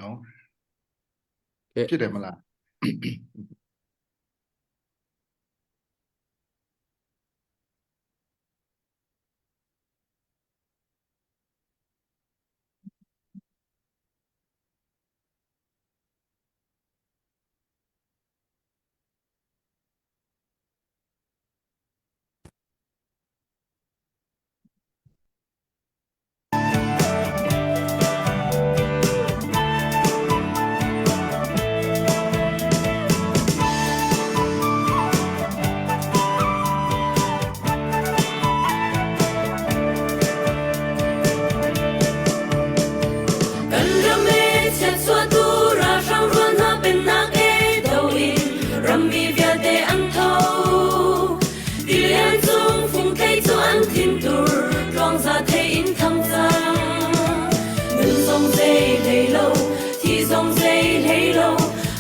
đó Okay. chứ để mà làm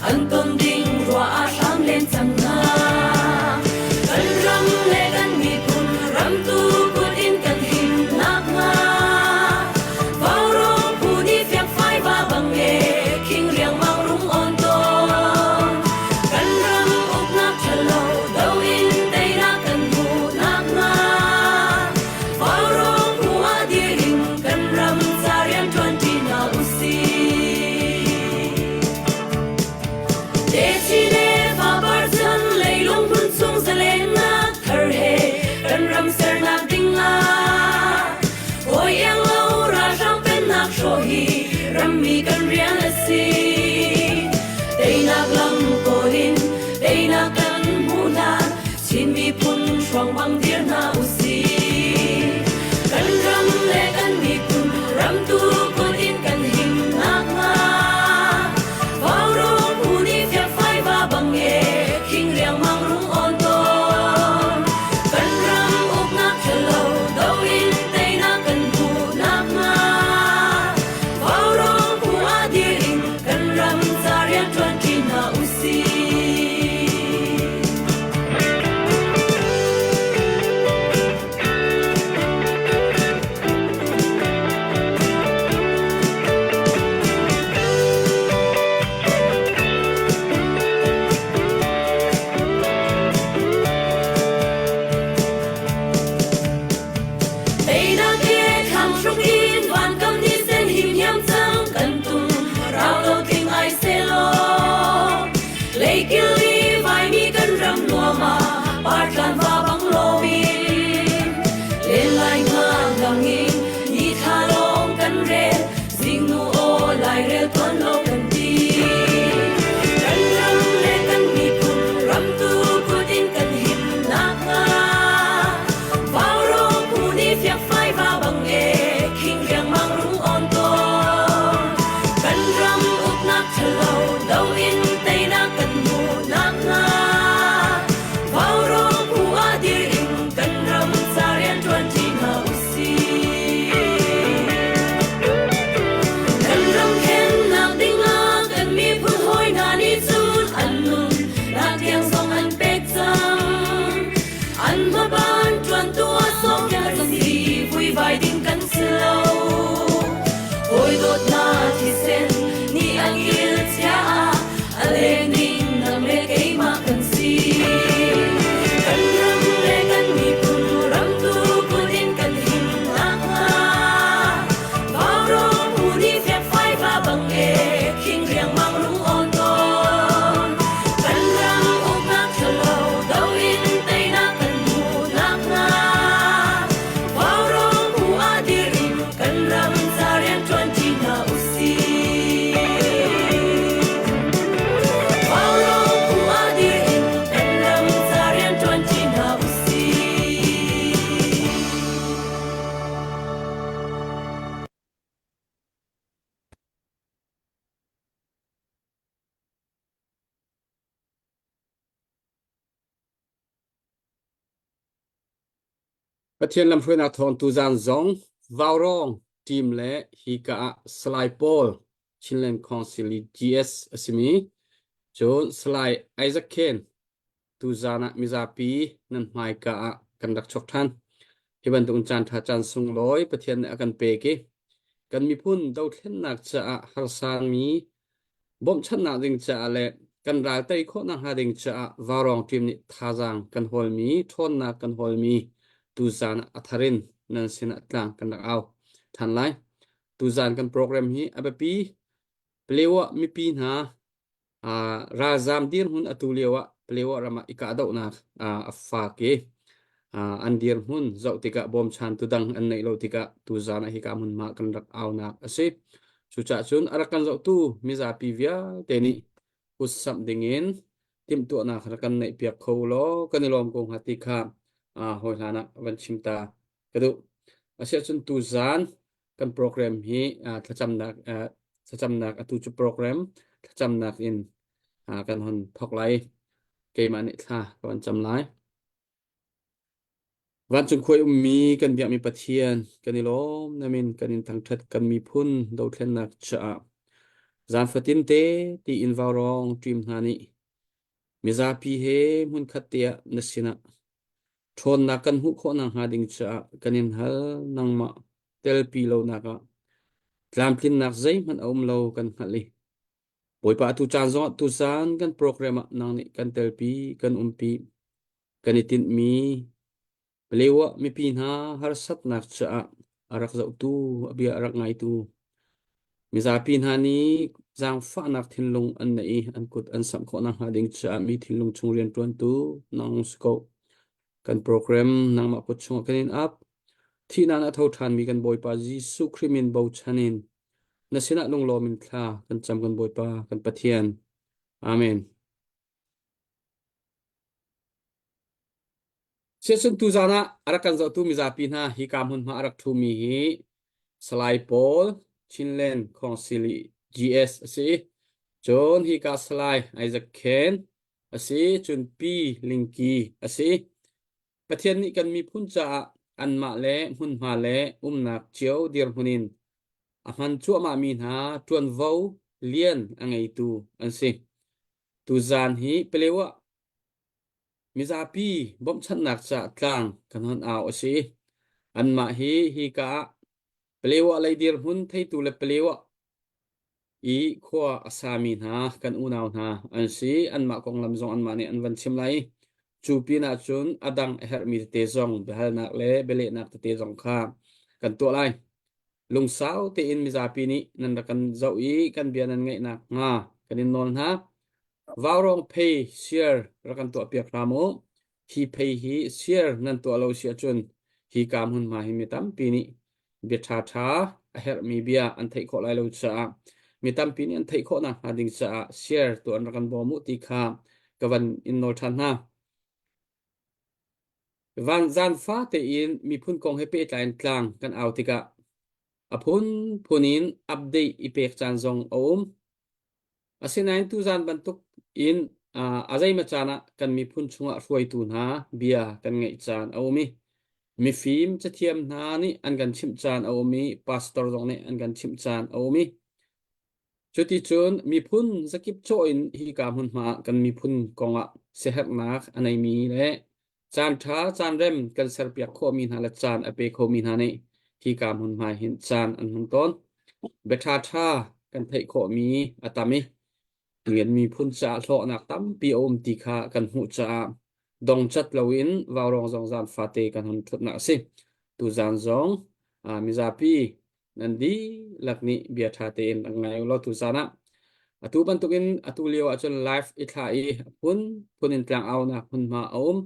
anh tôn đinh rõa sáng lên chẳng nga gần râm lệ gần mi kun ram tu kun in kan him nak nga vào rong pu đi phiạc phai và bằng nghề kinh riêng mang rung on ton gần râm ốc nắp chờ lâu đâu in đây na cần pu nak nga vào rong pu a đi in gần râm sa rian tuan ti na usi Rammi kan rian asi Tây nak lam ko hin Tây nak kan muna Xin mi pun shuang bang dir na usi Kan ram le kan mi pun Ram tu kun in kan him nak nga Vào rong pu ni phiạc phai và bằng nghề Kinh riêng mang rung on ton Kan ram uk nak chờ lâu đâu in Tây nak kan pu nak nga Parkan va bang lovin lên lại ngang ngang in ni tha long kan re sing nu o lai re tuan lo kan ti kan ram le kan mi kun ram tu put in kan him nak nga vào rong pu ni phiạc phai va bang e king riang mang rung on ton kan ram uk nak chờ lâu đâu in tây na kan mu nak nga vai din kan slow oi dot na thi sen ni ang il cha ale ning nam le ke ma kan si kan ram le kan mi kun ram tu kun in kan him nak nga vào rong pu ni phiạc phai và bằng nghề kinh riêng mang rung on ton kan ram uk nak chờ lâu đâu in tây na kan mu nak nga kan ram sa rian tuan ti na usi vào rong pu a dir in kan ram sa rian tuan ti na usi Bắt thiên làm phơi nào thon tu gian giống vào rong team lệ hi cả slide poll chin lên concili GS asimi chọn slide Isaac Ken tu zana mizapi nan mai cả kan dak chok than hi ban tung chan tha chan sung loi bắt thiên akan pe ki kan mi phun dau thlen nak cha har sang mi บ่มชันนาดิงจะเลกันรายเตยโคนังหาดิงจะวารองทีมนี้ท่าจางกันฮอลมีทนนากันฮอลมีตูซานอัธรินนันสินะตลางกันนักเอาทันไลตูซานกันโปรแกรมนี้อเบปีเปลวะมีปีนาราซามดีร์หุนอตุเลวะเปลวะรามาอิกาดอกนักอัฟฟาเกอันดีร์หุนเจ้าติกะบอมชันตุดังอันในโลติกะตูซานอหิกามุนมากันรักเอานักเสพcuca cun arakan zau tu miza pivia teni usap dingin tim tu na rakan nei piak kholo kanilom kong hati kha hoi lana van chimta kadu asia chun tu zan kan program hi thacham nak atu chu program thacham nak in kan hon thok lai ke mani tha kan cham laiวันจุนคุยมีกันเบียมีปะเทียนกันนิลมนามินกันนินทางทัดกันมีพุ่นดาวเทนนักจะจานฟตินเตตีอินวารองทรีมนานีมิซาพีเฮมุนขัดเตียนสินะชนนักกันหุโคนังหาดิงจะกันนินฮัลนังมาเตลปีโลนักะกลามพินนักใจมันเอาโลกันฮัลลีป่วยปะตุจานซอตุซานกันโปรแกรมนังนี่กันเตลปีกันปีกันนิตินมี Belewa mi pinha har sat nak cha arak zau tu abia arak ngai tu mi za pinha ni zang fa nak thinlung an nei an kut an sam kho na ha ding cha mi thinlung chung rian tuan tu nang sko kan program nang ma put chung kanin up thi na na tho than mi kan boy pa jisu krimin bo chanin na sina lung lo min thla kan cham kan boy pa kan pathian amen Season tu zana arakan zau tu mizapi na hi kamun ma arak tu mi hi slide poll chinlen konsili GS asi John hi ka slide Isaac Ken asi chun pi linki asi pathian ni kan mi phun cha an ma le hun ma le nak chiao dir hunin aman chu ma min ha tuan vau lien angai tu an si tu zan hi pelewa mizapi bom chan nak cha tlang kan hon aw si an ma hi ka pelewa lai dir hun thei tu le pelewa i khwa asami na kan unaw na an si an ma kong lam zong an ma ni an van chim lai chu pi na chun adang her mi te zong behal nak le bele nak te zong kha kan to lai lung sao te in mizapi ni nan kan zau i kan bian an ngai nak nga kan in non ha Varong pay share rakan to piak ramo hi pay hi share nan to lo sia chun hi kam hun ma hi mitam pini betha tha a her mi bia an thei kho lai lo cha mitam pini an thei kho na ading cha share to an rakan bo mu ti kha kawan in no than na van zan fa te in mi phun kong he pe tlain tlang kan au tika apun punin update ipek chan zong om asinain tu zan bantuk in azai machana kan mi phun chunga ruai tu na bia kan ngai chan aumi mi phim chathiam na ni an kan chim chan aumi pastor dong ne an kan chim chan aumi chuti chun mi phun zakip cho in hi ka hun ma kan mi phun konga seher nak anai mi le chan tha chan rem kan ser piak kho min hala chan ape kho min ha ne hi ka hun ma hin chan an hun ton betha tha kan thei kho mi atami nghiền mi phun cha thọ nak tam pi om ti kha kan hu cha dong chat lawin vào rong zong zan fate kan hun thut na si tu zan zong mi za pi nan di lakni bia tha te in angai lo tu zana atu ban tukin atu liwa chon live itha I pun in tlang au na hun ma om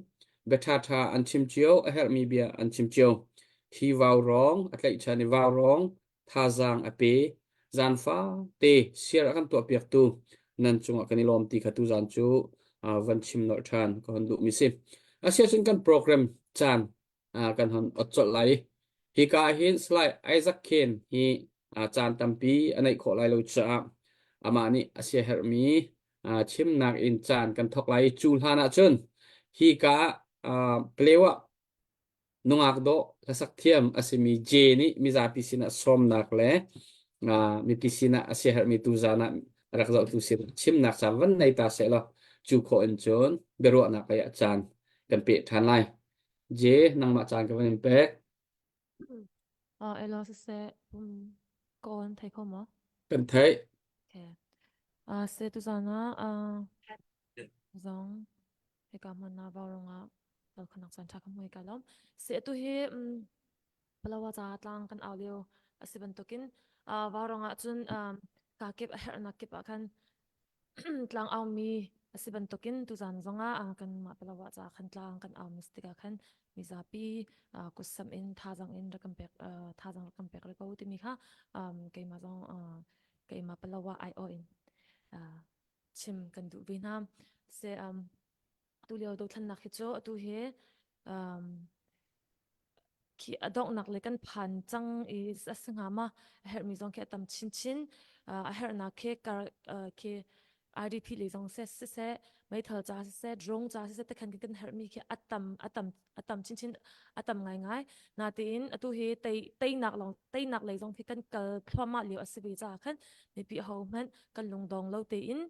betha tha an chim chiao a her mi bia an chim chiao hi vào rong atlai chani vào rong tha zang ape zan fa te share kan to piak tu nan chunga kanilom ti khatu zan chu van chim nor than ko han du mi sim asia chun kan program chan kan hon ochol lai hi ka hin slide Isaac Ken hi chan tampi anai kho lai lo cha amani asia hermi chim nak in chan kan thok lai chul hana chun hi ka plewa nungak do lasak thiam asimi j ni mi za pisina som nak le mi pisina asia hermi tu zana rak zau tu sim chim nak sam van nei ta se lo chu kho en chon bero na ka ya chan kan pe than lai je nang ma chan ka van pe Ella sẽ con thấy không ạ? kan thai Okay. se tu zana zong he ka man na varonga dal khanak san tha kamoi kalom se tu he palawa cha tlang kan audio asiban tokin varonga chun ka kep her na kep kan tlang au mi asiban tokin tu zan zonga kan ma palawa cha khan tlang kan au mistika khan mizapi kusam in thazang in rakampek thazang rakampek re ko ti mi kha ke ma zong ke ma palawa ai o in chim kan du vinam se tu leo do than nak hi cho tu he ki adok nak le kan phan chang i asanga ma her mi zong ke tam chin chin her na ke kar ke RDP le zong se mai thal cha se drong cha se te khan kan her mi ke atam chin chin atam ngai na tin atu he tei nak le zong ke kan kal thwama le asibi cha khan mi pi ho man kan lung dong lo te in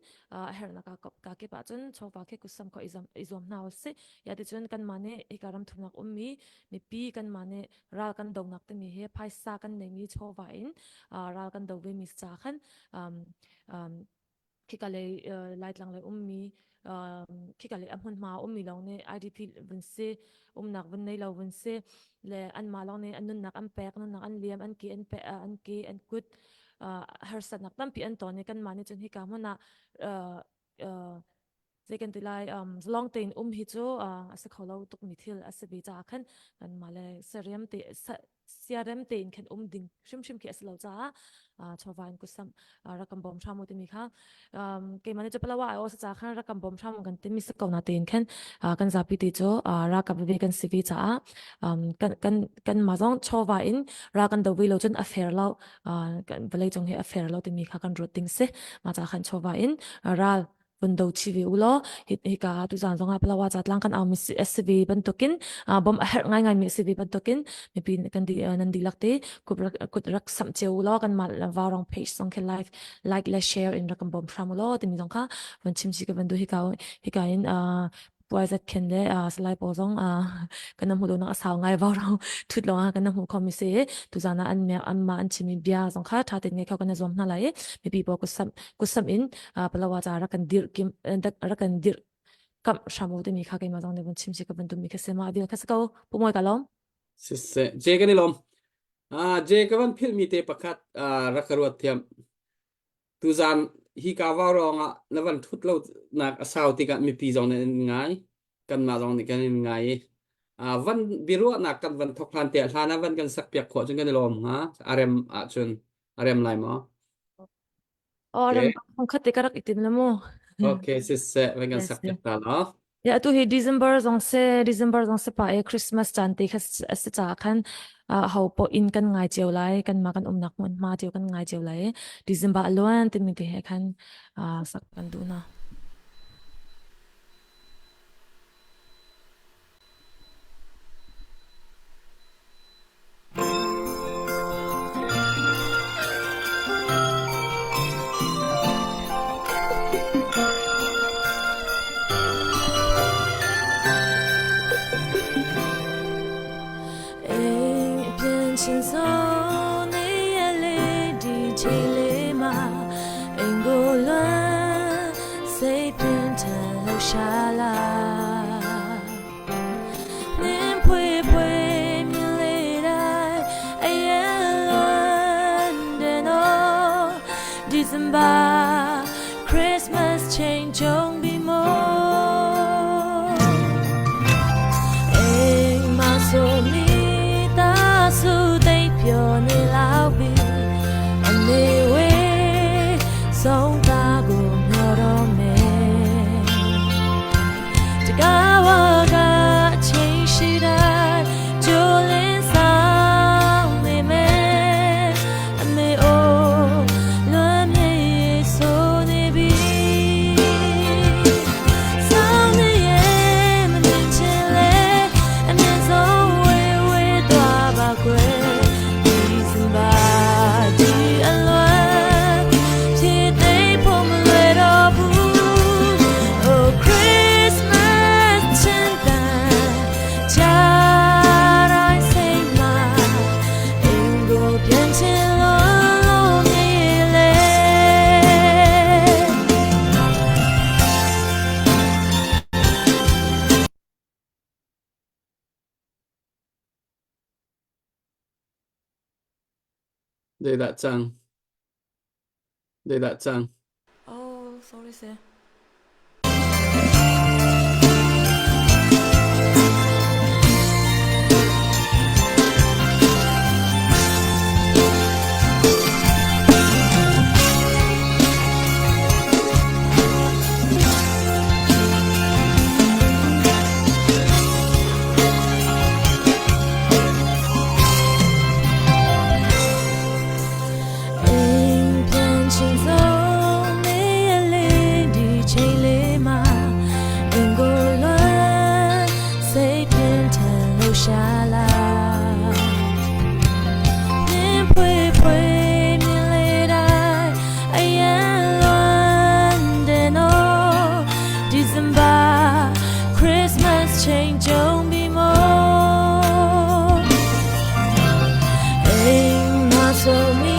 her na ka ke pa chun chowa ke kusam ko izom na se ya ti chun kan mane ikaram thunak ummi mi pi kan mane ral kan dong nak te mi he phaisa kan nei mi chowa in ral kan do we mi cha khan khikale light lang le ummi khikale amhun ma ummi long ne IDP bunse nak bun nei lo bunse le an ma long ne anun nak an pek nun nak an liam an ki an kut har san nak tam pi an to ne kan mani chun hi ka mona second tilai long tein hi chu asa kholo tuk mi thil asa bi cha khan kan male siarem tein khan ding shim ki aslo cha chowan kusam rakam bom thamu ti mi kha ke mane chu palawa ai osa cha khan rakam bom thamu kan ti mi sa kauna tein khan kan zapi ti chu ra ka be kan sivi cha kan ma jong chowa in ra kan do wi lo chun affair lo kan belai jong he affair lo ti mi kha kan roting se ma cha khan chowa in ra bando chivi ulo hika tu zan zonga palawa chat lang kan am SCV bantokin bom her ngai mi SCV bantokin mi pin kan di nan di lakte kut rak sam che ulo kan mal warong page song ke live like la share in rakam bom framulo ti mi zongka ban chim chi ka bandu hika in puaizat kende slai pozong kanam hudo na asaw ngai warong thut lo kanam hu komise tu zana an ma an chimi bia zongkha thatin nge kha kana zom na lai mi pi bo kusam in palawa cha rakan dir kam shamu te mi kha kai ma jong ne bun chim chi ka ban tu mi kha sema bil kha sakau pumoy kalom se je kan ilom je kawan phil mi te pakhat rakarwat thiam tu zan hi ka waronga nawan thut lo nak asaw ti ka mi pi jong ne ngai kan ma jong ni kan ngai van biru nak kan van thoklan te hlana van kan sak piak kho chung kan ilom arem chun arem lai ma oram khong khat te karak itin lamo okay se van kan sak piak ta no ya tu hi December zong se pa Christmas chan te kha se cha khan ho po in kan ngai cheu lai kan ma kan nak mon ma cheu kan ngai cheu lai December alwan tin mi te he khan sak kan du na轻松你眼里的凄厉吗英国乱随便它留下来你会不会面对的爱也乱的 no December Christmas change 中的梦马索尼su tay pyo ni lao bi anyway song ta go ngoro me ta wa ga chin shi da jolin sang me me ame o luan ye so ne bi Đây đã chăng. Đây đã chăng. Oh, sorry sir. Anh bên trên gió mây lên đi chạy lên mà anh cô loan say bên thành lâu xa la nên quê quê nên lê đai ai ăn loan đến ô December Christmas change don't be more anh mà so mi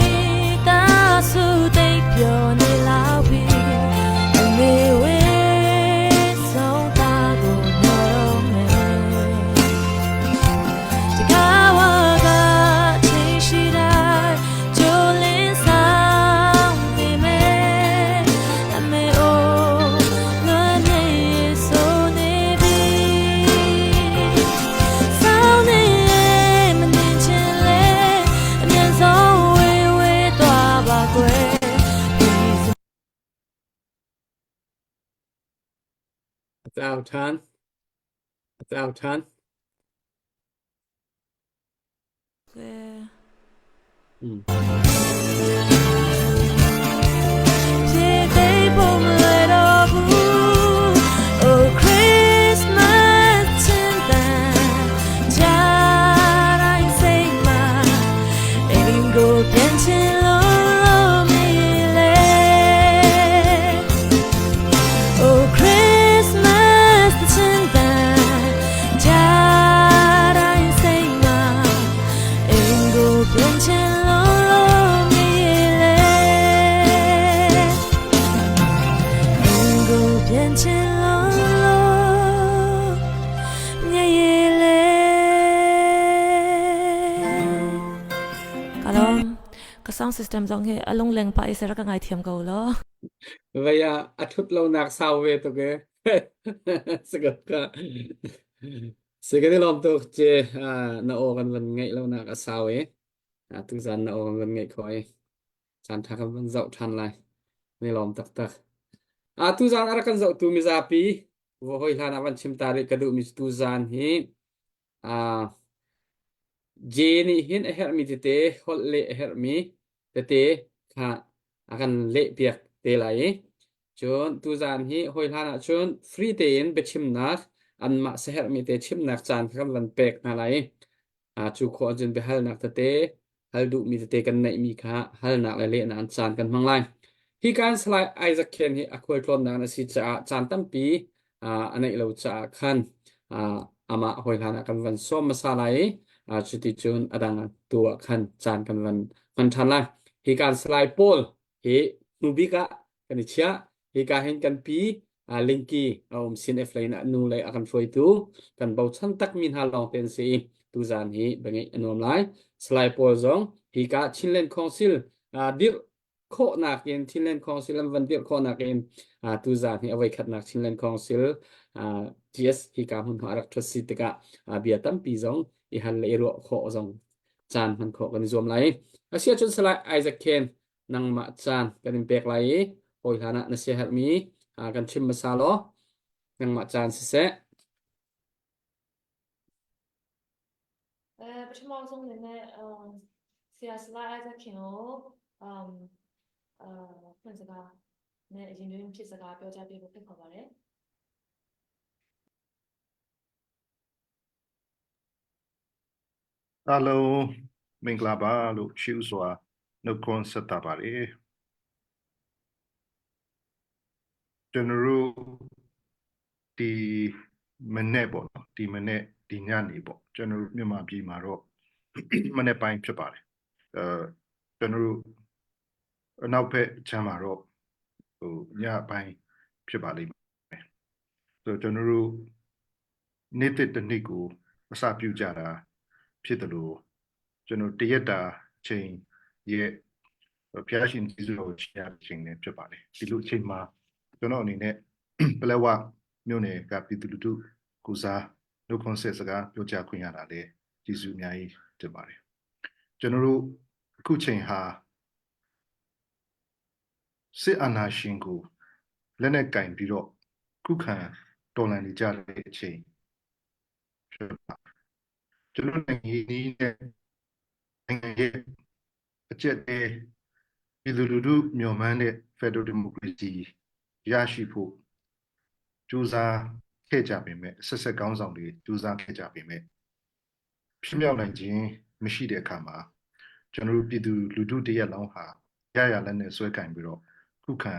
ta su tây piò ne lao bi anh mê quê sống ta đồ nhớ mê chỉ cả hoa cả chỉ chỉ đại cho lên sao mê mê anh mê ô ngân này số này bi sao này mình nhìn trên lên anh nhận dấu quê tỏa bà quê Tao than. Tao than. quê Ừ. Chỉ thấy bông lời đỏ bu Oh Christmas trên tàn cha anh say mà anh go biến trên lối lối mi lên Oh Christmas trên tàn cha anh say mà anh go biến trên lối lối mi lên anh go biến trên lối lối mi lên Kalom ka sound system zong he along leng pa isera ka ngai thiam ko lo Vậy thut lâu nạc sao về tụi cái. Sự cái sự cái lòng tụi chế nó ô gần gần ngày lâu nạc sao ấy. Tu dàn nó ô gần gần ngày khỏi. Chán thắc gần dậu than lại. Này lòng tắc tắc. Tu dàn ara kan dậu tu mi zapi. Vô hồi là navan chim tari kadu mi tu dàn hi. Jenny hin a her mi te hol le her mi te kha akan le piak te lai chon tu zan hi hoi lana chon free te in be chim nak an ma se her mi te chim nak chan kham van pek na lai chu kho jin be hal nak te hal du mi te kan nei mi kha hal nak le le na an chan kan mang lai hi kan slai Isaac Ken hi akhoi klon na si cha chan tam pi anei lo cha khan ama hoi lana kan van som masalai chuti chun adang tua khan chan kan van than lai hi kan slai pol hi nubika kan chia hi ka hen kan pi linki sin f line nu lai akan foi tu kan bau chan tak min ha long ten si tu zan hi bangai anom lai slai pol zong hi ka chinlen council dir kho nak in chinlen council am van dir kho nak in tu zan hi awai khat nak chinlen council gs hi ka hun harak thasi tika bia tam pi zong i han le ro kho zong chan han kho kan zom lai asia chun sala Isaac Ken nang ma chan kan pek lai hoi hana na se help mi kan chim masalo nang ma chan se Почему он не сиасла айза кино 펀스가 네 인류인 피스가 뼈잡이 못해 거바래အားလုံးမင်္ဂလာပါလို့ရှုစွာနှုတ်ခွန်းဆက်တာပါတယ်ကျွန်တော်တို့ဒီမနေ့ပေါ့နော်ဒီမနေ့ဒီညနေပေါ့ကျွန်တော်တို့မြန်မာပြည်မှာတော့မနေ့ပိုင်းဖြစ်ပါတယ်ကျွန်တော်တို့အနောက်ဘက်ခြမ်းမှာတော့ညပိုင်းဖြစ်ပါလိမ့်မယ်ဆိုတော့ကျွန်တော်တို့နေ့တစ်နေ့ကိုအစပြုကြတာဖြစ်တယ်လို့ကျွန်တော်တရက်တာချိန် ရဲ့ဖျားရှင်ကျေးဇူးတော်ကိုချီးရခြင်းနဲ့ဖြစ်ပါတယ်ဒီလိုအချိန်မှာကျွန်တော်အနေနဲ့ပလက်ဝမြို့နယ်ကပြည်သူလူထုကိုစားနှုတ်ခွန်းဆက်စကားပြောကြားခွင့်ရတာလေကျေးဇူးအများကြီးတင်ပါတယ်ကျွန်တော်တို့အခုချိန်ဟာစစ်အာဏာရှင်ကိုလက်နဲ့ကင်ပြီးတော့ခုခံတော်လှန်နေကြတဲ့အချိန်ဖြစ်ပါတယ်ကျွန်တော်နိုင်ငံရေးနဲ့နိုင်ငံရေးအကျက်တဲ့ပြည်သူလူထုမျှော်မှန်းတဲ့ Federal Democracy ရရှိဖို့ကြိုးစားခဲ့ကြပေမဲ့ဆက်ဆက်ကောင်းဆောင်တွေကြိုးစားခဲ့ကြပေမဲ့ဖြစ်မြောက်နိုင်ခြင်းမရှိတဲ့အခါမှာကျွန်တော်တို့ပြည်သူလူထုတရက်လုံးဟာရရလက်နဲ့ဆွဲကင်ပြီးတော့ခုခံ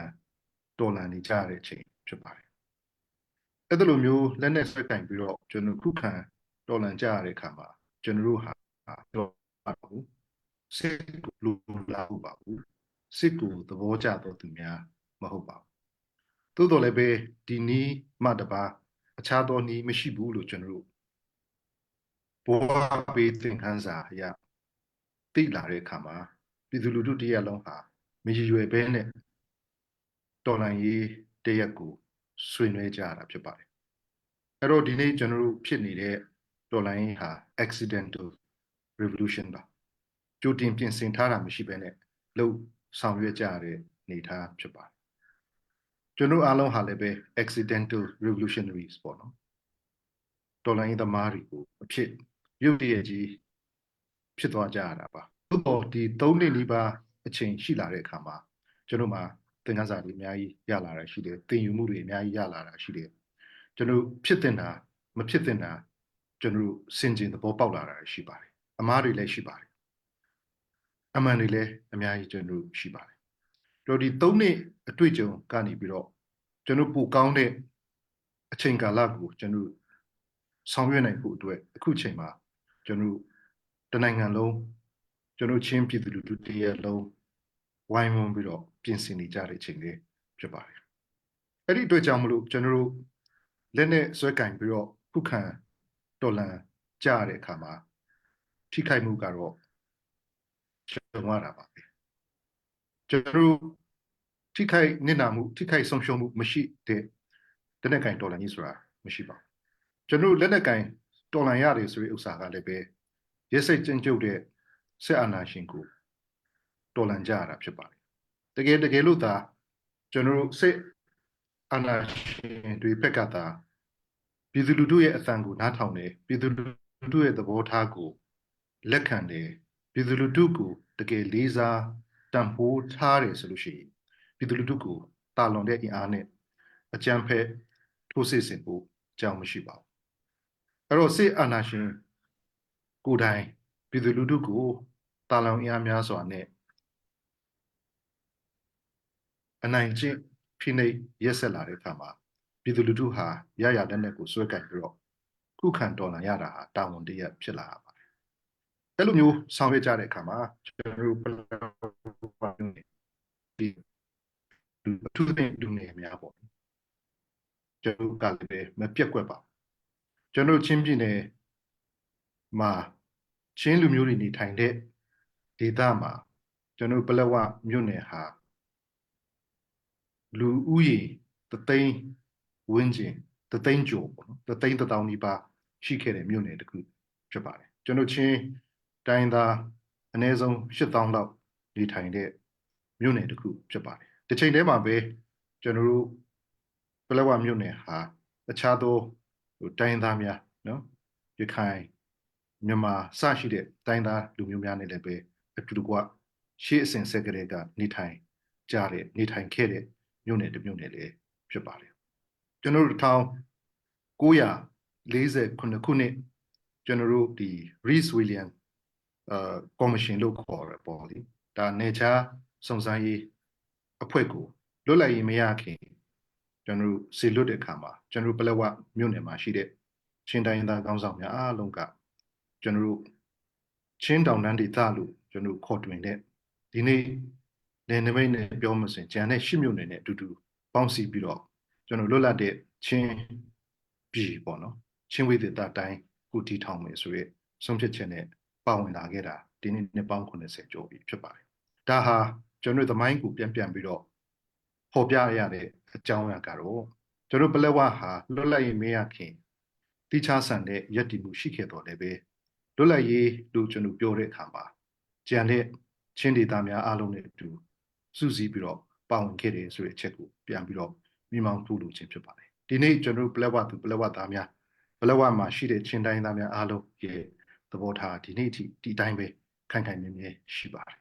တော်လှန်နေကြတဲ့အချိန်ဖြစ်ပါတယ်အဲ့ဒါလိုမျိုးလက်နဲ့ဆွဲကင်ပြီးတော့ကျွန်တော်ခုခံတော်လှန်ကြရတဲ့အခါမှာကျွန်တော်တို့ဟာတော့ပါဘူးစစ်ကိုလူလာဘူးပါဘူးစစ်ကိုသဘောကျတော့သူများမဟုတ်ပါဘူးသို့တော်လည်းပဲဒီနီးမှတပါအခြားသောနီးမရှိဘူးလို့ကျွန်တော်တို့ဘောပေးသင်ခန်းစာရသိလာတဲ့အခါမှာပြည်သူလူထုတရက်လုံးဟာမရည်ရွယ်ဘဲနဲ့တော်လှန်ရေးတရက်ကိုဆွေးနွေးကြတာဖြစ်ပါတယ်အဲ့တော့ဒီနေ့ကျွန်တော်တို့ဖြစ်နေတဲ့တော်လှန်ရေးဟာ accidental revolution ပါကြိုတင်ပြင်ဆင်ထားတာမရှိဘဲနဲ့လှုပ်ဆောင်ရွက်ကြတဲ့အနေအထားဖြစ်ပါတယ်ကျွန်တော်အားလုံးဟာလည်းပဲ accidental revolutionaries ပေါ့နော်တော်လှန်ရေးသမားတွေကိုအဖြစ်ရုပ်တရက်ကြီးဖြစ်သွားကြရတာပါသို့တော့ဒီ3နှစ်နီးပါးအချိန်ရှိလာတဲ့အခါမှာကျွန်တော်မှာသင်ခန်းစာတွေအများကြီးရလာတာရှိတယ်သင်ယူမှုတွေအများကြီးရလာတာရှိတယ်ကျွန်တော်ဖြစ်တင်တာမဖြစ်တင်တာကျွန်တော်စင်ကျင်သဘောပေါက်လာတာရှိပါတယ်အမားတွေလည်းရှိပါတယ်အမှန်တွေလည်းအများကြီးကျွန်တော်ရှိပါတယ်တော့ဒီ3နှစ်အတွေ့အကြုံကနေပြီးတော့ကျွန်တော်ပိုကောင်းတဲ့အချိန်ကာလကိုကျွန်တော်ဆောင်ရွက်နိုင်ဖို့အတွက်အခုချိန်မှာကျွန်တော်တနိုင်ငံလုံးကျွန်တော်ချင်းပြည်သူလူထုတရက်လုံးဝိုင်းဝန်းပြီးတော့ပြင်ဆင်နေကြတဲ့အချိန်လေးဖြစ်ပါတယ်အဲ့ဒီအတွက်ကြောင့်မလို့ကျွန်တော်လက်နဲ့ဆွဲကင်ပြီးတော့ခုခံတော်လှန်ကြရတဲ့အခါမှာထိခိုက်မှုကတော့ကြုံရတာပါပဲကျွန်တော်ထိခိုက်နစ်နာမှုထိခိုက်ဆုံးရှုံးမှုမရှိတဲ့လက်နက်ကင်တော်လှန်ရေးဆိုတာမရှိပါဘူးကျွန်တော်လက်နက်ကင်တော်လှန်ရတယ်ဆိုတဲ့ဥစ္စာကလည်းပဲရဲစိတ်ကျဉ်ကျုပ်တဲ့စစ်အာဏာရှင်ကိုတော်လှန်ကြရတာဖြစ်ပါတယ်တကယ်လို့သာကျွန်တော်စစ်အာဏာရှင်တွေဘက်ကသာပြည်သူလူထုရဲ့အသံကိုနားထောင်တယ်ပြည်သူလူထုရဲ့သဘောထားကိုလက်ခံတယ်ပြည်သူလူထုကိုတကယ်လေးစားတန်ဖိုးထားတယ်ဆိုလို့ရှိရင်ပြည်သူလူထုကိုတာလွန်တဲ့အင်အားနဲ့အကြမ်းဖက်ထိုးစစ်ဆင်ဖို့ကြောင်းမရှိပါဘူးအဲ့တော့စစ်အာဏာရှင်ကိုယ်တိုင်ပြည်သူလူထုကိုတာလွန်အင်အားများစွာနဲ့အနိုင်ကျင့်ဖိနှိပ်ရက်ဆက်လာတဲ့အခါမှာပြည်သူလူထုဟာရရလက်နက်ကိုဆွဲကင်ပြီးတော့ခုခံတော်လှန်ရတာဟာတာဝန်တရက်ဖြစ်လာပါတယ်အဲ့လိုမျိုးဆောင်ရွက်ကြတဲ့အခါမှာကျွန်တော်တို့ဒီအထူးသဖြင့်လူငယ်များပေါ့ကျွန်တော်ကလည်းမပြတ်ကွက်ပါကျွန်တော်ချင်းပြည်နယ်မှာချင်းလူမျိုးတွေနေထိုင်တဲ့ဒေသမှာကျွန်တော်ပလက်ဝမြို့နယ်ဟာလူဦးရေတသိန်းဝန်းကျင်တသိန်းကျော်ပေါ့နော်တသိန်းတစ်သောင်းနီးပါးရှိခဲ့တဲ့မြို့နယ်တစ်ခုဖြစ်ပါတယ်ကျွန်တော်ချင်းတိုင်းသားအနည်းဆုံး8000လောက်နေထိုင်တဲ့မြို့နယ်တစ်ခုဖြစ်ပါတယ်တစ်ချိန်တည်းမှာပဲကျွန်တော်တို့ပလက်ဝမြို့နယ်ဟာအခြားသောတိုင်းသားများနော်ရခိုင်မြန်မာစရှိတဲ့တိုင်းသားလူမျိုးများနဲ့လည်းပဲအတူတကွရှေ့အစဉ်ဆက်ကလေးကနေထိုင်ကြတဲ့နေထိုင်ခဲ့တဲ့မြို့နယ်တစ်မြို့နယ်လည်းဖြစ်ပါတယ်ကျွန်တော်တို့1949ခုနှစ်ကျွန်တော်တို့ဒီ Reece William ကော်မရှင်လို့ခေါ်ရပေါ့လေဒါနေချာစုံစမ်းရေးအဖွဲ့ကိုလွတ်လပ်ရေးမရခင်ကျွန်တော်တို့စေလွတ်တဲ့အခါမှာကျွန်တော်တို့ပလက်ဝမြို့နယ်မှာရှိတဲ့ချင်းတိုင်းသားကောင်းဆောင်များအားလုံးကကျွန်တော်တို့ချင်းတောင်တန်းဒေသလို့ကျွန်တော်ခေါ်တွင်တဲ့ဒီနေ့နယ်နိမိတ်နဲ့ပြောမစင်ကျန်တဲ့10မြို့နယ်နဲ့အတူတူပေါင်းစည်းပြီးတော့ကျွန်တော်လွတ်လပ်တဲ့ချင်းပြည်ပေါ့နော်ချင်းဝိသေသတိုင်းကိုတည်ထောင်မယ်ဆိုရဲဆုံးဖြတ်ချက်နဲ့ပါဝင်လာခဲ့တာဒီနေ့နှစ်ပေါင်း80ကျော်ပြီဖြစ်ပါတယ် ဒါဟာကျွန်တော်တို့သမိုင်းကိုပြန်ပြီးတော့ဖော်ပြရတဲ့အကြောင်းအရာကတော့ကျွန်တော်ပလက်ဝဟာလွတ်လပ်ရေးမရခင်တိချဆန်တဲ့ယက်တီမှုရှိခဲ့တော်လည်းပဲလွတ်လပ်ရေးလို့ကျွန်တော်ပြောတဲ့အခါမှာကြံတဲ့ချင်းဒေသများအားလုံးနဲ့အတူစုစည်းပြီးတော့ပါဝင်ခဲ့တယ်ဆိုတဲ့အချက်ကိုပြန်ပြီးတော့မိမောင်းထုတ်လို့ခြင်းဖြစ်ပါတယ်ဒီနေ့ကျွန်တော်ပလက်ဝသူပလက်ဝသားများပလက်ဝမှာရှိတဲ့ချင်းတိုင်းသားများအားလုံးရဲ့သဘောထားဒီနေ့အထိဒီတိုင်းပဲခိုင်ခိုင်မြဲမြဲရှိပါတယ်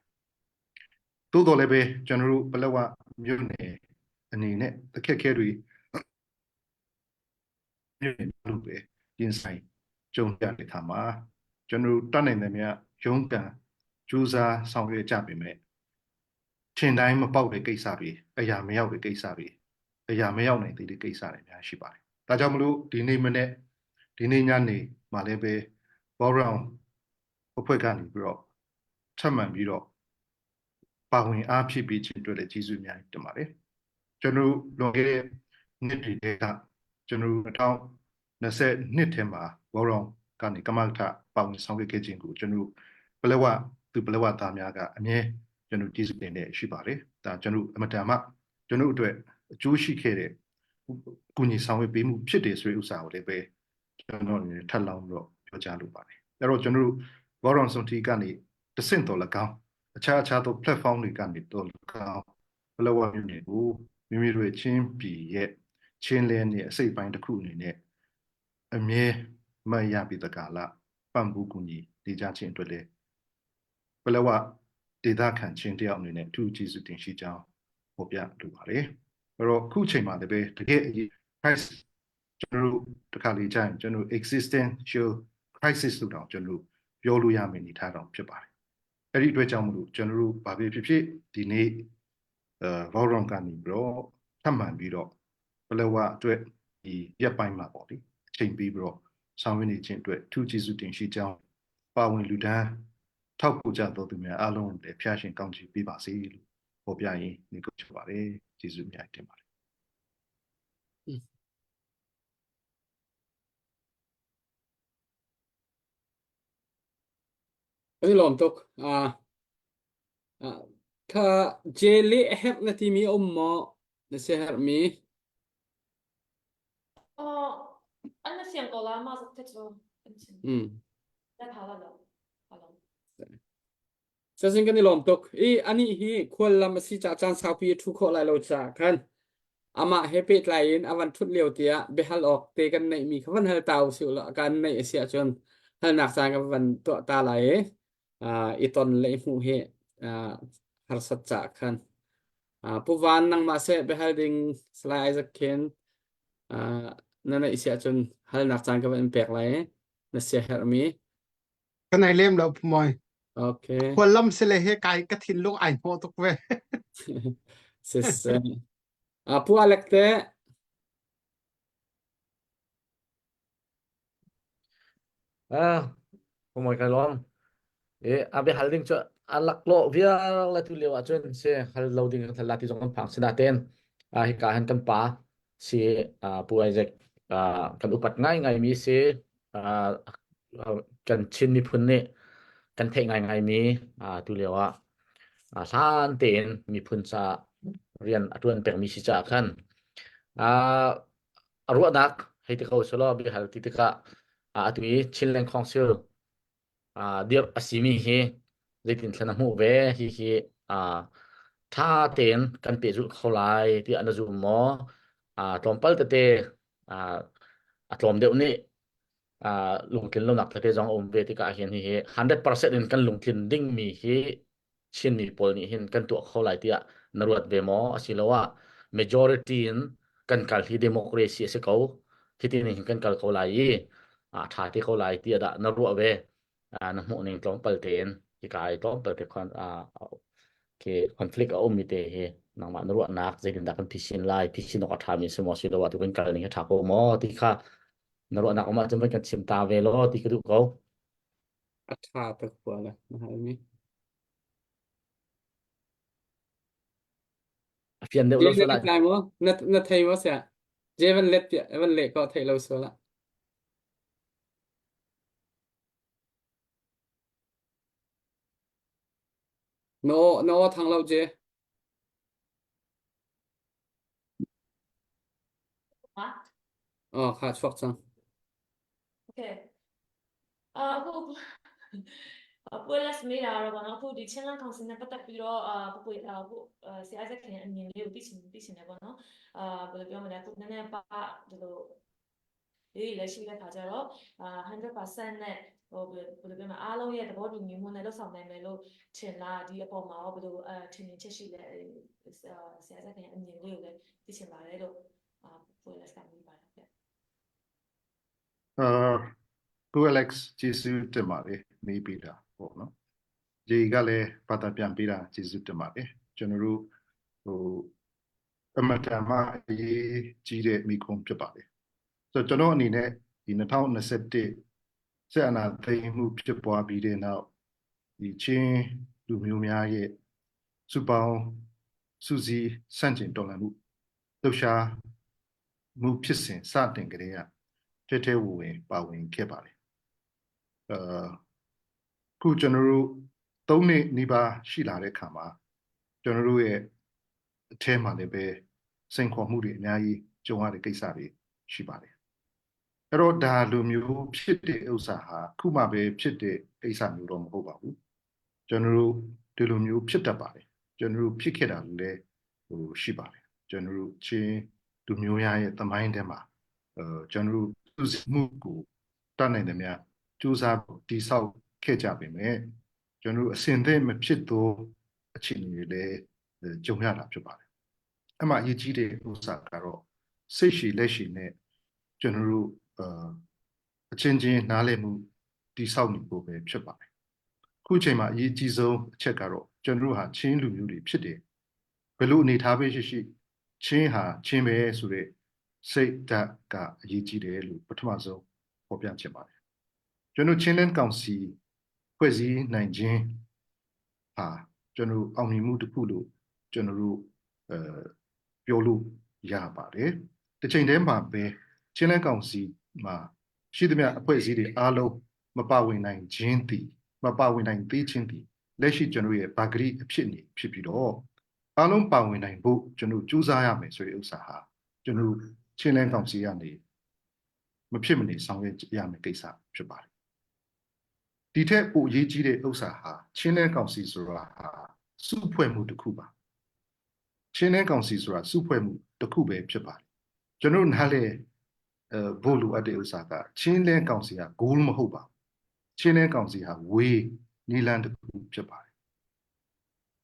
သို့တော်လည်းပဲကျွန်တော်တို့ပလက်ဝမြို့နယ်အနေနဲ့အခက်အခဲတွေမြို့နယ်လို့ပဲရင်ဆိုင်ကြုံရတဲ့အခါမှာကျွန်တော်တို့တတ်နိုင်တဲ့များရုံးကန်ကြိုးစားဆောင်ရွက်ကြပေမဲ့ထင်တိုင်းမပေါက်တဲ့ကိစ္စတွေအရာမရောက်တဲ့ကိစ္စတွေအရာမရောက်နိုင်သေးတဲ့ကိစ္စတွေများရှိပါတယ်ဒါကြောင့်မလို့ဒီနေ့မနေ့ဒီနေ့ညနေမှာလည်းပဲဘောရောင်အဖွဲ့ကနေပြီးတော့ထပ်မံပြီးတော့ပါဝင်အားဖြစ်ပြီးခြင်းအတွက်လည်းကျေးဇူးအများကြီးတင်ပါတယ်ကျွန်တော်လွန်ခဲ့တဲ့နှစ်တွေကကျွန်တော်2022ထဲမှာဘောရောင်ကနေကမ္ဘာထပါဝင်ဆောင်ရွက်ခဲ့ခြင်းကိုကျွန်တော်ပလက်ဝသူပလက်ဝသားများကအမြဲကျွန်တော်ကျေးဇူးတင်နေရှိပါတယ်ဒါကျွန်တော်အမတန်မှကျွန်တော်အတွက်အကျိုးရှိခဲ့တဲ့ကုညီဆောင်ရွက်ပေးမှုဖြစ်တယ်ဆိုတဲ့ဥစ္စာကိုလည်းပဲကျွန်တော်အနေနဲ့ထပ်လောင်းပြီးတော့ပြောကြားလိုပါတယ်အဲ့တော့ကျွန်တော်ဘောရောင်စုံတီကနေတဆင့်တော်၎င်းအခြားသော platform တွေကနေတော့၎င်းပလက်ဝမြို့နယ်ကိုမိမိတို့ချင်းပြည်ရဲ့ချင်းလဲနဲ့အစိတ်ပိုင်းတစ်ခုအနေနဲ့အမြဲမှတ်ရပြီးတကာလပံ့ပိုးကူညီနေကြခြင်းအတွက်လည်းပလက်ဝဒေသခံချင်းတယောက်အနေနဲ့အထူးကျေးဇူးတင်ရှိကြောင်းဖော်ပြလိုပါတယ်အဲ့တော့အခုချိန်မှာလည်းပဲတကယ်အရေး crisis ကျွန်တော်တို့တခါလေကြာရင်ကျွန်တော် existential crisis လို့တောင်ကျွန်တော်ပြောလို့ရမယ့်အနေအထားတောင်ဖြစ်ပါတယ်အဲ့ဒီအတွက်ကြောင့်မလို့ကျွန်တော်တို့ဘာဖြစ်ဖြစ်ဒီနေ့Voron ကနေပြီးတော့ထပ်မံပြီးတော့ပလက်ဝအတွက်ဒီရက်ပိုင်းမှာပေါ့လေအချိန်ပြီးပြီးတော့ဆောင်ရွက်နေခြင်းအတွက်ထူးကျေးဇူးတင်ရှိကြောင်းပါဝင်လူဒန်းထောက်ပို့ကြတော်သူများအားလုံးလည်းဖျားရှင်ကောင်းချီးပေးပါစေလို့ပေါ်ပြရင်းနေကြပါတယ်ကျေးဇူးများတင်ပါတယ်Ani lom tok tha jeli hep na ti mi ommo na se har mi Anna siang ko la ma sa tetro. Da phala lo. Phala. sa sing kan ni lom tok ani hi khol lam si cha chan sa pi thu kho lai lo cha khan ama happy lain awan thut leo tia behal ok te kan nei mi khawan hal taw si la kan nei sia chon hal nak sang ka wan to ta lai iton le mu he har sat cha khan puwan nang ma se behal ding slai Isaac Ken nana isia chon hal nak sang ka wan pek lai na se har mi cái này lem đâu mồi okay quân lâm sẽ lấy cái thìn lúc ảnh hộ tục về sis pu alek te Pumoi ka lom abe halding cho alak lo via la tu lewa chen se hal loading ka la ti jong phang sida ten hi ka han kan pa si pu Isaac kan upat ngai mi se kan chin mi phun ne kan the ngai mi tu lewa san ten mi phun sa rian atun pek mi si cha khan arwa dak hei ti ko solo bi hal ti ka atui chinlen council dir asimi hi zaitin thana mu ve hi tha ten kan pe zu kholai ti anazu mo tlompal te atlom deu ni lungkin lo nak te jong om ve ti ka hian hi 100% in kan lungkin ding mi hi chin mi pol ni hin kan tu kholai ti naruat ve mo asilowa majority in kan kal hi democracy se ko hitin hin kan kal kholai tha ti kholai ti da naruat ve na mu ning tlong pal ten ki kai tlong pal te kon ke conflict a mi te he nang ma naruat nak zaitin da kan phisin lai phisin ok tha mi se mo si lo wa tu kan kal ni tha ko mo ti kha naruat nak ma cham kan chim ta ve lo ti ku ko atha ta kwa la na ha mi fian de lo je so na la tai mo na thai mo sa je van let van le ko thai lo so la nó thằng lâu chứ ฮะ khá chọc chăng โอเคအခု ပွဲလက်စမေးတာတော့ဗောနော်အခုဒီချင်းလန်းကောင်စီနဲ့ပတ်သက်ပြီးတော့ပပွေအခုဆရာဆက်ခင်အမြင်လေးကိုသိချင်တယ်ဗောနော်ဘယ်လိုပြောမလဲအခုနည်းနည်းပါဒီလိုရေးလက်ရှိတဲ့ခါကျတော့100% နဲ့ဟိုဘယ်လိုပြောမလဲအားလုံးရဲ့သဘောတူညီမှုနဲ့လုပ်ဆောင်နိုင်မယ်လို့ထင်လားဒီအပေါ်မှာရောဘယ်လိုထင်မြင်ချက်ရှိလဲဆရာဆက်ခင်အမြင်လေးကိုလည်းသိချင်ပါတယ်လို့ပွဲလက်ကမေးပါတယ်ဗျ ကို Alex ကျေးဇူးတင်ပါတယ်မေးပေးတာပေါ့နော်ဒီကလည်းဘာသာပြန်ပေးတာကျေးဇူးတင်ပါတယ်ကျွန်တော်တို့ဟိုအမတန်မှအရေးကြီးတဲ့မိကုံဖြစ်ပါတယ်ဆိုတော့ကျွန်တော်အနေနဲ့ဒီ2021ဆက်အနာသိမ်းမှုဖြစ်ပွားပြီးတဲ့နောက်ဒီချင်းလူမျိုးများရဲ့စုပေါင်းစုစည်းစန့်ကျင်တော်လှန်မှုလှုပ်ရှားမှုဖြစ်စဉ်စတင်ကြတဲ့ထဲထဲဝင်ပါဝင်ခဲ့ပါတယ်ခုကျွန်တော်တို့3နှစ်နီးပါးရှိလာတဲ့ခါမှာကျွန်တော်တို့ရဲ့အထဲမှာလည်းပဲစိန်ခေါ်မှုတွေအများကြီးကြုံရတဲ့ကိစ္စတွေရှိပါတယ်အဲ့တော့ဒါလိုမျိုးဖြစ်တဲ့ဥစ္စာဟာခုမှပဲဖြစ်တဲ့ကိစ္စမျိုးတော့မဟုတ်ပါဘူးကျွန်တော်တို့ဒီလိုမျိုးဖြစ်တတ်ပါတယ်ကျွန်တော်တို့ဖြစ်ခဲ့တာလည်းရှိပါတယ်ကျွန်တော်တို့ချင်းလူမျိုးများရဲ့သမိုင်းထဲမှာကျွန်တော်တို့သူမှုကိုတတ်နိုင်တယ်များစူးစမ်းတိဆောက်ခဲ့ကြပေမဲ့ကျွန်တော်တို့အစင်သက်မဖြစ်သောအခြေအနေတွေလည်းကြုံရတာဖြစ်ပါတယ်အမှအရေးကြီးတဲ့ဥစ္စာကတော့စိတ်ရှိလက်ရှိနဲ့ကျွန်တော်တို့အချင်းချင်းနားလည်မှုတိဆောက်နေဖို့ပဲဖြစ်ပါတယ်ခုချိန်မှာအရေးကြီးဆုံးအချက်ကတော့ကျွန်တော်တို့ဟာချင်းလူမျိုးတွေဖြစ်တယ်ဘယ်လိုအနေထားပဲရှိချင်းဟာချင်းပဲဆိုတဲ့စိတ်ဓာတ်ကအရေးကြီးတယ်လို့ပထမဆုံးဖော်ပြချင်ပါတယ်ကျွန်တော်ချင်းလန်းကောင်စီဖွဲ့စည်းနိုင်ခြင်းဟာကျွန်တော်အောင်မြင်မှုတစ်ခုလို့ကျွန်တော်တို့ပြောလို့ရပါတယ်တစ်ချိန်တည်းမှာပဲချင်းလန်းကောင်စီမှာရှိသမျှအဖွဲ့အစည်းတွေအားလုံးမပါဝင်နိုင်ခြင်းသည်မပါဝင်နိုင်သေးခြင်းသည်လက်ရှိကျွန်တော်ရဲ့ဗာဂရိအဖြစ်နေဖြစ်ပြီးတော့အားလုံးပါဝင်နိုင်ဖို့ကျွန်တော်ကြိုးစားရမယ်ဆိုတဲ့ဥစ္စာဟာကျွန်တော်ချင်းလန်းကောင်စီကနေမဖြစ်မနေဆောင်ရွက်ရမယ့်ကိစ္စဖြစ်ပါတယ်ဒီထက်ပိုအရေးကြီးတဲ့ဥစ္စာဟာချင်းလန်းကောင်စီဆိုတာဟာစုဖွဲ့မှုတစ်ခုပါချင်းလန်းကောင်စီဆိုတာစုဖွဲ့မှုတစ်ခုပဲဖြစ်ပါတယ်ကျွန်တော်နားလေဘို့လိုအပ်တဲ့ဥစ္စာကချင်းလန်းကောင်စီက goal မဟုတ်ပါဘူးချင်းလန်းကောင်စီဟာ way နီလန်တစ်ခုဖြစ်ပါတယ်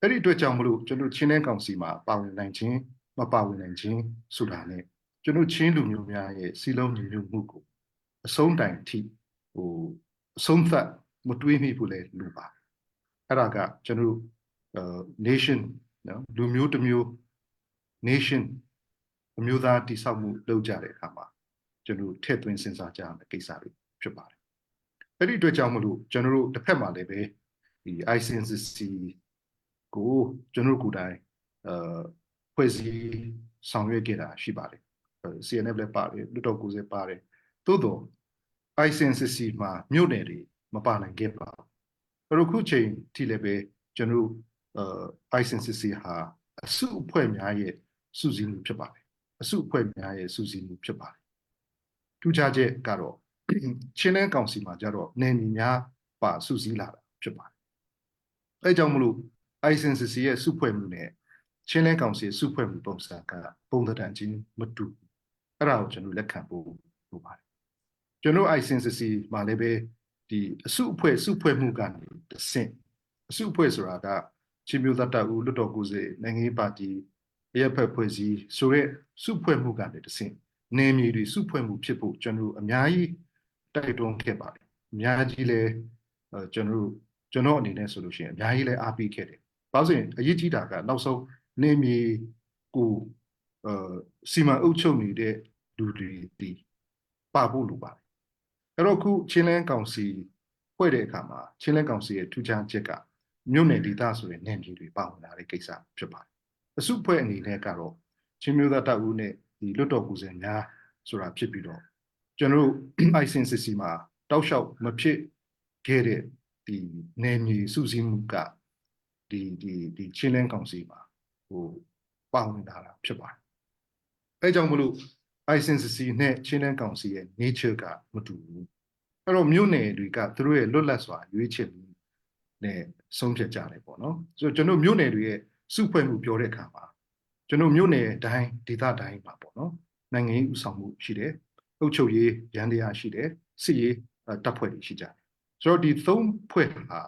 အဲ့ဒီအတွက်ကြောင့်မလို့ကျွန်တော်ချင်းလန်းကောင်စီမှာပါဝင်နိုင်ခြင်းမပါဝင်နိုင်ခြင်းဆိုတာ ਨੇ ကျွန်တော်ချင်းလူမျိုးများရဲ့စီလုံးညီညွတ်မှုကိုအဆုံးတိုင်အထိအဆုံးသတ်မတွေးမိဘူးလေလူပါအဲ့ဒါကကျွန်တော်nation နော်လူမျိုးတစ်မျိုး nation အမျိုးသားတည်ဆောက်မှုလုပ်ကြတဲ့အခါမှာကျွန်တော်ထည့်သွင်းစဉ်းစားကြရမယ့်ကိစ္စတွေဖြစ်ပါတယ်အဲ့ဒီအတွက်ကြောင့်မလို့ကျွန်တော်တို့တစ်ဖက်မှာလည်းပဲဒီ ICNCC ကိုကျွန်တော်ကိုယ်တိုင်ဖွဲ့စည်းဆောင်ရွက်ခဲ့တာရှိပါတယ် CNF လည်းပါတယ်လွတ်တော်ကိုယ်စားပါတယ်သို့တော့ ICNCC မှာမြို့နယ်တွေမပါနိုင်ခဲ့ပါဘူးအခုချိန်ထိလည်းပဲကျွန်တော်ICNCC ဟာအစုအဖွဲ့များရဲ့စုစည်းမှုဖြစ်ပါတယ်အစုအဖွဲ့များရဲ့စုစည်းမှုဖြစ်ပါတယ်ထူးခြားချက်ကတော့ချင်းလန်းကောင်စီမှာကြတော့နယ်မြေများပါစုစည်းလာတာဖြစ်ပါတယ်အဲကြောင့်မလို့ ICNCC ရဲ့စုဖွဲ့မှုနဲ့ချင်းလန်းကောင်စီစုဖွဲ့မှုပုံစံကပုံသဏ္ဍာန်ချင်းမတူအဲ့ဒါကိုကျွန်တော်လက်ခံဖို့လိုပါတယ်ကျွန်တော် ICNCC မှာလည်းပဲဒီအစုအဖွဲ့စုဖွဲ့မှုကနေတစ်ဆင့်အစုအဖွဲ့ဆိုတာကချင်းမျိုးသားတပ်ဦးလွတ်တော်ကိုယ်စားနိုင်ငံရေးပါတီအရက်ဖက်ဖွဲ့စည်းဆိုရဲစုဖွဲ့မှုကနေတစ်ဆင့်နေမြေတွေစုဖွဲ့မှုဖြစ်ဖို့ကျွန်တော်အများကြီးတိုက်တွန်းခဲ့ပါတယ်အများကြီးလဲကျွန်တော်အနေနဲ့ဆိုလို့ရှိရင်အများကြီးလဲအားပေးခဲ့တယ်ဘာလို့ဆိုရင်အရေးကြီးတာကနောက်ဆုံးနေမြေကိုစီမံအုပ်ချုပ်နေတဲ့လူတွေဒီပါဖို့လိုပါတယ်အဲ့တော့ခုချင်းလန်းကောင်စီဖွဲ့တဲ့အခါမှာချင်းလန်းကောင်စီရဲ့ထူးခြားချက်ကမြို့နယ်ဒေသဆိုရင်နယ်မြေတွေပါဝင်လာတဲ့ကိစ္စဖြစ်ပါတယ်အစုဖွဲ့အနေနဲ့ကတော့ချင်းမျိုးသားတပ်ဦးနဲ့ဒီလွတ်တော်ကိုယ်စားများဆိုတာဖြစ်ပြီးတော့ကျွန်တော်တို့ ICNCC မှာတောက်လျှောက်မဖြစ်ခဲ့တဲ့ဒီနယ်မြေစုစည်းမှုကဒီ ချင်းလင်းကောင်စီမှာပါဝင်လာတာဖြစ်ပါတယ်အဲကြောင့်မလို့ ICNCC နဲ့ချင်းလင်းကောင်စီရဲ့ nature ကမတူဘူးအဲ့တော့မြို့နယ်တွေကသူတို့ရဲ့လွတ်လပ်စွာရွေးချယ်မှုနဲ့ဆုံးဖြတ်ကြတယ်ပေါ့နော်ဆိုတော့ကျွန်တော်မြို့နယ်တွေရဲ့စုဖွဲ့မှုပြောတဲ့အခါမှာကျွန်တော်မြို့နယ်တိုင်းဒေသတိုင်းမှာပေါ့နော်နိုင်ငံရေးဥဆောင်မှုရှိတယ်အုပ်ချုပ်ရေးရန်တရားရှိတယ်စစ်ရေးတပ်ဖွဲ့တွေရှိကြတယ်ဆိုတော့ဒီသုံးဖွဲ့ဟာ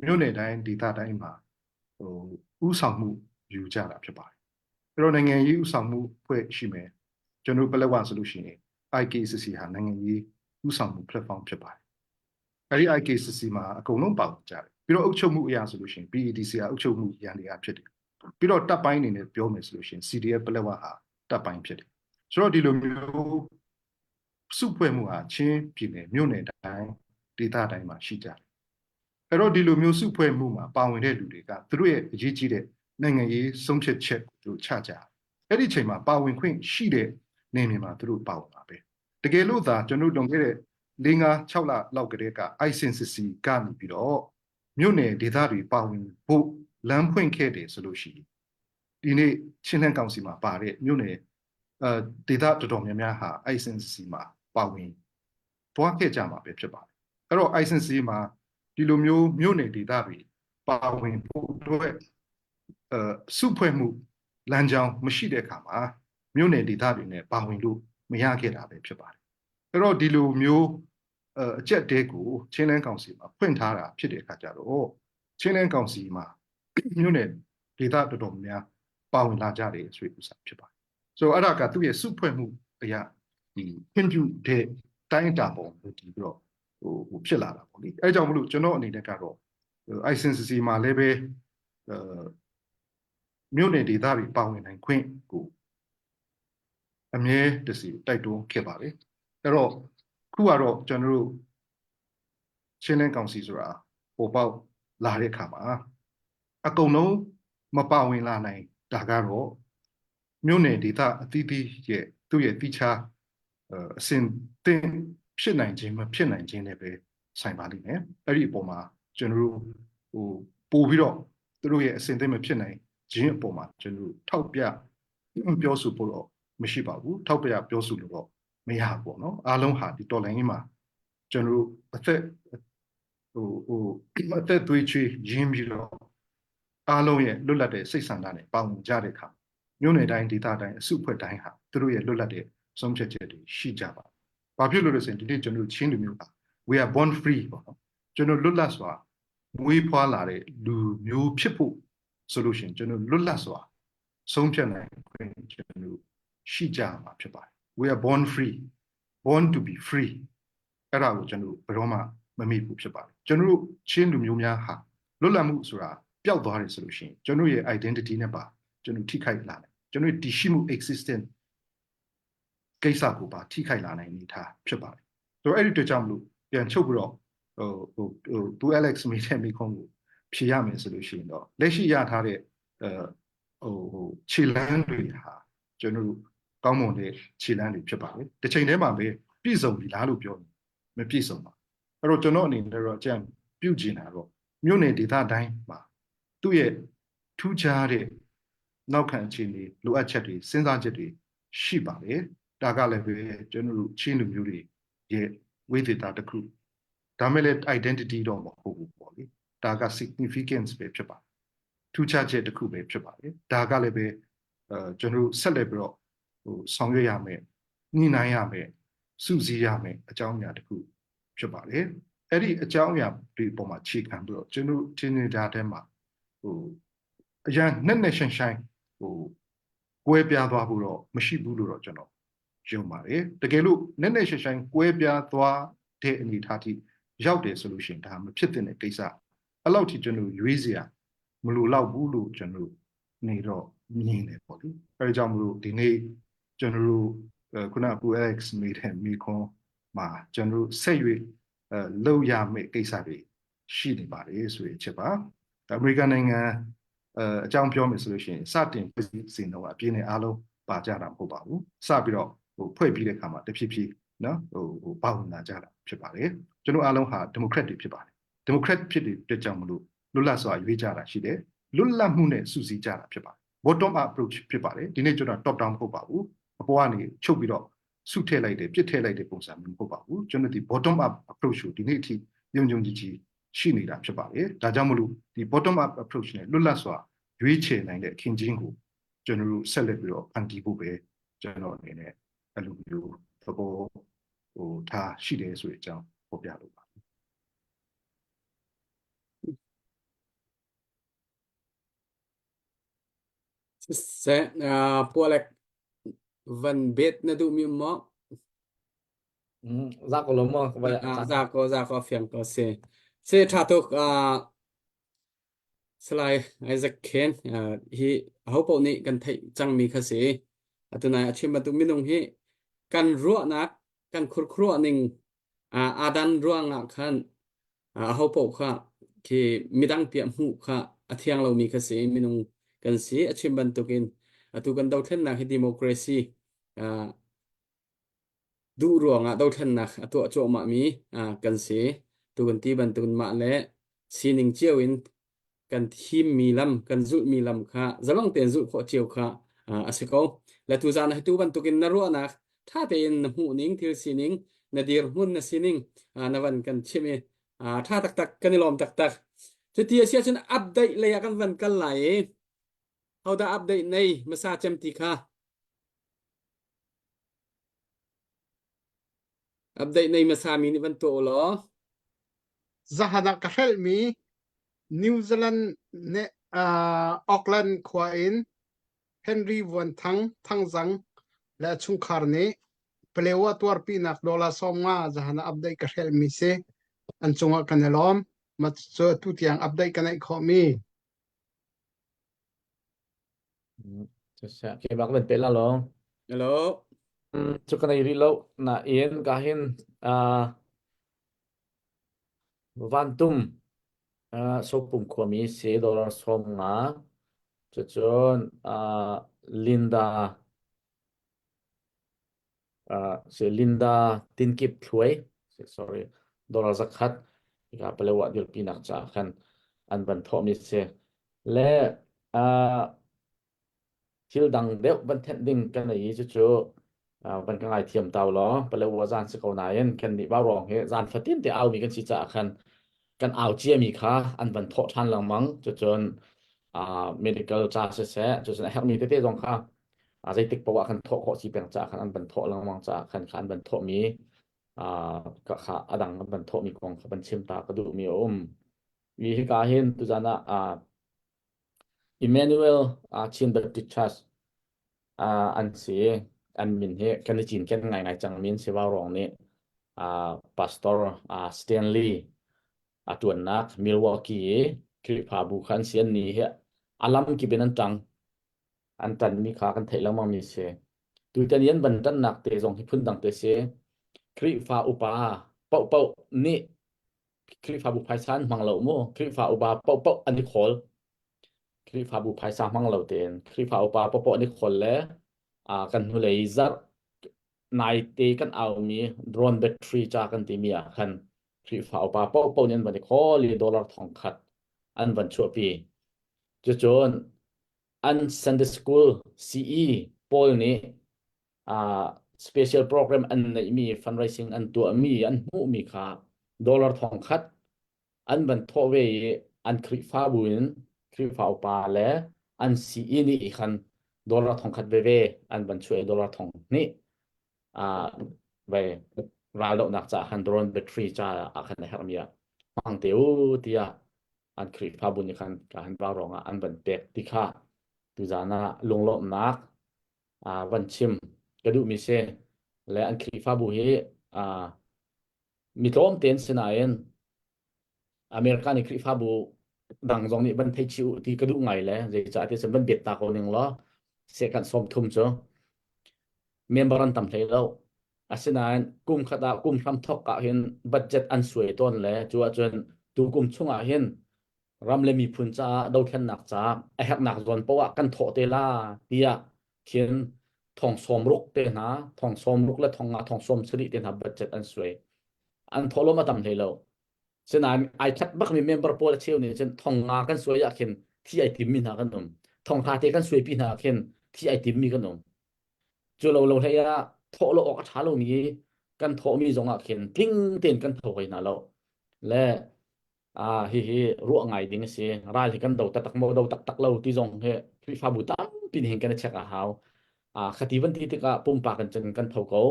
မြို့နယ်တိုင်းဒေသတိုင်းမှာဥဆောင်မှုယူကြတာဖြစ်ပါတယ်အဲ့တော့နိုင်ငံရေးဥဆောင်မှုဖွဲ့ရှိမယ်ကျွန်တော်ပလက်ဝဆိုလို့ရှိရင် IKCC ဟာနိုင်ငံရေးဥဆောင်မှု platform ဖြစ်ပါတယ်အဲ့ဒီ IKCC မှာအကုန်လုံးပါဝင်ကြတယ်ပြီးတော့အုပ်ချုပ်မှုအရာဆိုလို့ရှိရင် PEDC ကအုပ်ချုပ်မှုရန်တရားဖြစ်တယ်ပြီးတော့တပ်ပိုင်းအနေနဲ့ပြောမယ်ဆိုလို့ရှိရင် CDF ပလက်ဝဟာတပ်ပိုင်းဖြစ်တယ်ဆိုတော့ဒီလိုမျိုးစုဖွဲ့မှုဟာချင်းပြည်နယ်မြို့နယ်တိုင်းဒေသတိုင်းမှာရှိကြတယ်အဲ့တော့ဒီလိုမျိုးစုဖွဲ့မှုမှာပါဝင်တဲ့လူတွေကသူတို့ရဲ့အရေးကြီးတဲ့နိုင်ငံရေးဆုံးဖြတ်ချက်ကိုချကြအဲ့ဒီချိန်မှာပါဝင်ခွင့်ရှိတဲ့နေမြေမှာသူတို့ပါဝင်ပါပဲတကယ်လို့သာကျွန်တော်တို့လွန်ခဲ့တဲ့4-5-6 လလောက်ကတည်းက ICNCC ကနေပြီးတော့မြို့နယ်ဒေသတွေပါဝင်ဖို့လမ်းဖွင့်ခဲ့တယ်ဆိုလို့ရှိရင်ဒီနေ့ချင်းနှံကောင်စီမှာပါတဲ့မြို့နယ်ဒေသတော်တော်များများဟာ ICNCC မှာပါဝင်သွားခဲ့ကြမှာပဲဖြစ်ပါတယ်အဲ့တော့ ICNCC မှာဒီလိုမျိုးမြို့နယ်ဒေသတွေပါဝင်ဖို့အတွက်စုဖွဲ့မှုလမ်းကြောင်းမရှိတဲ့အခါမှာမြို့နယ်ဒေသတွေနဲ့ပါဝင်လို့မရခဲ့တာပဲဖြစ်ပါတယ်အဲ့တော့ဒီလိုမျိုးအကြက်တဲကိုချင်းလန်းကောင်စီမှာဖွင့်ထားတာဖြစ်တဲ့အခါကျတော့ချင်းလန်းကောင်စီမှာမြို့နယ်ဒေသတော်တော်များပါဝင်လာကြတယ်ဆိုတဲ့ဥစ္စာဖြစ်ပါတယ်ဆိုတော့အဲ့ဒါကသူ့ရဲ့စုဖွဲ့မှုအရာဒီခွင့်ပြုတဲ့တိုင်းတာပုံလို့ဒီပြီးတော့ဖြစ်လာတာပေါ့လေအဲကြောင့်မလို့ကျွန်တော်အနေနဲ့ကတော့ ICNCC မှာလည်းပဲမြို့နယ်ဒေသတွေပါဝင်နိုင်ခွင့်ကိုအမြဲတစေတိုက်တွန်းခဲ့ပါတယ်အဲ့တော့ခုကတော့ကျွန်တော်တို့ချင်းလင်းကောင်စီဆိုတာပေါ်ပေါက်လာတဲ့အခါမှာအကုန်လုံးမပါဝင်လာနိုင်တာကတော့မြို့နယ်ဒေသအသီးသီးရဲ့သူ့ရဲ့တိကျအစဉ်တင်ဖြစ်နိုင်ခြင်းမဖြစ်နိုင်ခြင်းနဲ့ပဲဆိုင်ပါလိမ့်မယ်အဲ့ဒီအပေါ်မှာကျွန်တော်တို့ပို့ပြီးတော့သူတို့ရဲ့အစဉ်တင်မဖြစ်နိုင်ခြင်းအပေါ်မှာကျွန်တော်တို့ထောက်ပြပြောဆိုဖို့တော့မရှိပါဘူးထောက်ပြပြောဆိုလို့တော့မရဘူးပေါ့နော်အားလုံးဟာဒီတော်လိုင်းကြီးမှာကျွန်တော်တို့အသက်သွေးချွေးရင်းပြီးတော့အားလုံးရဲ့လွတ်လပ်တဲ့စိတ်ဆန္ဒနဲ့ပါဝင်ကြတဲ့အခါမြို့နယ်တိုင်းဒေသတိုင်းအစုအဖွဲ့တိုင်းဟာသူတို့ရဲ့လွတ်လပ်တဲ့ဆုံးဖြတ်ချက်တွေရှိကြပါဘာဖြစ်လို့လဲဆိုရင်ဒီနေ့ကျွန်တော်တို့ချင်းလူမျိုးက we are born free ပေါ့နော်ကျွန်တော်လွတ်လပ်စွာမွေးဖွားလာတဲ့လူမျိုးဖြစ်ဖို့ဆိုလို့ရှိရင်ကျွန်တော်လွတ်လပ်စွာဆုံးဖြတ်နိုင်ခွင့်ကျွန်တော်ရှိကြမှာဖြစ်ပါတယ် we are born free born to be free အဲ့ဒါကိုကျွန်တော်ဘယ်တော့မှမမေ့ဘူးဖြစ်ပါတယ်ကျွန်တော်ချင်းလူမျိုးများဟာလွတ်လပ်မှုဆိုတာပျောက်သွားတယ်ဆိုလို့ရှိရင်ကျွန်တော်ရဲ့ identity နဲ့ပါကျွန်တော်ထိခိုက်လာတယ်ကျွန်တော်တည်ရှိမှု existence ကိစ္စကိုပါထိခိုက်လာနိုင်နေတာဖြစ်ပါတယ်ဆိုတော့အဲ့ဒီအတွက်ကြောင့်မလို့ပြန်ချုပ်ပြီးတော့သူ Alex မိတဲ့မိခုံးကိုဖြေရမယ်ဆိုလို့ရှိရင်တော့လက်ရှိရထားတဲ့ခြေလမ်းတွေဟာကျွန်တော်တို့ကောင်းမွန်တဲ့ခြေလမ်းတွေဖြစ်ပါတယ်တစ်ချိန်တည်းမှာပဲပြည့်စုံပြီလားလို့ပြောမပြည့်စုံပါအဲ့တော့ကျွန်တော်အနေနဲ့တော့အကြံပြုချင်တာတော့မြို့နယ်ဒေသတိုင်းမှာသူ့ရဲ့ထူးခြားတဲ့နောက်ခံအခြေအနေလိုအပ်ချက်တွေစဉ်းစားချက်တွေရှိပါတယ်ဒါကလည်းပဲကျွန်တော်တို့ချင်းလူမျိုးတွေရဲ့ဝိသေသတစ်ခုဒါမဲ့လည်း identity တော့မဟုတ်ဘူးပေါ့လေဒါက significance ပဲဖြစ်ပါတယ်ထူးခြားချက်တစ်ခုပဲဖြစ်ပါတယ်ဒါကလည်းပဲကျွန်တော်တို့ဆက်လက်ပြီးတော့ဆောင်ရွက်ရမယ်ညှိနှိုင်းရမယ်စုစည်းရမယ်အကြောင်းအရာတစ်ခုဖြစ်ပါတယ်အဲ့ဒီအကြောင်းအရာဒီပုံမှာခြေခံပြီးတော့ကျွန်တော်ထင်းနေတာတဲမှာအရန်နဲ့ရှင်းရှင်းကွဲပြားသွားဖို့တော့မရှိဘူးလို့တော့ကျွန်တော်ယုံပါတယ်တကယ်လို့နဲ့ရှင်းရှင်းကွဲပြားသွားတဲ့အနေအထားထိရောက်တယ်ဆိုလို့ရှိရင်ဒါမဖြစ်တဲ့ကိစ္စအဲ့လောက်ထိကျွန်တော်ရွေးစရာမလိုတော့ဘူးလို့ကျွန်တော်နေတော့မြင်တယ်ပေါ့လေအဲဒါကြောင့်မလို့ဒီနေ့ကျွန်တော်တို့ခုနက Alex မိတဲ့မိခွန်းမှာကျွန်တော်ဆက်၍လောက်ရမယ့်ကိစ္စတွေရှိနေပါတယ်ဆိုရင်ချက်ပါအမေရိကန်နိုင်ငံအကြောင်းပြောမယ်ဆိုလို့ရှိရင်စတင်ဖွဲ့စည်းစဉ်တော့အပြည့်နဲ့အားလုံးပါကြတာမဟုတ်ပါဘူးစပြီးတော့ဖွဲ့ပြီးတဲ့အခါမှာတဖြည်းဖြည်းနော်ပါဝင်လာကြတာဖြစ်ပါတယ်ကျွန်တော်အားလုံးဟာဒီမိုကရက်တွေဖြစ်ပါတယ်ဒီမိုကရက်ဖြစ်တဲ့အတွက်ကြောင့်မလို့လွတ်လပ်စွာရွေးကြတာရှိတယ် လွတ်လပ်မှုနဲ့စုစည်းကြတာဖြစ်ပါတယ် bottom up approach ဖြစ်ပါတယ်ဒီနေ့ကျွန်တော် top down မဟုတ်ပါဘူးအပေါ်ကနေချုပ်ပြီးတော့စုထည့်လိုက်တယ်ပြစ်ထည့်လိုက်တဲ့ပုံစံမျိုးမဟုတ်ပါဘူးကျွန်တော်ဒီ bottom up approach ကိုဒီနေ့အထိယုံကြည်ကြီးရှိနေတာဖြစ်ပါတယ်ဒါကြောင့်မလို့ဒီ bottom up approach နဲ့လွတ်လပ်စွာရွေးချယ်နိုင်တဲ့အခင်းချင်းကိုကျွန်တော်တို့ဆက်လက်ပြီးတော့ဖန်တီးဖို့ပဲကျွန်တော်အနေနဲ့အဲ့လိုမျိုးသဘောထားရှိတယ်ဆိုတဲ့အကြောင်းဖော်ပြလိုပါ sẽ po lek van bet na du mi mo รักก็ลงมั้งไปอ่ะ za ko fiang ko se tha to slide Isaac Ken hi ho po ni kan thai chang mi kha se atuna achim tu mi nong hi kan ro na kan khur khro ning adan ruang a khan ho po kha ki midang piam hu kha athiang lo mi kha se mi nong kan si achim ban tu kin atu kan dau then na hi democracy du ruang a dau then na atu cho ma mi kan si tu kan ti ban tun ma le sining chiao in kan thim mi lam kan zu mi lam kha zalong ten zu kho chiao kha asiko la tu zan tu ban tu kin na ro na tha te in hu ning thil sining na dir hun na sining na van kan chime tha tak tak kan lom tak tak chu ti sia chen update le ya kan van kan lai how da update nei masa chem ti kha update nei masa mi ni van to lo zahana ka hel mi New Zealand ne Auckland khwa in Henry Von Thang Zang la chung kharne plewa twar pi nak dola somma zahana update ka hel mi se an chunga kanelom mat so tu tiang update kanai kho miจะเก็บบักเป็นละลง hello จุกันในรีโลนะเอ็นกาหินวันตุมสปุ่มขวามี$4ส่งมาจะจนลินดาลินดาตินกิบถวย sorry ดอลลาร์สักขัดกับเปลวะเดือดปีนักจากกันอันบันทอมิเซและทิลดังเดวบันเทนดิ้งกันในยี่จู่บันกงไอเทียมเตาล้อเปลวะจานสกาวนายันกันนี่บ้ารองเฮจานฟัดตินแต่เอามีกันสิจากกันกันเอาเจียมีค่าอันบันทอทันหลังมังจะจนmedical charges จะจนแฮกมีเต้ๆตรงค่าใจติดประวัติกันทอขอสีเปลี่ยนจากกันอันบันทอหลังมังจากกันขันบันทอมีก็ขาอดังบันทอมีกองบันชิมตากระดูมีวิธีการเห็นตุจานะEmmanuel Chin Baptist Church อันเสียอันมินเฮกันในจีนกันไงจังมินเสว่ารองนี้Pastor Stanley ตัวนัก Milwaukee คือพาบุคันเสียนนี้เฮอลัมกิเป็นอันจังอันตันมีขากันเทแล้วมามีเสตัวเตียนบันตันนักเตะส่งที่พื้นดังเตะเสคริฟาอุปาเป่านี่คริฟาบุไพซันมังเหล่าโมคริฟาอุปาเป่าอันนี้ขอลคริฟาบุไพซันมังเหล่าเตียนคริฟาอุปาเป่าอันนี้ขอลแล้วกันหุเลยซัดนายเตะกันเอามีโดรนแบตเตอรี่จากกันตีมีคันคริฟาอุปาเป่าเนี่ยบันนี้ขอ$1ทองขัดอันบันชัวปีจะจนอัน Sunday School CE ปอลนี้special program อันไหนมี fundraising อันตัวมีอันหูมีค่า$ทองขัดอันบันทอเวอันคริฟาบุญคริฟาอุปาและอัน CE นี่อีกคัน$ทองขัดเวอันบันช่วย$ทองนี่ไปรายละนักจากฮันโดรนแบตเตอรี่จ้าอาคันในฮาร์มีฟังเตียวเตียอันคริฟาบุญนี่คันการบารองอันบันเป็กติค่าตุจานะลงลบนักวันชิมกระดูมิเซและอันคริฟาบุญมีโตมเต็นสนายนอเมริกันคริฟาบุดังตรงนี้บันเทชิวที่กระดูไงแล้วจะจ่ายที่สมบัติเบ็ดตาคนหนึ่งล้อเสกันสมทุมจ้ะเมมเบอร์อันต่ำเลยแล้วอาศัยนั้นกลุ่มขัดกลุ่มทำทอกเห็นบัตเจ็ตอันสวยต้นแล้วจวนจนดูกลุ่มช่วงเห็นรำเลยมีพุ่นจ้าดาวแค่หนักจ้าไอ้หักหนักจนเพราะว่ากันโถเตล่าเดียเขียนทองสมรุกเตนะทองสมรุกและทองสมสริเตนะบัตเจ็ตอันสวยอันทอลมาต่ำเลยแล้วฉะนั้นไอ้ชัดบักมีเมมเบอร์โปรเชียวนี่จนทองงากันสวยอยากเห็น ที่ไอติมมีหนากันนมทองคาเตกันสวยปีหนาเข็นที่ไอติมมีกันนมจูเราเฮียโถเราออกช้าเรามีกันโถมีจงอ่ะเข็นทิ้งเต้นกันโถไปนาเราและฮิรู้ไงดิ้งสิรายที่กันดาวตักเราที่จงเฮฟีฟาบุตัมปีนี้เห็นกันเช็คหาวคดีวันที่ก็ปุ่มปากกันจนกันโถเขา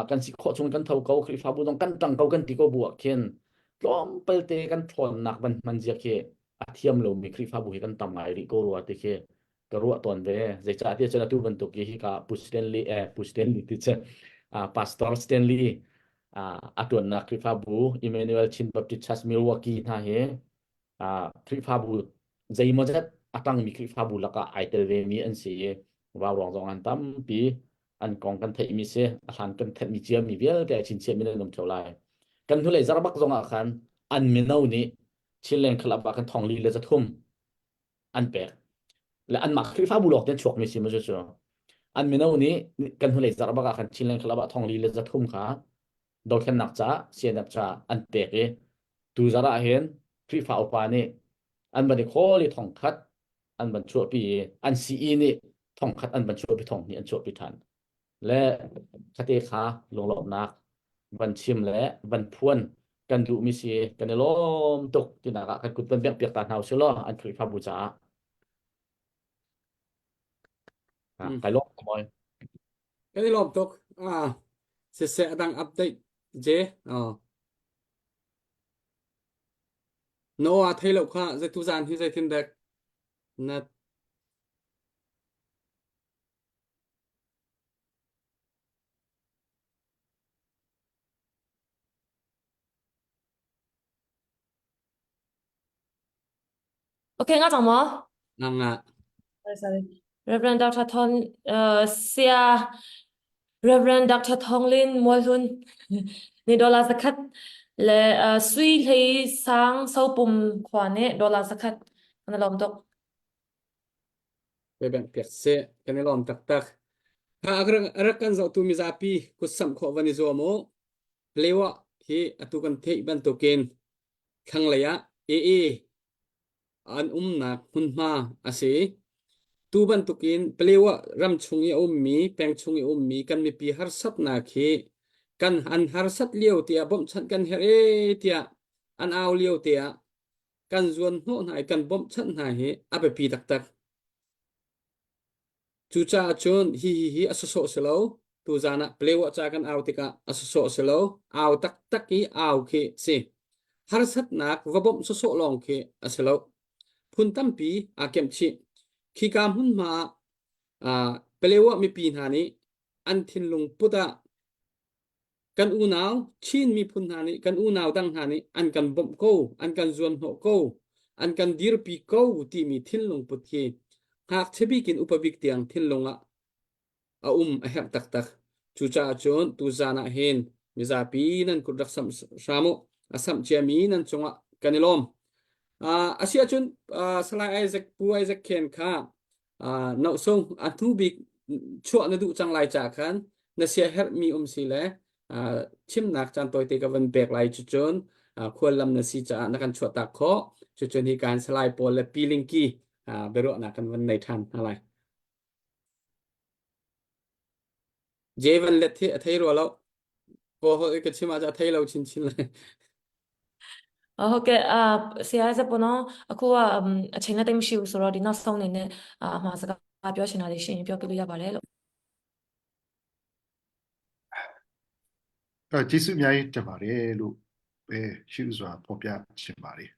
กันสิโคชงกันโถเขาฟีฟาบุต้องกันตั้งเขากันที่ก็บวกเข็นล้อมเปิลเตกันทนหนักมันจะเกอาเทียมเรามีคลิปฟาบุกันตำไงริโกรัวติเคกรัวตอนเวจะจ่าที่จะนัดวันตุกี้กับพุสเตนลีที่จะพาสตอร์สเตนลีอาตัวนักคลิปฟาบุอิมเมนูเอลชินบัพติชัสมิลวากีท่าเฮคลิปฟาบุใจมันจะตั้งมีคลิปฟาบุแล้วก็ไอเตลเวมีอันเสียว่ารองอันตั้มปีอันกองกันเทมิเซอันกันเทมิเจียมีเวลแต่ชินเชียมีเรื่องนมเท่าไรกันทุเลจาร์บักจงอาคันอันมินาวนี้ชิลเลนคลับบักทองลีเลจะทุ่มอันเปกและอันมักคลิฟ้าบุลอกเดนชวกมิสิมจุดอันมินาวนี้กันทุเลจาร์บักคันชิลเลนคลับบักทองลีเลจะทุ่มค่ะดอกแค่นักจ้าเสียนักจ้าอันเปกตูจาระเห็นคลิฟ้าอุปานี่อันบันโคลีทองคัดอันบันชัวปีอันซีนี่ทองคัดอันบันชัวปีทองนี่อันชัวปีทันและคติขาลงหลบนักบันชิมและบันพวนกันดูมิซีกันในลมตกที่นักกันกุดเป็นเบียงเปียกตาหนาวเชลอันคลิปาบูจาใครลบขโมย cái này lom tok sẽ đang update je no thấy lâu kha dạy tu gian thì dạy thiên đẹp nè OK nga chang mo năng sorry Reverend Dr. Thon sia Reverend Dr. Thonglin Molhun ni dola zakat le sui lei sang sau pum khwane dola zakat ana lom tok về bên sẽ cái này lom tak akan zau tu mizapi kusam kho vani zo mo lewa hi atukan thei ban token khang laya an na hun ma ase tu ban tukin plewa ram chungi mi peng chungi mi kan mi pi har sat na khi kan an har sat liu tia bom chan kan here tia an aw liu tia kan zuan ho nai kan bom chan na he abe pi tak chu cha chun hi asoso selo tu zana plewa cha kan aw tika asoso selo aw tak ki aw khi si har sat nak va bom so long khi aselo phun tampi akem chi khi cam hun ma pelewa mi pin hani an thin lung puta kan u naw chin mi phun hani kan u naw dang hani an kan bom ko an kan zuan ho ko an kan dir pi ko ti mi thin lung put ki hak chebi kin upabik tiang thin lunga a hek tak chu cha chon tu zana hen mi za pi nan kudak sam samu asam chiami nan chunga kanilom asia chun salai Isaac ken kha nau song thu big chua na du chang lai cha khan na sia her mi si le chim nak chan toy te ka van bek lai chu chon khol lam na si cha na kan chua ta kho chu chon hi kan salai pol le peeling ki bero na kan van nei than halai jevan le thei ro lo ko ho ke chima ja thei lo chin le OK sia za pono aku china tem shiu so ro di na song ne ma sa ka pyo china de shin pyo ke lu ya ba le lo ကျေးဇူးအများကြီးတင်ပါတယ်လို့ပဲရှိဥစွာဖော်ပြချင်ပါတယ်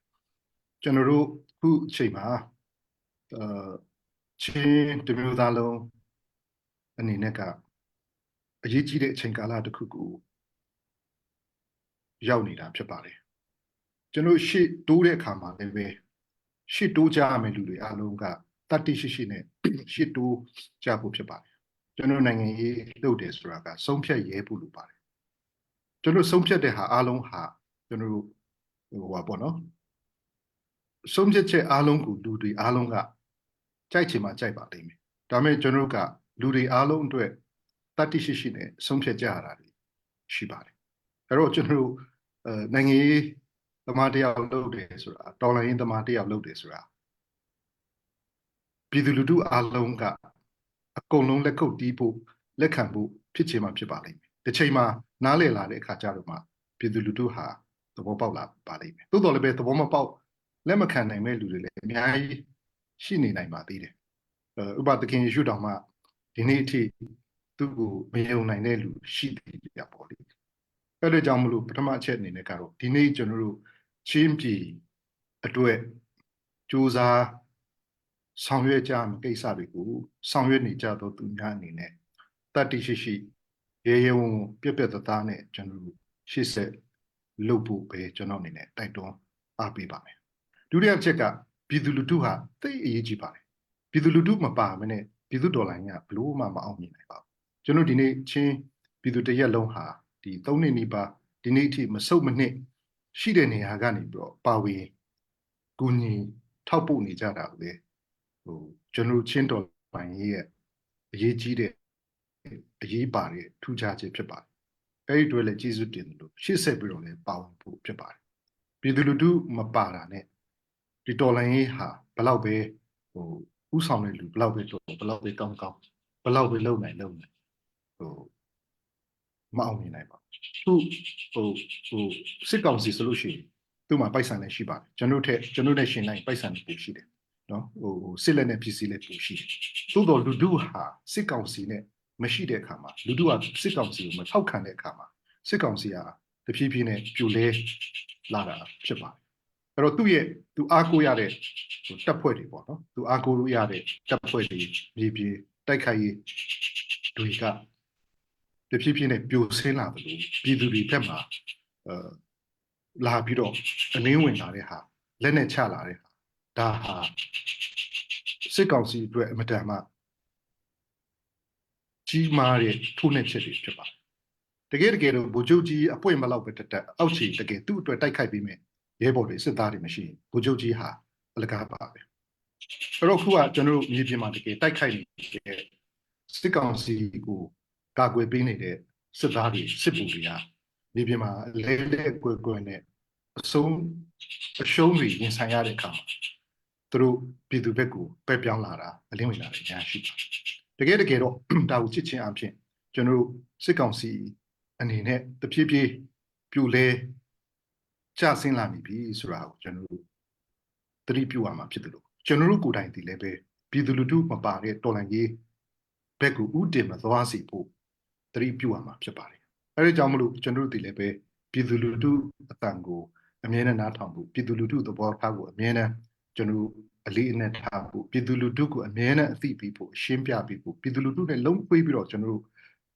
ကျွန်တော်တို့ခုအချိန်မှာချင်းတမျိုးသားလုံးအနေနဲ့ကအရေးကြီးတဲ့အချိန်ကာလတစ်ခုကိုရောက်နေတာဖြစ်ပါတယ်ကျွန်တော်ရှေ့တိုးတဲ့အခါမှာလည်းပဲရှေ့တိုးကြရမယ့်လူတွေအားလုံးကတတိရှိနဲ့ရှေ့တိုးကြဖို့ဖြစ်ပါတယ်ကျွန်တော်နိုင်ငံရေးလုပ်တယ်ဆိုတာကဆုံးဖြတ်ရဲဖို့လိုပါတယ်ကျွန်တော်ဆုံးဖြတ်တဲ့ဟာအားလုံးဟာကျွန်တော်ပေါ့နော်ဆုံးဖြတ်ချက်အားလုံးကိုလူတွေအားလုံးကကြိုက်ချင်မှကြိုက်ပါလိမ့်မယ်ဒါပေမဲ့ကျွန်တော်ကလူတွေအားလုံးအတွက်တတိရှိနဲ့ဆုံးဖြတ်ကြရတာရှိပါတယ်အဲ့တော့ကျွန်တော်နိုင်ငံရေးသမားတယောက်လုပ်တယ်ဆိုတာတော်လိုင်းရေးသမားတယောက်လုပ်တယ်ဆိုတာ ပြည်သူလူထုအားလုံးကအကုန်လုံးလက်ခုပ်တီးဖို့လက်ခံဖို့ဖြစ်ချင်မှဖြစ်ပါလိမ့်မယ်တစ်ချိန်မှာနားလည်လာတဲ့အခါကျတော့မှပြည်သူလူထုဟာသဘောပေါက်လာပါလိမ့်မယ်သို့တော်လည်းပဲသဘောမပေါက်လက်မခံနိုင်မဲ့လူတွေလည်းအများကြီးရှိနေနိုင်ပါသေးတယ်ဥပမာသခင်ယေရှုတောင်မှဒီနေ့အထိသူ့ကိုမယုံနိုင်တဲ့လူရှိသေးတယ်ပေါ့လေအဲ့ဒါကြောင့်မလို့ပထမအချက်အနေနဲ့ကတော့ဒီနေ့ကျွန်တော်တို့ချင်းပြည်အတွက်စူးစမ်းဆောင်ရွက်ကြမယ့်ကိစ္စတွေကိုဆောင်ရွက်နေကြတော့သူများအနေနဲ့တတိရှိရှိရေရေဝံပြက်ပြက်သားနဲ့ကျွန်တော်တို့ရှေ့ဆက်လုပ်ဖို့ပဲကျွန်တော်အနေနဲ့တိုက်တွန်းအားပေးပါမယ်ဒုတိယအချက်ကပြည်သူလူထုဟာသိအရေးကြီးပါတယ်ပြည်သူလူထုမပါမနဲ့ပြည်သူဒေါ်လာကဘလို့မှမအောင်မြင်နိုင်ပါဘူးကျွန်တော်ဒီနေ့ချင်းပြည်သူတရက်လုံးဟာဒီ3နှစ်နီးပါးဒီနေ့အထိမဆုတ်မနစ်ရှိတဲ့နေရာကနေပြီးတော့ပါဝင်ကူညီထောက်ပို့နေကြတာလေကျွန်တော်ချင်းတော်ပိုင်ရဲ့အရေးကြီးတဲ့အရေးပါတဲ့ထူးခြားခြင်းဖြစ်ပါတယ်အဲ့ဒီတွေ့လေကျေးဇူးတင်လို့ရှေ့ဆက်ပြီးတော့လည်းပါဝင်ဖို့ဖြစ်ပါတယ်ပြည်သူလူထုမပါတာနဲ့ဒီတော်လိုင်းရေးဟာဘယ်လောက်ပဲဥဆောင်တဲ့လူဘယ်လောက်ပဲတော်ဘယ်လောက်ပဲကောင်းဘယ်လောက်ပဲလုံနိုင်မအောင်မြင်နိုင်ပါဘူးစစ်ကောင်စီဆိုလို့ရှိရင်သူ့မှာပိုက်ဆံလည်းရှိပါတယ်ကျွန်တော်နဲ့ရှင်နိုင်ပိုက်ဆံလည်းပိုရှိတယ်နော်စစ်လက်နဲ့ပြည်စီလည်းပိုရှိတယ်သို့တော်လူထုဟာစစ်ကောင်စီနဲ့မရှိတဲ့အခါမှာလူထုကစစ်ကောင်စီကိုမထောက်ခံတဲ့အခါမှာစစ်ကောင်စီဟာတဖြည်းဖြည်းနဲ့ပြိုလဲလာတာဖြစ်ပါတယ်အဲ့တော့သူအားကိုးရတဲ့တပ်ဖွဲ့တွေပေါ့နော်သူအားကိုးရတဲ့တပ်ဖွဲ့တွေမြေပြင်တိုက်ခိုက်ရေးတွေကတဖြည်းဖြည်းနဲ့ပြိုဆင်းလာတယ်လို့ပြည်သူတွေဘက်မှာလာပြီးတော့အလင်းဝင်လာတဲ့ဟာလက်နဲ့ချလာတဲ့ဟာဒါဟာစစ်ကောင်စီအတွက်အမတန်မှကြီးမားတဲ့ထိုးနှက်ချက်တွေဖြစ်ပါတယ်တကယ်တော့ဗိုလ်ချုပ်ကြီးအပွင့်မလောက်ပဲတက်အောက်ခြေတကယ်သူ့အတွက်တိုက်ခိုက်ပြီးမယ်ရဲဘော်တွေစစ်သားတွေမရှိရင်ဗိုလ်ချုပ်ကြီးဟာအလကားပါပဲအဲ့တော့ခုကကျွန်တော်တို့မြေပြင်မှာတကယ်တိုက်ခိုက်နေတဲ့စစ်ကောင်စီကိုကာကွယ်ပေးနေတဲ့စစ်သားတွေစစ်ဗိုလ်တွေကမြေပြင်မှာလဲကွယ်နဲ့အရှုံးတွေရင်ဆိုင်ရတဲ့အခါမှာသူတို့ပြည်သူဘက်ကိုပဲပြောင်းလာတာအလင်းဝင်လာတယ်ညာရှိပါတယ်တကယ်တော့ဒါကိုချစ်ချင်းအဖြစ်ကျွန်တော်တို့စစ်ကောင်စီအနေနဲ့တဖြည်းဖြည်းပြိုလဲကျဆင်းလာနေပြီဆိုတာကိုကျွန်တော်တို့သတိပြုရမှာဖြစ်တယ်လို့ကျွန်တော်တို့ကိုယ်တိုင်ဒီလည်းပဲပြည်သူလူထုမပါတဲ့တော်လှန်ရေးဘက်ကိုဥတည်မသွားစေဖို့သတိပြုရမှာဖြစ်ပါတယ်အဲဒီကြောင့်မလို့ကျွန်တော်တို့ဒီလည်းပဲပြည်သူလူထုအတန်ကိုအမြဲတမ်းနားထောင်ဖို့ပြည်သူလူထုသဘောထားကိုအမြဲတမ်းကျွန်တော်တို့အလေးအနက်ထားဖို့ပြည်သူလူထုကိုအမြဲတမ်းအသိပေးဖို့ရှင်းပြပေးဖို့ပြည်သူလူထုနဲ့လုံးဝပြီးတော့ကျွန်တော်တို့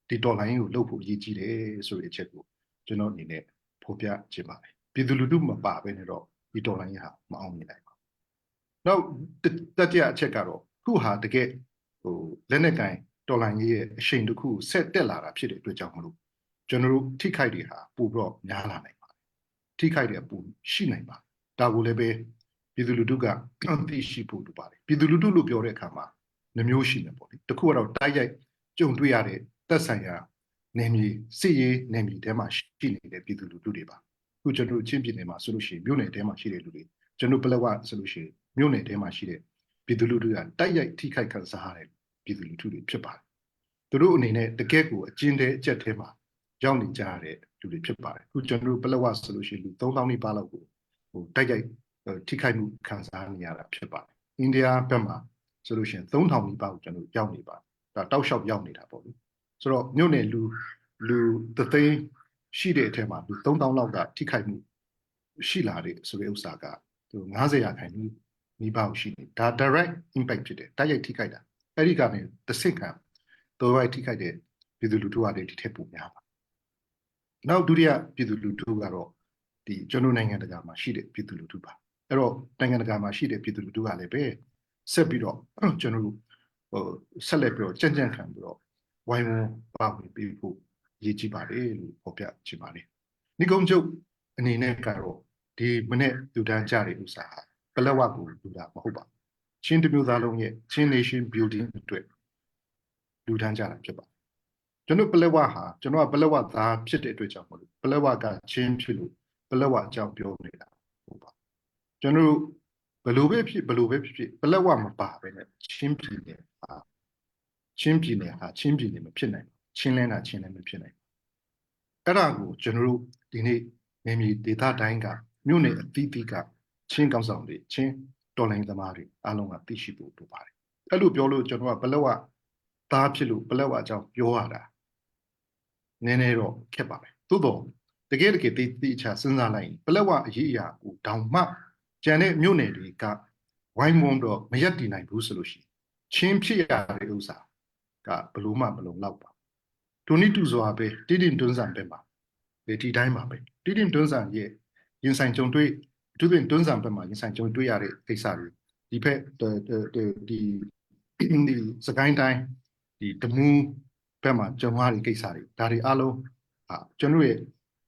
ဒီတော်လိုင်းကိုလုပ်ဖို့အရေးကြီးတယ်ဆိုတဲ့အချက်ကိုကျွန်တော်အနေနဲ့ဖော်ပြခြင်းပါတယ်ပြည်သူလူထုမပါဘဲနဲ့တော့ဒီတော်လိုင်းဟာမအောင်မြင်နိုင်ပါဘူးနောက်တတိယအချက်ကတော့ခုဟာတကယ်လက်နက်ကင်တော်လိုင်းရဲ့အရှိန်တစ်ခုဆက်တက်လာတာဖြစ်တဲ့အတွက်ကြောင့်မလို့ကျွန်တော်တို့ထိခိုက်တွေဟာပိုပြီးတော့များလာနိုင်ပါတယ်ထိခိုက်တွေပိုရှိနိုင်ပါတယ်ဒါကိုလည်းပဲပြည်သူလူထုကသိရှိဖို့လိုပါတယ်ပြည်သူလူထုလို့ပြောတဲ့အခါမှာနှမျိုးရှိတယ်ပေါ့လေတခုကတော့တိုက်ရိုက်ကြုံတွေ့ရတဲ့သက်ဆိုင်ရာနယ်မြေစစ်ရေးနယ်မြေထဲမှာရှိနေတဲ့ပြည်သူလူထုတွေပါခုကျွန်တော်ချင်းပြည်နယ်မှာဆိုလို့ရှိရင်မြို့နယ်ထဲမှာရှိတဲ့လူတွေကျွန်တော်ပလက်ဝဆိုလို့ရှိရင်မြို့နယ်ထဲမှာရှိတဲ့ပြည်သူလူထုကတိုက်ရိုက်ထိခိုက်ခံစားရတဲ့ပြည်သူလူထုတွေဖြစ်ပါတယ်သူတို့အနေနဲ့တကယ့်ကိုအကျဉ်းတဲ့အကျက်ထဲမှာရောက်နေကြရတဲ့လူတွေဖြစ်ပါတယ်ခုကျွန်တော်ပလက်ဝဆိုလို့ရှိရင်လူ3000နီးပါးလောက်ကိုတိုက်ရိုက်ထိခိုက်မှုခံစားနေရတာဖြစ်ပါတယ်အိန္ဒိယဘက်မှာဆိုလို့ရှိရင်3000နီးပါးကိုကျွန်တော်ရောက်နေပါဒါတောက်လျှောက်ရောက်နေတာပေါ့လေဆိုတော့မြို့နယ်လူသသိန်းရှိတဲ့အထက်မှာလူ3000လောက်ကထိခိုက်မှုရှိလာတဲ့ဆိုတဲ့ဥစ္စာက90%နီးပါးရှိနေဒါ direct impact ဖြစ်တယ်တိုက်ရိုက်ထိခိုက်တာအဲ့ဒီကနေတစ်ဆင့်ခံတော်ရိုက်ထိခိုက်တဲ့ပြည်သူလူထုကလည်းဒီထက်ပိုများပါနောက်ဒုတိယပြည်သူလူထုကတော့ဒီကျွန်တော်နိုင်ငံတကာမှာရှိတဲ့ပြည်သူလူထုပါအဲ့တော့နိုင်ငံတကာမှာရှိတဲ့ပြည်သူလူထုကလည်းပဲဆက်ပြီးတော့ကျွန်တော်တို့ဆက်လက်ပြီးတော့ကြံ့ခံပြီးတော့ဝိုင်းဝန်းပါဝင်ပြီးဖို့ရည်ကြည်ပါတယ်လို့ဖော်ပြချင်ပါတယ်။နိဂုံးချုပ်အနေနဲ့ကတော့ဒီမနေ့လူတန်းကြတဲ့ဥစ္စာပလက်ဝကိုလူတာမဟုတ်ပါဘူး။ချင်းတမျိုးသားလုံးရဲ့ချင်း nation building အတွက်လူတန်းကြတာဖြစ်ပါတယ်။ကျွန်တော်ပလက်ဝဟာကျွန်တော်ကပလက်ဝသားဖြစ်တဲ့အတွက်ကြောင့်မလို့ပလက်ဝကချင်းဖြစ်လို့ပလက်ဝအကြောင်းပြောနေတာဟုတ်ပါကျွန်တော် ဘယ်လိုပဲဖြစ်ပလက်ဝမပါပဲနဲ့ချင်းပြည်နယ်ဟာချင်းပြည်နယ်မဖြစ်နိုင်ဘူးချင်းလဲမဖြစ်နိုင်ဘူးအဲ့ဒါကိုကျွန်တော်တို့ဒီနေ့နေမြေဒေသတိုင်းကမြို့နယ်အသီးသီးကချင်းကောင်းဆောင်တွေချင်းတော်လိုင်းသမားတွေအားလုံးကသိရှိဖို့လိုပါတယ်အဲ့လိုပြောလို့ကျွန်တော်ကပလက်ဝသားဖြစ်လို့ပလက်ဝအကြောင်းပြောရတာနည်းနည်းတော့ခက်ပါပဲသို့တော့တကယ်သိချာစဉ်းစားလိုက်ရင်ပလက်ဝအရေးအရာကိုတောင်မှကျန်တဲ့မြို့နယ်တွေကဝိုင်းဝန်းတော့မရက်တည်နိုင်ဘူးဆိုလို့ရှိရင်ချင်းဖြစ်ရတဲ့ဥစ္စာကဘလို့မှမလုံလောက်ပါဒုနိတူစွာပဲတိတိတွန်းဆန်ပဲမှာဒီတိုင်းပါပဲတိတိတွန်းဆန်ရဲ့ရင်ဆိုင်ကြုံတွေ့အထူးသဖြင့်တွန်းဆန်ဘက်မှာရင်ဆိုင်ကြုံတွေ့ရတဲ့ကိစ္စတွေဒီဖက်ဒီစကိုင်းတိုင်းဒီတမူးဘက်မှာကြုံရတဲ့ကိစ္စတွေဒါတွေအားလုံးကျွန်တော်ရဲ့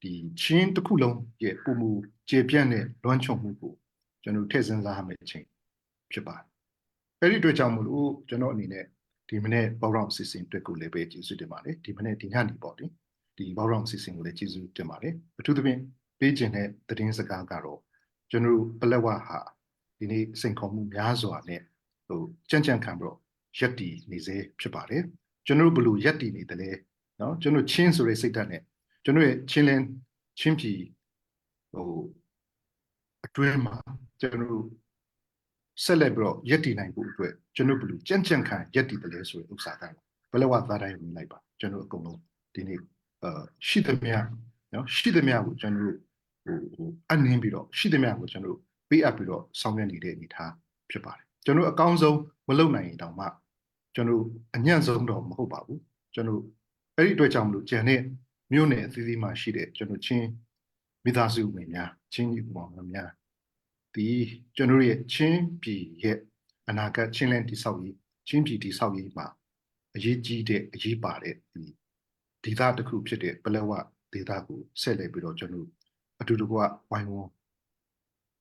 ဒီချင်းတစ်ခုလုံးရဲ့ပုံမူကျေပြန့်တဲ့လွှမ်းခြုံမှုကိုကျွန်တော်ထည့်စဉ်းစားရမယ့်အချိန်ဖြစ်ပါတယ်အဲ့ဒီအတွက်ကြောင့်မလို့ကျွန်တော်အနေနဲ့ဒီမနေ့ဘောက်ရောင်အစီအစဉ်အတွက်ကိုလည်းပဲကျေးဇူးတင်ပါတယ်ဒီမနေ့ဒီညနေပေါ့ဒီဘောက်ရောင်အစီအစဉ်ကိုလည်းကျေးဇူးတင်ပါတယ်အထူးသဖြင့်ပေးခြင်းတဲ့သတင်းစကားကတော့ကျွန်တော်ပလက်ဝဟာဒီနေ့စိန်ခေါ်မှုများစွာနဲ့ကြံ့ခံပြီးတော့ရက်တည်နေစေဖြစ်ပါတယ်ကျွန်တော်ဘလို့ရက်တည်နေတယ်လဲเนาะကျွန်တော်ချင်းဆိုတဲ့စိတ်ဓာတ်နဲ့ကျွန်တော်ရဲ့ချင်းပြည်အတွင်းမှာကျွန်တော်ဆက်လက်ပြီးတော့ရက်တည်နိုင်ဖို့အတွက်ကျွန်တော်ဘလို့ကြံ့ခံရက်တည်တယ်လဲဆိုတဲ့ဥစ္စာတိုင်းဘယ်လောက်သားတိုင်းဝင်လိုက်ပါကျွန်တော်အကုန်လုံးဒီနေ့ရှိသမျှနော်ရှိသမျှကိုကျွန်တော်အနှင်းပြီးတော့ရှိသမျှကိုကျွန်တော်ပေးအပ်ပြီးတော့ဆောင်ရွက်နေတဲ့အနေအထားဖြစ်ပါတယ်ကျွန်တော်အကောင်းဆုံးမလုပ်နိုင်ရင်တောင်မှကျွန်တော်အညံ့ဆုံးတော့မဟုတ်ပါဘူးကျွန်တော်အဲ့ဒီအတွက်ကြောင့်မလို့ကျန်တဲ့မြို့နယ်အသီးသီးမှာရှိတဲ့ကျွန်တော်ချင်းမိသားစုဝင်များချင်းညီကောင်များဒီကျွန်တော်ရဲ့ချင်းပြည်ရဲ့အနာဂတ်ချင်းလန်းတိဆောက်ရေးချင်းပြည်တိဆောက်ရေးမှာအရေးကြီးတဲ့အရေးပါတဲ့ဒီဒေသတစ်ခုဖြစ်တဲ့ပလက်ဝဒေသကိုဆက်လက်ပြီးတော့ကျွန်တော်အတူတကွဝိုင်းဝန်း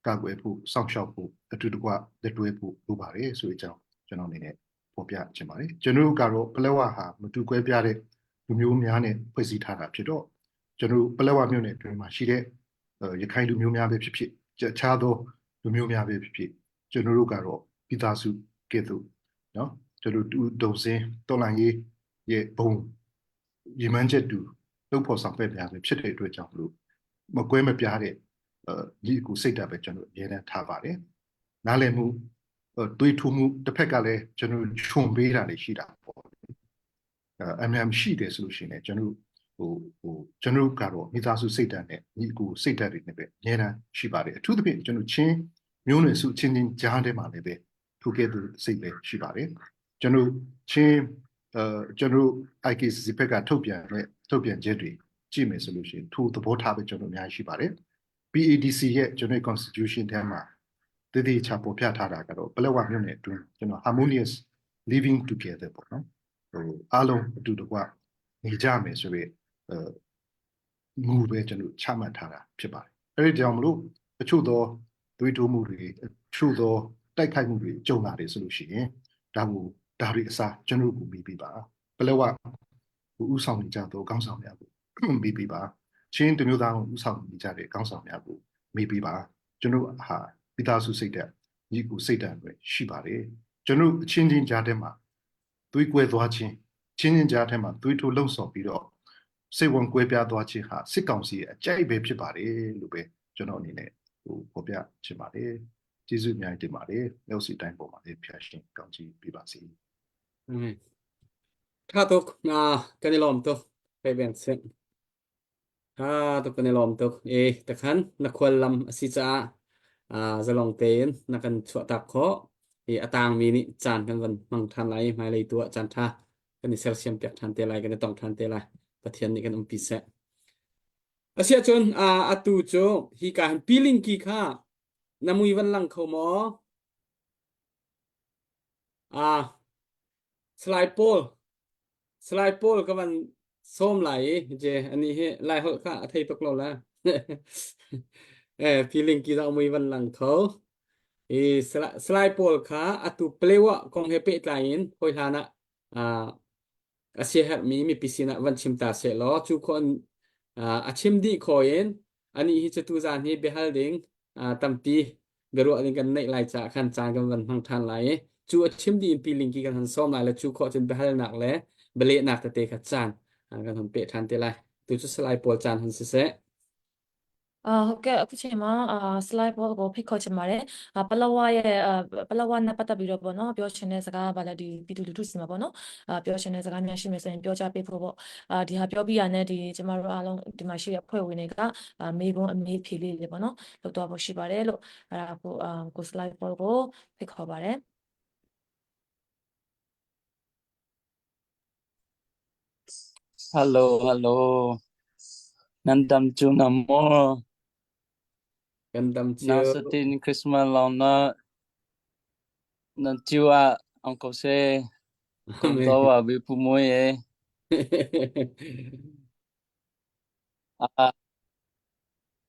ကာကွယ်ဖို့စောင့်ရှောက်ဖို့အတူတကွလက်တွဲဖို့လိုပါတယ်ဆိုတဲ့အကြောင်းကျွန်တော်အနေနဲ့ဖော်ပြချင်ပါတယ်ကျွန်တော်ကတော့ပလက်ဝဟာမတူကွဲပြားတဲ့လူမျိုးများနဲ့ဖွဲ့စည်းထားတာဖြစ်တော့ကျွန်တော်ပလက်ဝမြို့နယ်အတွင်းမှာရှိတဲ့ရခိုင်လူမျိုးများပဲဖြစ်ဖြစ်အခြားသောလူမျိုးများပဲဖြစ်ဖြစ်ကျွန်တော်တို့ကတော့ပြည်သားစုကဲ့သို့နော်ကျွန်တော်ဒုံစင်းတော်လန်ရေးရဲ့ဘုံရည်မှန်းချက်တူလုပ်ဖို့ဆောင်ဖက်ပြမယ်ဖြစ်တဲ့အတွက်ကြောင့်မလို့မကွဲမပြားတဲ့ဒီကိုစိတ်ဓာတ်ပဲကျွန်တော်အများနဲ့ထားပါတယ်နားလည်မှုတွေးထူမှုတစ်ဖက်ကလည်းကျွန်တော်ခြုံပေးတာတွေရှိတာပေါ့အမှန်ရှိတယ်ဆိုလို့ရှိရင်ကျွန်တော်ကျွန်တော်ကတော့မိသားစုစိတ်ဓာတ်နဲ့ဒီကိုစိတ်ဓာတ်တွေနဲ့ပဲအများနဲ့ရှိပါတယ်အထူးသဖြင့်ကျွန်တော်ချင်းမျိုးနွယ်စုချင်းကြားထဲမှာလည်းပဲထိုကဲ့သို့စိတ်ပဲရှိပါတယ်ကျွန်တော်ချင်းကျွန်တော် IKC ဘက်ကထုတ်ပြန်ချက်တွေကြည့်မယ်ဆိုလို့ရှိရင်ထိုသဘောထားပဲကျွန်တော်အများကြီးရှိပါတယ် PADC ရဲ့ကျွန်တော် constitution ထဲမှာတည်တည်ချပေါ်ပြထားတာကတော့ပလက်ဝမြို့နယ်အတွင်းကျွန်တော် harmonious living together ပေါ့နော်အားလုံးအတူတကွနေကြမယ်ဆိုပြီးမူပဲကျွန်တော်ချမှတ်ထားတာဖြစ်ပါတယ်အဲဒီကြောင့်မလို့အချို့သောတွေးတိုးမှုတွေအချို့သောတိုက်ခိုက်မှုတွေကြုံလာတယ်ဆိုလို့ရှိရင်ဒါတွေအစားကျွန်တော်ကိုပြီးပါပလက်ဝဥဆောင်နေကြသောကောင်းဆောင်များကိုပြီးပါချင်းတမျိုးသားကိုဥဆောင်နေကြတဲ့ကောင်းဆောင်များကိုပြီးပါကျွန်တော်ဟာပြည်သားစုစိတ်ဓာတ်ညီကိုစိတ်ဓာတ်ပဲရှိပါတယ်ကျွန်တော်အချင်းချင်းကြားထဲမှာသွေးကွဲသွားခြင်းချင်းကြားထဲမှာသွေးထိုးလှုံ့ဆော်ပြီးတော့စိတ်ဝင်ကွဲပြားသွားခြင်းဟာစစ်ကောင်စီရဲ့အကြိုက်ပဲဖြစ်ပါတယ်လို့ပဲကျွန်တော်အနေနဲ့ဖော်ပြချင်ပါတယ်ကျေးဇူးအများကြီးတင်ပါတယ်လောက်စီတိုင်းပေါ်မှာလည်းဖျာရှင်ကောင်းချီးပေးပါစေถ้าตกกันในลมตกไปเบี่ยงเส้นถ้าตกกันในลมตกแต่ขันนักควรลำสิจ้าจะลองเต้นนักกันชั่วตักเคาะตางมีนิจานกันวันมังทันไรมาเลยตัวจานท่ากันในเซลเซียมเปียกทันเตลัยกันในต้องทันเตลัยประเทศนี้กันปีเสอาเซียจนตูโจฮีการปีลิงกีค่านามุยวันลังเขาหมอสไลด์โปลก็มันส้มไหลเจอันนี้ให้ไล่เหอะค่ะไทยตกลงแล้วพี่ลิงกีเรามีวันหลังเขาสไลด์โปลค่ะตูเปลวะกองเฮเปตไลน์พอยทานะอาเซียหัดมีปีศินะวันชิมตาเสร็จแล้วทุกคนชิมดีคอยอันนี้ที่จะตูจานที่เบฮัลดิงตั้มตี garo anh kan nei lai cha khan cha kan van hang than lai chu chim di pi ling ki kan han som lai la chu kho chen behal nak le bele nak te khat chan kan hon pe than te lai tu chu slide pol chan han seဟုတ်ကဲ့အခုချိန်မှာslide ပေါ်ကိုဖိတ်ခေါ်ချင်ပါတယ်ပလောဝရဲ့ပလောဝနဲ့ပတ်သက်ပြီးတော့ပေါ့နော်ပြောချင်တဲ့စကားပါလဲဒီပြည်သူလူထုစီမှာပေါ့နော်ပြောချင်တဲ့စကားများရှိမယ်ဆိုရင်ပြောကြပေးဖို့ပေါ့ဒီဟာပြောပြီးရတဲ့ဒီကျမတို့အားလုံးဒီမှာရှိတဲ့အဖွဲ့ဝင်တွေကမေးခွန်းအမေးဖြေလေးတွေပေါ့နော်လုပ်တော့ဖို့ရှိပါတယ်လို့အဲ့ဒါကို slide ပေါ်ကိုဖိတ်ခေါ်ပါတယ် Hello. Nandam chu namo. kan dam Now chiu certain Christmas long na. Nan chu uncle say. Kung to vi pumoy eh.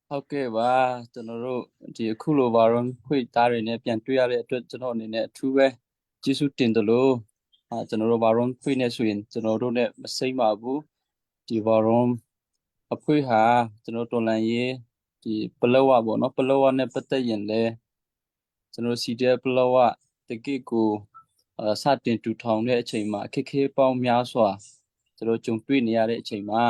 Okay ပါကျွန်တော်တို့ဒီအခုလိုပါတော့ခွေသားတွေနဲ့ပြန်တွေ့ရတဲ့အတွက်ကျွန်တော်အနေနဲ့အထူးပဲကျေးဇူးတင်တယ်လို့ကျွန်တော်တို့ပါတော့ခွေနဲ့ဆိုရင်ကျွန်တော်တို့နဲ့မစိမ့်ပါဘူးဒီပါတော့အခွေဟာကျွန်တော်တော်လန်ရေးဒီပလောဝပေါ့နော်ပလောဝနဲ့ပတ်သက်ရင်လည်းကျွန်တော်စီတဲ့ပလောဝတကိကိုစတင်တူထောင်တဲ့အချိန်မှာအခက်အခဲပေါင်းများစွာကျွန်တော်ကြုံတွေ့နေရတဲ့အချိန်မှာ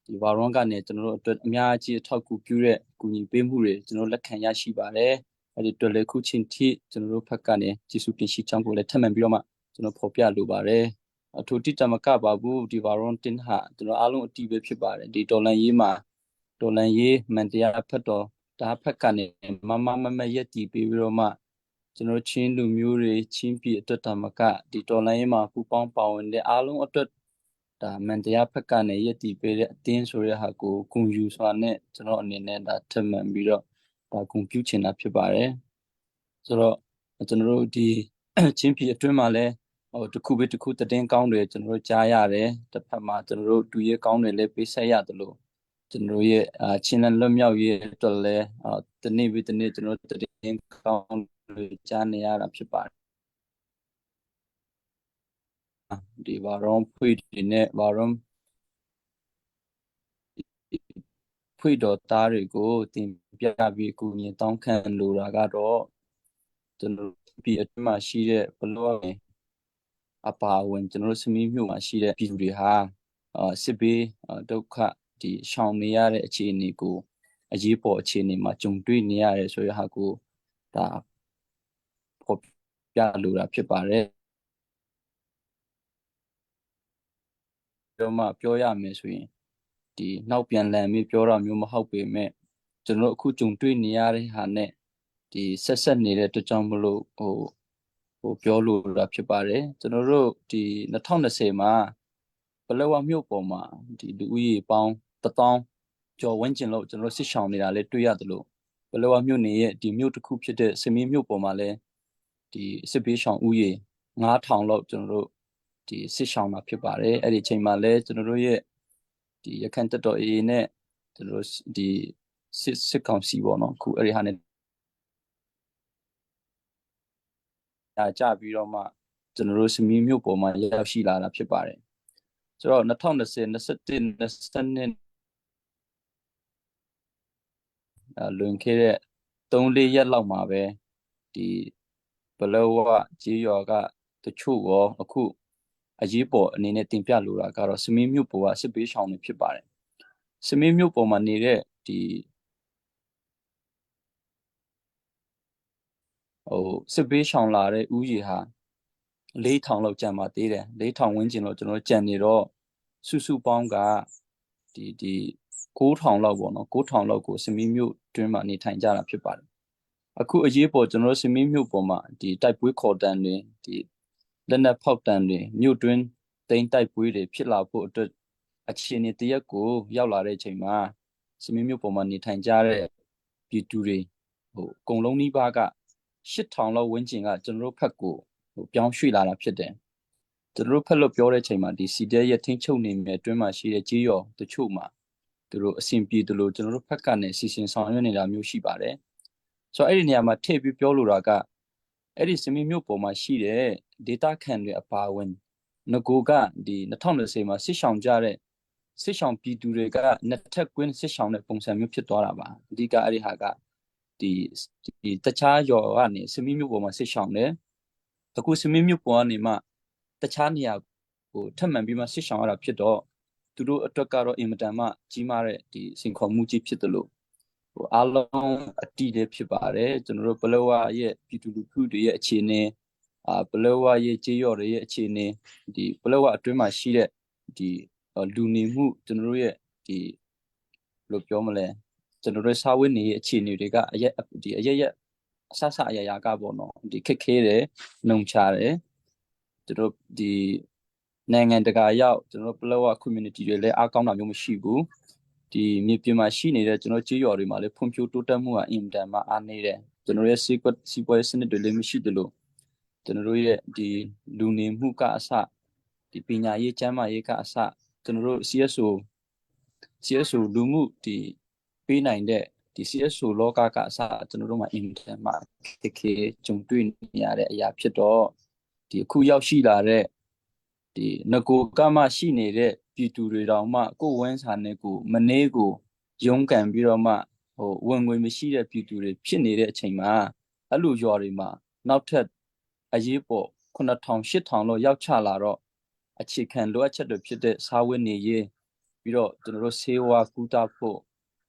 ဒီဘာရွန်ကနေကျွန်တော်တို့အတွက်အများကြီးအထောက်အကူပြုတဲ့ကူညီပေးမှုတွေကျွန်တော်လက်ခံရရှိပါတယ်အဲဒီအတွက်လည်းခုချင်းထိကျွန်တော်တို့ဘက်ကနေကျေးဇူးတင်ရှိချောင်းကိုလည်းထပ်မံပြီးတော့မှကျွန်တော်ဖော်ပြလိုပါတယ်အထူးတိတမကပါဘူးဒီဘာရွန်တင်ဟာကျွန်တော်အားလုံးအတီးပဲဖြစ်ပါတယ်ဒီဒေါ်လန်ရေးမှာဒေါ်လန်ရေးမန်တရားဖက်တော်ဒါဖက်ကနေမရက်တီပြီးတော့မှကျွန်တော်ချင်းလူမျိုးတွေချင်းပြည်အတွက်တမကဒီဒေါ်လန်ရေးမှာပူပေါင်းပါဝင်တဲ့အားလုံးအတွက်ဒါမန်တရားဖက်ကနေရည်တည်ပေးတဲ့အတင်းဆိုတဲ့ဟာကိုဂုဏ်ယူစွာနဲ့ကျွန်တော်အနေနဲ့ဒါထပ်မံပြီးတော့ဒါဂုဏ်ပြုချင်တာဖြစ်ပါတယ်ဆိုတော့ကျွန်တော်တို့ဒီချင်းပြည်အတွင်းမှာလည်းတစ်ခုပဲတစ်ခုတည်င်းကောင်းတွေကျွန်တော်တို့ကြားရတယ်တစ်ဖက်မှာကျွန်တော်တို့တူရဲကောင်းတွေလည်းပေးဆက်ရတယ်လို့ကျွန်တော်ရဲ့ချင်းလလွတ်မြောက်ရေးအတွက်လည်းတနေ့ပြီးတနေ့ကျွန်တော်တည်င်းကောင်းတွေကြားနေရတာဖြစ်ပါတယ်ဒီဘာရောဖွေဒီနဲ့ဘာရောဖွေတော်သားတွေကိုတင်ပြပြီးကူညီတောင်းခံလိုတာကတော့ကျွန်တော်ပြည်အတွင်းမှာရှိတဲ့ဘလော့အပါဝင်ကျွန်တော်စမီးမြို့မှာရှိတဲ့ပြည်သူတွေဟာစစ်ဘေးဒုက္ခဒီရှောင်နေရတဲ့အခြေအနေကိုအရေးပေါ်အခြေအနေမှာကြုံတွေ့နေရတယ်ဆိုရဟာကိုဒါဖော်ပြလိုတာဖြစ်ပါတယ်တော့မှပြောရမယ်ဆိုရင်ဒီနောက်ပြန်လည်ပြီးပြောတာမျိုးမဟုတ်ပေမဲ့ကျွန်တော်အခုကြုံတွေ့နေရတဲ့ဟာနဲ့ဒီဆက်နေတဲ့အတွက်ကြောင့်မလို့ဟိုပြောလို့တာဖြစ်ပါတယ်ကျွန်တော်တို့ဒီ2020မှာပလောဝမြို့ပေါ်မှာဒီလူဦးရေပေါင်း1000ကျော်ဝန်းကျင်လို့ကျွန်တော်စစ်ဆောင်နေတာလည်းတွေ့ရတယ်လို့ပလောဝမြို့နေရဲ့ဒီမြို့တစ်ခုဖြစ်တဲ့စမီးမြို့ပေါ်မှာလည်းဒီစစ်ပေးဆောင်ဦးရေ9000လောက်ကျွန်တော်တို့ဒီစစ်ဆောင်တာဖြစ်ပါတယ်အဲ့ဒီအချိန်မှာလည်းကျွန်တော်တို့ရဲ့ဒီရခိုင်တပ်တော် AA နဲ့ကျွန်တော်ဒီစစ်ကောင်စီပေါ့နော်အခုအဲ့ဒီဟာနဲ့ကြပြီးတော့မှကျွန်တော်တို့စမီးမြို့ပေါ်မှာရောက်ရှိလာတာဖြစ်ပါတယ်ဆိုတော့2020 21 22လွန်ခဲ့တဲ့3-4ရက်လောက်မှာပဲဒီဘလောဝကြေးရွာကတချို့ရောအခုအရေးပေါ်အနေနဲ့တင်ပြလိုတာကတော့စမီးမြို့ပေါ်ကစစ်ပေးဆောင်နေဖြစ်ပါတယ်စမီးမြို့ပေါ်မှာနေတဲ့ဒီစစ်ပေးဆောင်လာတဲ့ဦးရေဟာ4000လောက်ကျန်ပါသေးတယ်4000ဝန်းကျင်လောက်ကျွန်တော်ကြံနေတော့စုပေါင်းကဒီ9000လောက်ပေါ့နော်9000လောက်ကိုစမီးမြို့တွင်းမှာနေထိုင်ကြတာဖြစ်ပါတယ်အခုအရေးပေါ်ကျွန်တော်စမီးမြို့ပေါ်မှာဒီတိုက်ပွဲခေါ်တန်းတွေဒီလက်နက်ဖောက်တန်းတွေမြို့တွင်းတိန်းတိုက်ပွဲတွေဖြစ်လာဖို့အတွက်အခြေအနေတရက်ကိုရောက်လာတဲ့အချိန်မှာစမီးမြို့ပေါ်မှာနေထိုင်ကြတဲ့ပြည်သူတွေအကုန်လုံးနှိပါက8000လောက်ဝန်းကျင်ကကျွန်တော်တို့ဖက်ကိုပြောင်းရွှေ့လာတာဖြစ်တယ်ကျွန်တော်တို့ဖက်လို့ပြောတဲ့အချိန်မှာဒီစီတဲရဲ့ထင်းချုပ်နေမဲ့အတွင်းမှာရှိတဲ့ကြေးရော်တချို့မှာသူတို့အဆင်ပြေတယ်လို့ကျွန်တော်တို့ဖက်ကနေစီစဉ်ဆောင်ရွက်နေတာမျိုးရှိပါတယ်ဆိုတော့အဲ့ဒီနေရာမှာထည့်ပြီးပြောလိုတာကအဲ့ဒီစမီးမြို့ပေါ်မှာရှိတဲ့ data ခံတွေအပါဝင်ငကိုကဒီ2020မှာစစ်ဆောင်ကြတဲ့စစ်ဆောင်ပြည်သူတွေကနှစ်ထပ်ကွင်းစစ်ဆောင်တဲ့ပုံစံမျိုးဖြစ်သွားတာပါအဓိကအဲ့ဒီဟာက ဒီတခြားရော်ကနေစမီမြို့ပေါ်မှာစစ်ဆောင်တယ်အခုစမီမြို့ပေါ်ကနေမှတခြားနေရာကိုထပ်မံပြီးမှစစ်ဆောင်ရတာဖြစ်တော့သူတို့အတွက်ကတော့အင်မတန်မှကြီးမားတဲ့ဒီစင်ခေါ်မှုကြီးဖြစ်တယ်လို့အားလုံးအတိလည်းဖြစ်ပါတယ်ကျွန်တော်တို့ဘလဝရဲ့ပြည်သူလူထုတွေရဲ့အခြေအနေဘလဝရဲ့ကြေးရော်တွေရဲ့အခြေအနေဒီဘလဝအတွင်းမှာရှိတဲ့ဒီလူနေမှုကျွန်တော်တို့ရဲ့ဒီလို့ပြောမလဲကျွန်တော်တို့စာဝတ်နေရဲ့အခြေအနေတွေကအရက်အဆအရာကပေါ့နော်ဒီခက်ခဲတယ်နှုံချတယ်ကျွန်တော်ဒီနိုင်ငံတကာရောက်ကျွန်တော်ဘလဝ community တွေလည်းအားကောင်းတာမျိုးမရှိဘူးဒီမြေပြင်မှာရှိနေတဲ့ကျွန်တော်ကြေးရွာတွေမှာလည်းဖွံ့ဖြိုးတိုးတက်မှုကအင်တန်မှအားနေတယ်ကျွန်တော်ရဲ့စီးပွားရေးစနစ်တွေလည်းမရှိသလိုကျွန်တော်ရဲ့ဒီလူနေမှုကအစဒီပညာရေးကျန်းမာရေးကအစကျွန်တော်တို့ CSO လူမှုဒီပေးနိုင်တဲ့ဒီ CSO လောကကအစကျွန်တော်တို့မှာအင်တန်မှခက်ခဲကြုံတွေ့နေရတဲ့အရာဖြစ်တော့ဒီအခုရောက်ရှိလာတဲ့ဒီငကိုကမရှိနေတဲ့ပြည်သူတွေတောင်မှကိုယ်ဝန်းစာနဲ့ကိုမနေကိုရုန်းကန်ပြီးတော့မှဝင်ငွေမရှိတဲ့ပြည်သူတွေဖြစ်နေတဲ့အချိန်မှာအဲ့လိုရွာတွေမှာနောက်ထပ်အရေးပေါ်9000 8000လောက်ရောက်ချလာတော့အခြေခံလိုအပ်ချက်တွေဖြစ်တဲ့စားဝတ်နေရေးပြီးတော့ကျွန်တော်တို့ဆေးဝါးကုသဖို့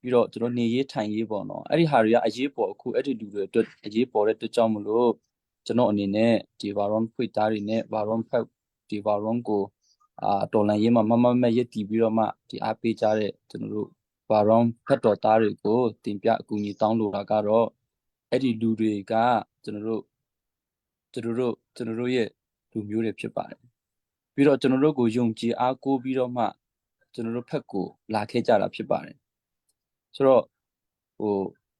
ပြီးတော့ကျွန်တော်နေရေးထိုင်ရေးပေါ့နော်အဲ့ဒီဟာတွေကအရေးပေါ်အခုအဲ့ဒီလူတွေအတွက်အရေးပေါ်တဲ့အတွက်ကြောင့်မလို့ကျွန်တော်အနေနဲ့ဒီဗာရွန်ဖွေသားတွေနဲ့ဗာရွန်ဖက်ဒီဗာရွန်ကိုတော်လန်ရေးမှာမရည်တည်ပြီးတော့မှဒီအားပေးကြတဲ့ကျွန်တော်တို့ဗာရွန်ဖက်တော်သားတွေကိုတင်ပြအကူအညီတောင်းလိုတာကတော့အဲ့ဒီလူတွေကကျွန်တော်တို့ရဲ့လူမျိုးတွေဖြစ်ပါတယ်ပြီးတော့ကျွန်တော်တို့ကိုယုံကြည်အားကိုးပြီးတော့မှကျွန်တော်တို့ဖက်ကိုလာခဲ့ကြတာဖြစ်ပါတယ်ဆိုတော့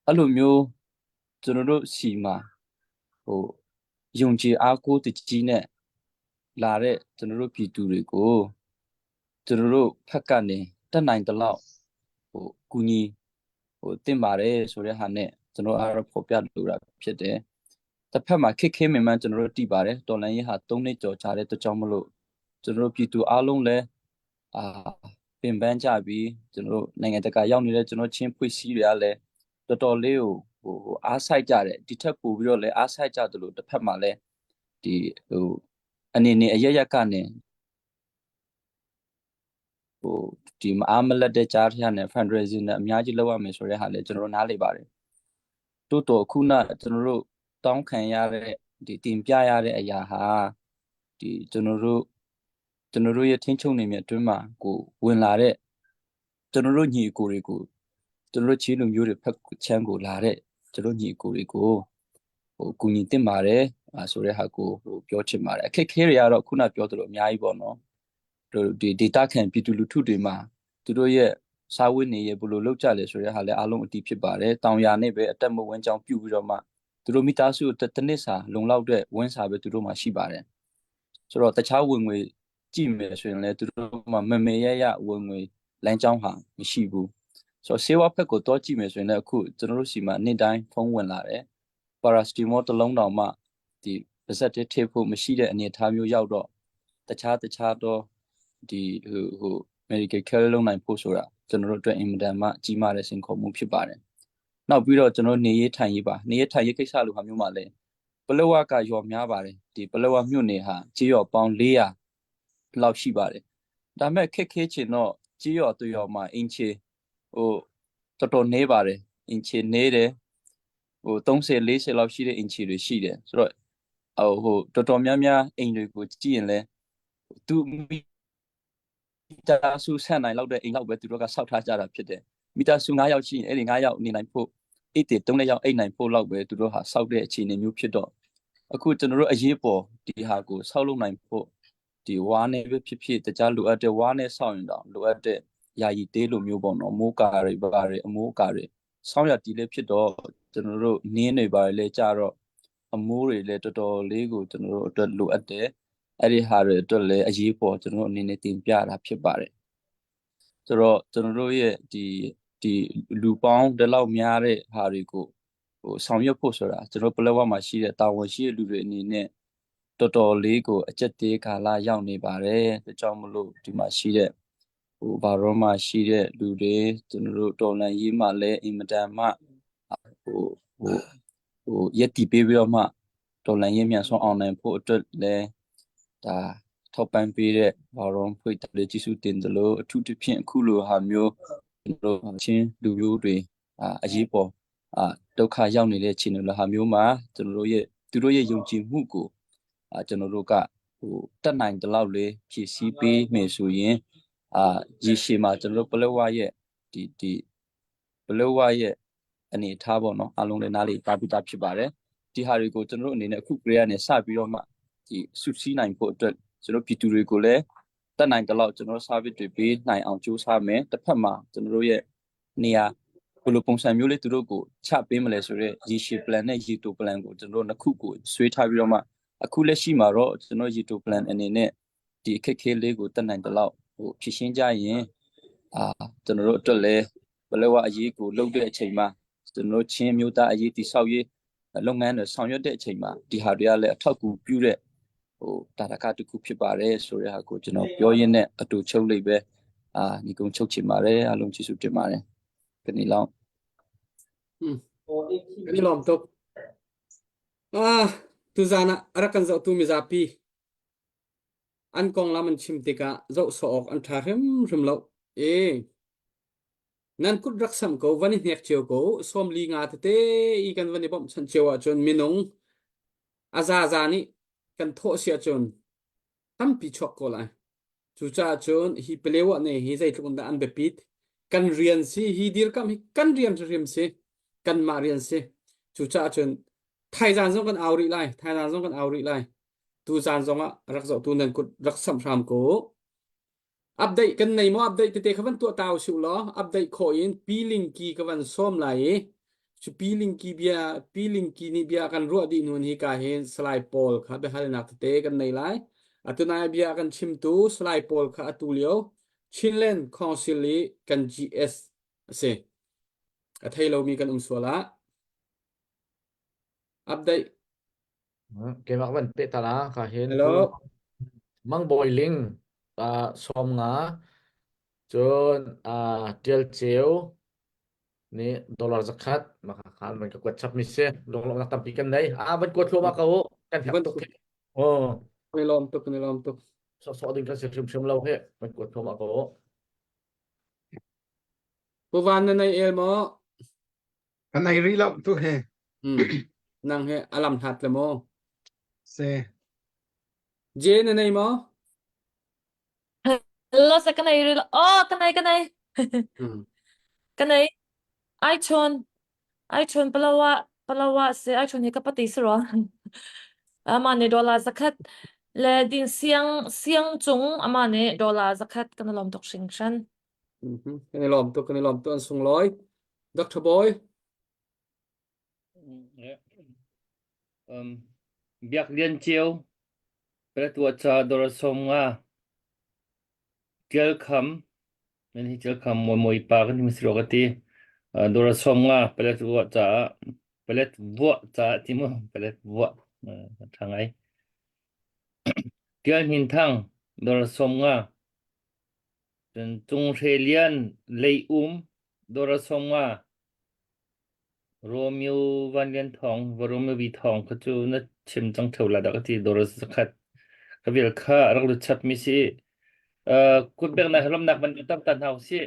အဲ့လိုမျိုးကျွန်တော်တို့စီမှာယုံကြည်အားကိုးတကြီးနဲ့လာတဲ့ကျွန်တော်တို့ပြည်သူတွေကိုကျွန်တော်တို့ဖက်ကနေတက်နိုင်တဲ့လောက်ကူညီတင်ပါတယ်ဆိုတဲ့ဟာနဲ့ကျွန်တော်အားဖော်ပြလိုတာဖြစ်တယ်တစ်ဖက်မှာခက်ခဲမှန်မှန်ကျွန်တော်တို့တည်ပါတယ်တော်လန်ရေးဟာ3နှစ်ကျော်ကြာတဲ့အတွက်ကြောင့်မလို့ကျွန်တော်တို့ပြည်သူအားလုံးလည်းပင်ပန်းကြပြီးကျွန်တော်တို့နိုင်ငံတကာရောက်နေတဲ့ကျွန်တော်ချင်းဖွေးစည်းတွေကလည်းတော်တော်လေးကိုအားစိုက်ကြတယ်ဒီထက်ပိုပြီးတော့လည်းအားစိုက်ကြတယ်လို့တစ်ဖက်မှာလည်းဒီအနေနဲ့အရရက်ကနေဒီမအားမလက်တဲ့ကြားထရနဲ့ fundraising နဲ့အများကြီးလုပ်ရမယ်ဆိုတဲ့ဟာလည်းကျွန်တော်တို့နားလည်ပါတယ်တိုးတော်ခုနကျွန်တော်တို့တောင်းခံရတဲ့ဒီတင်ပြရတဲ့အရာဟာဒီကျွန်တော်တို့ရဲ့ထင်းချုံနေမြအတွင်းမှာကိုဝင်လာတဲ့ကျွန်တော်တို့ညီအကိုတွေကိုကျွန်တော်တို့ချင်းလူမျိုးတွေဖက်ချမ်းကိုလာတဲ့ကျွန်တော်ညီအကိုတွေကိုကူညီတင်ပါတယ်ဆိုတဲ့ဟာကိုပြောချင်ပါတယ်အခက်ခဲတွေကတော့ခုနပြောသလိုအများကြီးပေါ့နော်ဒီ data ခံပြည်သူလူထုတွေမှာသူတို့ရဲ့စာဝတ်နေရဘလို့လောက်ကြလဲဆိုတဲ့ဟာလည်းအားလုံးအတီးဖြစ်ပါတယ်တောင်ယာနဲ့ပဲအတက်မဝန်းကြောင်းပြုတ်ပြီးတော့မှသူတို့မိသားစုတစ်နှစ်စာလုံလောက်တဲ့ဝန်းစာပဲသူတို့မှာရှိပါတယ်ဆိုတော့တခြားဝင်ငွေကြည့်မယ်ဆိုရင်လည်းသူတို့မှာမမေရဝင်ငွေလမ်းကြောင်းဟာမရှိဘူးဆိုတော့ဆေးဝါးဖက်ကိုတော့ကြည့်မယ်ဆိုရင်လည်းအခုကျွန်တော်တို့စီမှာနေ့တိုင်းဖုန်းဝင်လာတယ်ပါရာစတီမောတစ်လုံးတောင်မှဒီပါဇက်တစ်ထိဖို့မရှိတဲ့အနေအထားမျိုးရောက်တော့တခြားတော့ဒီmedical care လုံးနိုင်ဖို့ဆိုတာကျွန်တော်တို့အတွက်အင်မတန်မှကြီးမားတဲ့စိန်ခေါ်မှုဖြစ်ပါတယ်နောက်ပြီးတော့ကျွန်တော်နေရေးထိုင်ရေးပါနေရေးထိုင်ရေးကိစ္စလိုဟာမျိုးမှာလည်းပလောဝကရော်များပါတယ်ဒီပလောဝမြို့နယ်ဟာကြေးရော်ပေါင်း400လောက်ရှိပါတယ်ဒါပေမဲ့ခက်ခဲချင်တော့ကြေးရော်တရော်မှာအင်ချေတော်တော်နေပါတယ်အင်ချေနေတယ်30 40လောက်ရှိတဲ့အင်ချေတွေရှိတယ်ဆိုတော့တော်တော်များများအိမ်တွေကိုကြည့်ရင်လဲသူမိသားစုဆက်နိုင်လောက်တဲ့အိမ်လောက်ပဲသူတို့ကစောက်ထားကြတာဖြစ်တယ်မိသားစု9ယောက်ရှိရင်အဲ့ဒီ9ယောက်နေနိုင်ဖို့အိတ်တွေ3ယောက်အိတ်နိုင်ဖို့လောက်ပဲသူတို့ဟာစောက်တဲ့အခြေအနေမျိုးဖြစ်တော့အခုကျွန်တော်တို့အရေးပေါ်ဒီဟာကိုစောက်လုပ်နိုင်ဖို့ဒီဝါနဲ့ပဲဖြစ်တခြားလိုအပ်တဲ့ဝါနဲ့စောက်ရင်တော့လိုအပ်တဲ့ယာယီသေးလိုမျိုးပေါ့နော်မိုးကာတွေဘာတွေအမိုးကာတွေစောင်းရတီးလေးဖြစ်တော့ကျွန်တော်တို့နင်းတွေဘာတွေလဲကြတော့အမိုးတွေလည်းတော်တော်လေးကိုကျွန်တော်တို့အတွက်လိုအပ်တယ်အဲ့ဒီဟာတွေအတွက်လည်းအရေးပေါ်ကျွန်တော်တို့အနေနဲ့တင်ပြတာဖြစ်ပါတယ်ဆိုတော့ကျွန်တော်တို့ရဲ့ဒီလူပေါင်းဒီလောက်များတဲ့ဟာတွေကိုဆောင်ရွက်ဖို့ဆိုတာကျွန်တော်ပလက်ဝမှာရှိတဲ့တာဝန်ရှိတဲ့လူတွေအနေနဲ့တော်တော်လေးကိုအကျက်သေးကာလရောက်နေပါတယ်ဒါကြောင့်မလို့ဒီမှာရှိတဲ့ဘာရောမှာရှိတဲ့လူတွေကျွန်တော်တို့တော်လန်ရေးမှာလည်းအင်မတန်မှ ဟိုရက်တီပေးပြီးတော့မှတော်လှန်ရေးမြန်ဆုံးအောင်နိုင်ဖို့အတွက်လည်းဒါထောက်ပံ့ပေးတဲ့ဘာရောဖွဲ့တပ်တွေကြီးစုတင်တယ်လို့အထူးသဖြင့်အခုလိုဟာမျိုးကျွန်တော်တို့ချင်းလူမျိုးတွေအရေးပေါ်ဒုက္ခရောက်နေတဲ့အခြေအနေလိုဟာမျိုးမှာကျွန်တော်တို့ရဲ့သူတို့ရဲ့ယုံကြည်မှုကိုကျွန်တော်တို့ကတက်နိုင်တဲ့လောက်လေးဖြည့်ဆည်းပေးမယ်ဆိုရင်ရေရှည်မှာကျွန်တော်တို့ပလောဝရဲ့ဒီပလောဝရဲ့အနေထားပေါ့နော်အားလုံးလည်းနားလေတာပြီးသားဖြစ်ပါတယ်ဒီဟာတွေကိုကျွန်တော်တို့အနေနဲ့အခုကလေးကနေစပြီးတော့မှဒီစုစည်းနိုင်ဖို့အတွက်ကျွန်တော်ပြည်သူတွေကိုလည်းတက်နိုင်တဲ့လောက်ကျွန်တော် service တွေပေးနိုင်အောင်ကြိုးစားမယ်တစ်ဖက်မှာကျွန်တော်တို့ရဲ့နေရာဘယ်လိုပုံစံမျိုးလေးသူတို့ကိုချပေးမလဲဆိုတော့ရေရှည် plan နဲ့ရေတို plan ကိုကျွန်တော်တို့နှစ်ခုကိုဆွေးထားပြီးတော့မှအခုလက်ရှိမှာတော့ကျွန်တော်ရေတို plan အနေနဲ့ဒီအခက်အခဲလေးကိုတက်နိုင်တဲ့လောက်ဖြည့်ရှင်းကြရင်ကျွန်တော်တို့အတွက်လည်းဘယ်လိုအရေးကိုလုပ်တဲ့အချိန်မှာကျွန်တော်ချင်းမျိုးသားအရေးတိဆောက်ရေးလုပ်ငန်းတွေဆောင်ရွက်တဲ့အချိန်မှာဒီဟာတွေကလည်းအထောက်အကူပြုတဲ့တာရကတစ်ခုဖြစ်ပါတယ်ဆိုတဲ့ဟာကိုကျွန်တော်ပြောရင်းနဲ့အတူချုပ်လိုက်ပဲညီကုန်းချုပ်ချင်ပါတယ်အားလုံးကျေးဇူးတင်ပါတယ်ကနေလောက် Kani lom tok. Tuzana arakan zau tu mizapi. An kong laman chim tika zau sook an tharim rimlo. Nan kut raksam ko vani nek chiao ko som li nga te ikan vani bom chan chiao chon minong aza ni kan tho sia chon tam pi chok ko lai. Chu cha chon hi pelewa ne hi zai tlung da an bepit kan rian si hi dir kam hi kan rian rim si kan ma rian si chu cha chon thai jan zong kan auri lai thai jan zong kan auri lai tu jan zong a rak zo tu nan kut raksam ram ko update kan nei mo update te khavan tu taw su lo update kho in peeling ki kavan som lai chu peeling ki ni bia kan ro di nun hi ka hen slide pol kha be hal nak te kan nei lai atuna bia kan chim tu slide pol kha atu leo chinlen council kan gs ase athai lo mi kan swala update cái mắc vấn tệ ta là cả hiện hello mang boiling xóm ngã chôn tiêu chiếu nè dollar zakat mà khán mình có quật chấp mình xem long long tầm bị cái đấy vẫn quật luôn mà cậu cái thiệp tục ni lom tok so đừng có xem lâu hết vẫn quật luôn mà cậu Puvan na nay elmo kan ai ri lam tu he nang he alam that le mo se je na nay mo Hello sa kanay rilo. Oh, kanay. Kanay. Ai chon palawa se ai chon hi kapati siro. Amane dola zakat le din siang chung amane dola zakat kanalom tok shingshan. Cái này lom tok an sung loi Dr. Boy biak lian chiêu pet tua cha dor som nga kel kham nên hi kel kham moi pa kan mi sro ka ti dor som nga pelet vo cha ti mo pelet vo thang ai kel hin thang dor som nga chen tung the lian lei dor som nga Romeo Van Lian Thong và Romeo Vi Thong có chú nó chìm trong thầu là đó thì đồ zakat cái việc khá rất là chặt mi si cút bèn này hôm nay vẫn tập tàn hào si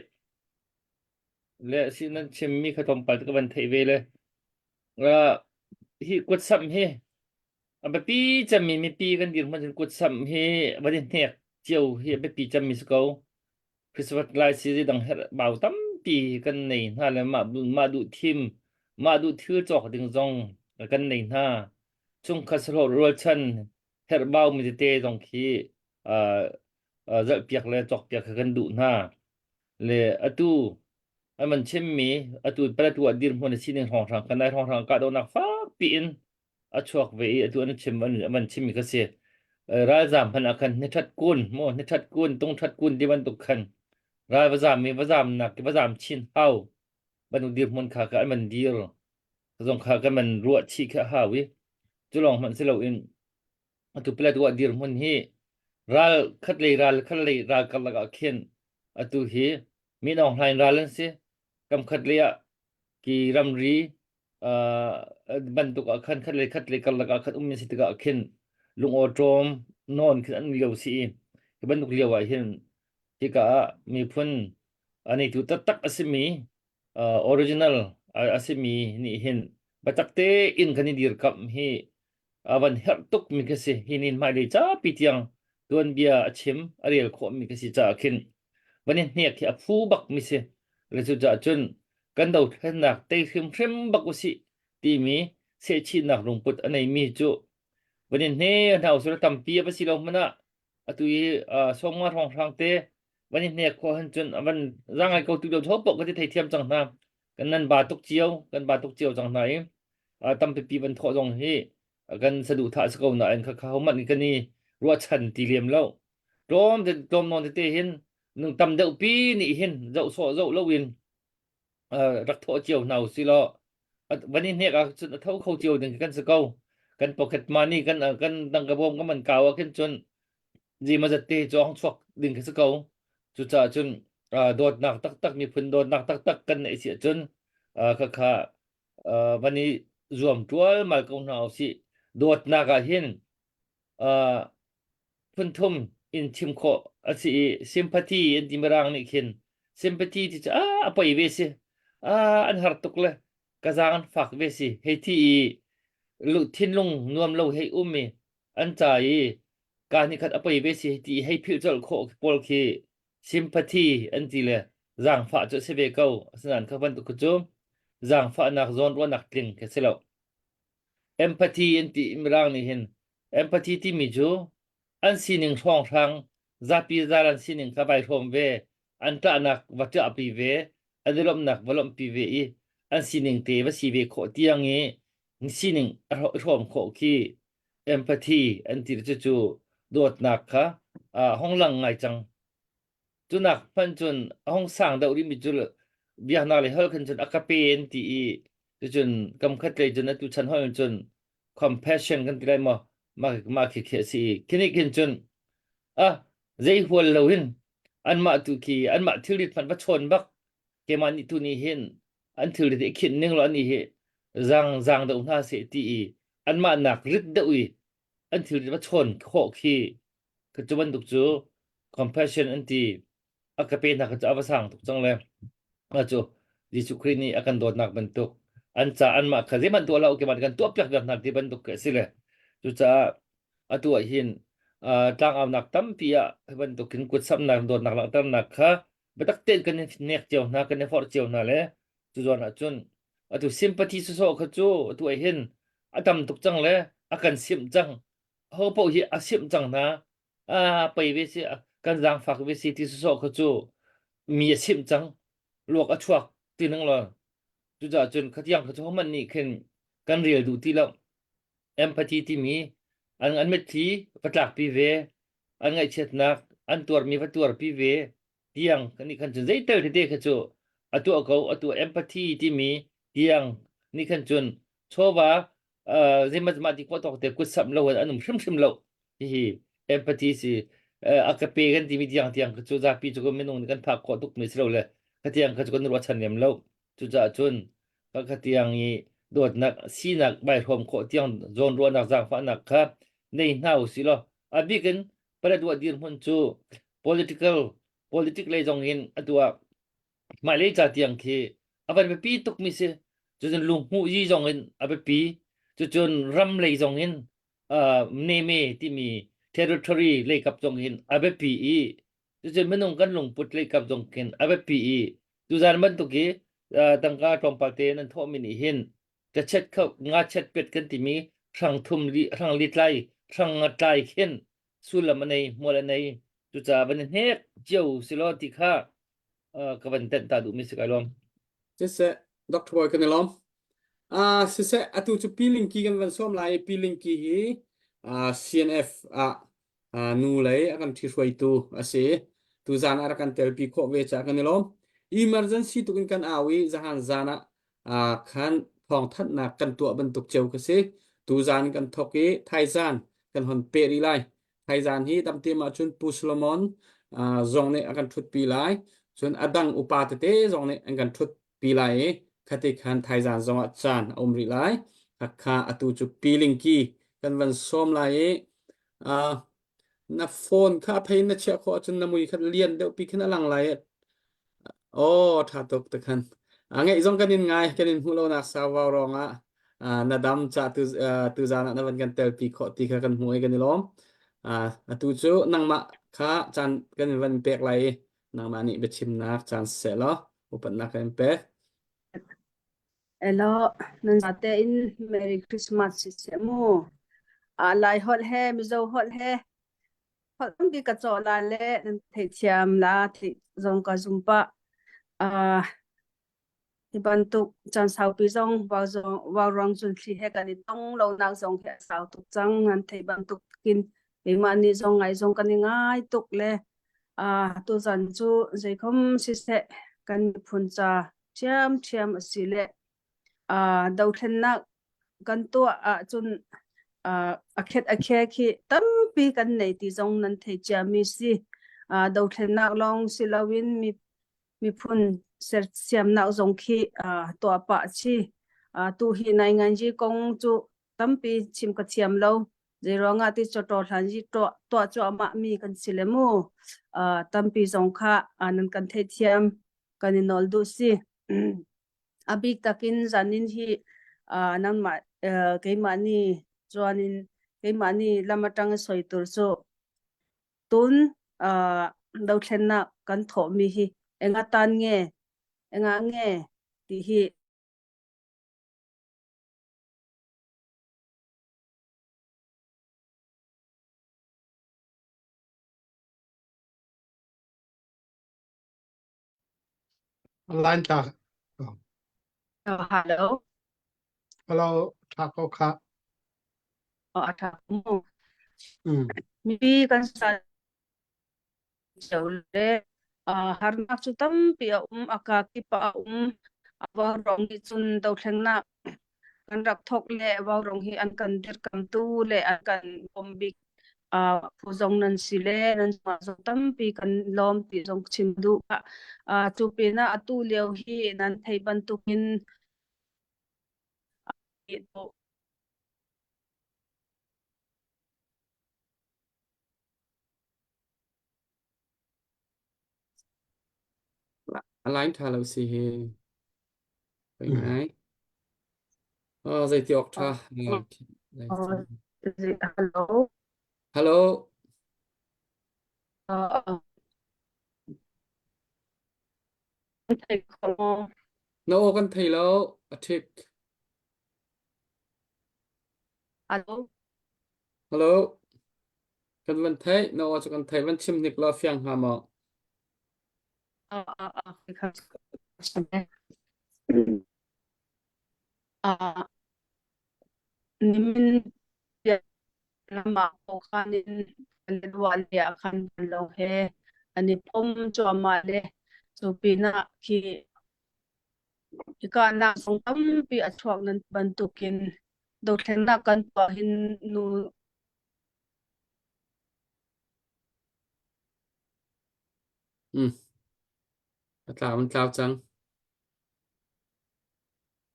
lẽ si nó chìm mi khá thòng phải cái vấn đề vềเลยhi cút sắm hi bây pi chăm mi piกันđiểmมันcút sắm hiวันนี้เนี่ยchiều hi bây pi chăm mi scâu Christmas light si đằng hết bảo tắm piกันnày ha là mà đủ teamมาดูทื่อจอกดึงจงกันในหน้าช่วงคัสโลโรชันเฮร์บาวมิเตจงคีจะเปียกเลยจอกเปียกกันดูหน้าเลยอตูมันเช่นมีอตูประตูดินมันสิ่งห้องทางกันได้ห้องทางก็โดนนักฟ้าปีนชวกเวอตูนั้นเช่นมันเช่นมีก็เสียรายจามพันอาคันในทัดกุนโมในทัดกุนตรงทัดกุนที่มันตกขันรายประจามมีประจามหนักประจามชินเฮาบรรดุดีมันขากันมันดีหรอตรงขากันมันรัวชีกหาวิจุลองมันสิเราเองตุเปลตัวดีมันฮีรัลคัดเลยรัลกันละก็เขียนตุฮีมีน้องไทยรัลสิกำคัดเลยกีรำรี บันตุกขันขัดเลยกันละขัดมิสิตกะขึ้นลุงโอโจมนอนขึ้นอันเลียวสิบันตุกเลียวเห็นที่กะมีพุ่นอันนี้ตุตักอสิมีออริจินัลอสิมีนี่เห็นบัตักเตอินกันนี่ดีร์กับฮีวันเฮตุกมีกสิฮินินมาเลยจ้าปิดยังดวนเบียชิมอริยลขมีกสิจ้าขึ้นวันนี้เนี่ยที่ฟูบักมิสิเรื่องจ้าจนกันดาวเห็นนักเตะเข้มบักอุสิที่มีเสียชีนักลงปุดอันไหนมีจุวันนี้เนี่ยเราสุดทำปีภาษีเรามันอะตุยสองมาทองทางเตะวันนี้เนี่ยคนจนมันร่างไอ้เขาตุยเราชอบบอกก็จะไทยเทียมจังนะกันนั่นบาตุกเจียวกันบาตุกเจียวจังไหนทำไปปีบันทอตรงที่กันสะดุดท่าสกุลน่ะอันเขามันกันนี่รัวชันตีเหลี่ยมแล้วโจมจะโจมนอนเตะเห็นหนึ่งตำเดาปีนี่เห็นเจ้าโซ่เจ้าเล่าวินรักโทเจียวหนาวสิล้อวันนี้เนี่ยก็เท่าเขาเจียวหนึ่งกันสกุลกันปอกเก็ตมานี่กันดังกระบอกก็มันเก่าขึ้นจนจีมาจะเตะจองชกดึงกันสกุลจุดจ่าจนโดดหนักตักมีพื้นโดดหนักตักกันไอเสียจนข้าวันนี้รวมตัวมาคงหนาวสิโดดหนักเห็นพุ่นทุ่มอินชิมโคอาสิซิมพัตตีอินดิมรังนี่เห็นซิมพัตตีที่จะไปเวสิอันหาตุกเลยกระจางฝากเวสิให้ที่ลุทินลงนวมเราให้มีอันใจการนี้ขัดไปเวสิที่ให้พิจารณาโคปอลคีซิมพัตตีอันที่เลยจางฝากจะเสเบเก้าสนานขับันตุกจุมจางฝากนักโซนว่านักกลิ่งแค่เสร็จแล้วเอมพัตตีอินดิมรังนี่เห็นเอมพัตตีที่มีจูอันสิ่งหนึ่งช่องทางจะพิจารณาสิ่งหนึ่งเข้าไปชมเวอันตระหนักวัตถุอภิเวอันเริ่มหนักวัลลัมพิเวอีอันสิ่งหนึ่งเทวสีเวโคที่ยังงี้สิ่งหนึ่งชมโคคีเอมพัตตีอันที่จะจูโดดหนักค่ะห้องหลังไงจังจุนักพันจุนห้องสร้างดาวริมิจุลเบียนาเลยเฮลกันจุนอากาเปนที่จุนกำคัดเลยจุนนั่นตุชันห้อยจุน compassion กันที่ไรมาเขียสิคินิกินจนใจหัวเราเห็นอันมาตุกีอันมาทิลิตพันวัชนบักเกมันนี่ตุนี่เห็นอันทิลิตคิดนึงแล้วนี่เหจังดาวน่าเสียทีอันมาหนักริดดาวีอันทิลิตวัชนโคกีก็จะวันตุกจู compassion อันที่อากาเป็นนักจะอาภาษาตุกจังเลยจูดิสุครีนี่อากันโดนนักบรรทุกอันจะอันมาขยิมันตัวเราเกมันกันตัวเปียกแบบนักที่บรรทุกเกสิเลยจุดจะตัวหินตั้งเอาหนักตั้มปีบรรทุกขึ้นกุดซ้ำหนักโดนหนักหลังตั้มหนักค่ะบัดเต้นกันเนี่ยเจียวนักกันเนี่ยฟอร์เจียวนักเลยจุดนั้นจนตัวซิมพัตตีสุโซขจูตัวหินตั้มตุกจังเลยกันซิมจังเขาบอกฮีซิมจังนะไปเวสิกันจังฝากเวสิที่สุโซขจูมีซิมจังลวกชวกตีนึงเลยจุดจนขยันขจูมันนี่ขึ้นกันเรียลดูที่แล้วเอมพัตตีที่มีอันเม็ดที่ปัจจักปีเวอันไงเช็ดนักอันตัวมีวัตถุปีเวเดียงกันนี่ขันจนใจเตอร์ที่เด็กขจูตัวเขาตัวเอมพัตตีที่มีเดียงนี่ขันจนโชว่าจะมาที่ก็ต้องเด็กกุศลเราอันนุ่มชิมเราที่เอมพัตตีสิอากาเปกันที่มีเดียงขจูจากปีจุกไม่นุ่งกันพักขอทุกมิสเราเลยขที่ยังขจูกันรัวชันเนียมเราจุดจนก็ขที่ยังนี้โดดนักสีนักใบหอมโคที่ยังโจนรัวนักจางฟ้านักครับในหน้าสิล่ะบิกันประเดี๋ยวดีนหุ่นจู political เลยจงเห็นตัวมาเลยจากที่ยังคือเป็นไปปีตุกมิเสจนลุงหูยี่จงเห็นเป็นปีจนรำเลยจงเห็นเนเมที่มี territory เลยกับจงเห็นเป็นปีจนไม่นุ่งกันลุงปุดเลยกับจงเห็นเป็นปีจุดนั้นมันตุกี้ตั้งการทอมปาเตนั้นทอมินิเห็นจะเช็ดเขางาเช็ดเป็ดกันที่มีทางทุ่มทางลิดไลทางงัดไลเข็นสุลมันในมัวในจุดจ่าบันเฮกเจียวสิลอติค่ะกับบันเต็นตาดูมิสกายลอม Sese Dr. Boy kanelom. Sese atu chu peeling ki kan van som lai peeling ki hi CNF nu lai akan thi roi tu ase tu zan arakan tel pi kho ve cha kanelom. Emergency tu kan awi zahan zana khan phong that na kan tu ban tuk cheu ka se tu zan kan thoki thai zan kan hon pe ri lai thai zan hi tam te ma chun puslomon zong ne akan thut pi lai chun adang upate te zong ne akan thut pi lai khati khan thai zan zonga chan omri lai kha atu chu peeling ki kan van som lai a na phone kha thai na che kho chun na mui khat lian deuh pi khan alang lai ô tha tok ta khan ange zong kanin ngai kanin hulo na sa wa ronga na dam cha tu zana na van kan tel pi kho ti kha kan huai kan lom atu chu nang ma kha chan kan van pek lai nang ma ni be chim na chan se lo upan na kan pe Hello, nan ate in Merry Christmas se mu. Lai hot he, mi zo hot he. Hot bi ka cho la le nan thei thiam la thi zong ka zumpa. Ibantuk chan sau pi zong wa rong chun thi he kan tong lo na zong he sau tuk chang nan thei bantuk kin e ma ni zong ngai zong kan ngai tuk le tu zan chu zai khom si se kan phun cha thiam asile dau thlen na kan to chun akhet khi tam pi kan nei ti zong nan thei cha mi si dau thlen na long silawin mi phun ser siam na zong khi to pa chi tu hi nai ngan ji kong chu tam pi chim ka thiam lo je ronga ti choto than ji to cho ma mi kan silemu tam pi zong kha nan kan thei thiam kan nol du si abik takin zanin hi nan ma ke mani chuanin ke mani lamatang soitur so tun dau thlenna kan tho mi hi enga tan nge ti hi line ta hello hello ta ko kha atha mu um mi kan sa chole har nak chu tam pi aka ki pa awa rong gi chun dau thlenna kan rak thok le awa rong hi an kan der kam tu le an kan bombik pu zong nan si le nan ma zo tam pi kan lom ti zong chim du chu pi na atu leo hi nan thei ban tu kin line tha lo si he kai ngai zai tiok tha hello hello thầy không no kan thei lo athik alo hello kan van thei no chu kan thei van chim nik lo fiang ha ma nimin lama ko kanin alwal ya kan lo he ani pom cho male so pina ki ka na song tam pi athuak nan bantukin do thengna kan pa hin nu man tlaw chang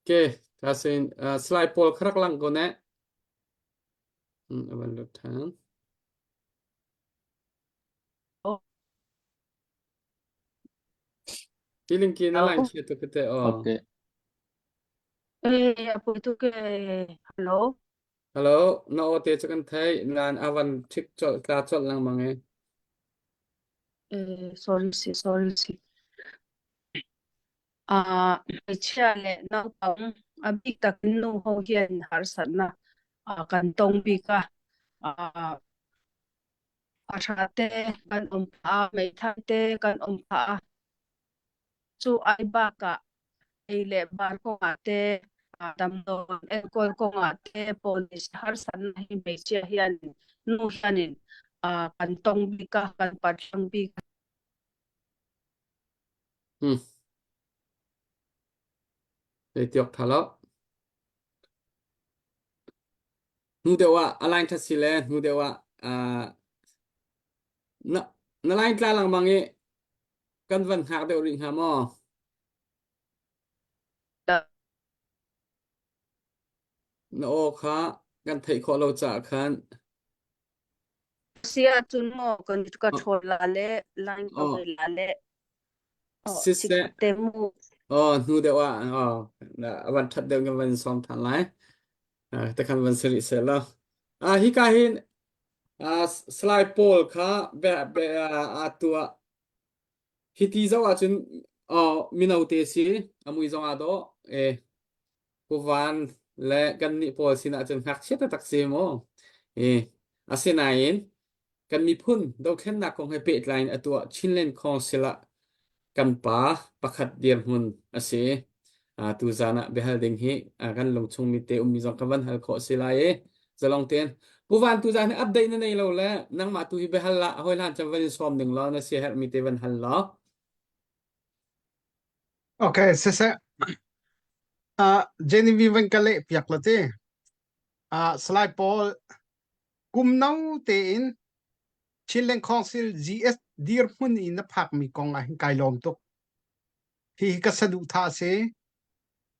ke ta sin slide pol khrak lang ko ne awan lo thang feeling ki na lang chi to kete okay apu tu ke hello hello no te chakan thai nan awan thik chol ka chol lang mangai sorry si chale na tong abik takin nu ho hian har sanna kan tong bi ka athate kan pha mai thate kan pha chu ai ba ka ai le bar ko ate dam don kol ko ate police har sanna hi me che hian nu hianin kan tong bi ka kan patlang bi ka te tiok thalo nu dewa align thasile nu dewa na line tla lang mangi kan van hak de ring ha mo โอค่ะกันไทยขอเราจากคัน sia chun mo kan ka อ๋อ thola le line อ๋ ka อ ve la le o ซิเซ chik te mu อ๋อนูเดว่าอ๋อวันทัดเดิมกันวันซ้อมทันไรแต่คันวันสิริเสร็จแล้วฮิกาฮินสไลด์โพลค่ะแบบตัวฮิตีเจ้าว่าจนมินเอาเตซีมุยจงอาโดกูวันและกันนี่โพลสินะจนหักเช็ดตักเซโมเอเซนายนกันมีพุ่นดอกเข็นนักของให้เป็ดไลน์ตัวชินเลนคองสิละกันป่าประคัดเดียร์มุนเสตูจานะเบฮัลดิงฮีกันลงชงมีเตมีจงกันวันฮัลโคสิลาจะลองเต้นกูวันตูจานะอัปเดตในเราแล้วนังมาตูฮิเบฮัลละหอยหลานจะวันซ้อมหนึ่งล้อนะเสียฮัลมีเตวันฮัลละ โอเคเสร็จเจนี่วิวันกันเลยเปียกละเต้สไลด์บอลกุมน้าเตอินชิลเลนคอนซิล GS ดีร์มุนอินนับพักมีกองอะไรไกลลมตุกที่ก็สะดุดท่าเส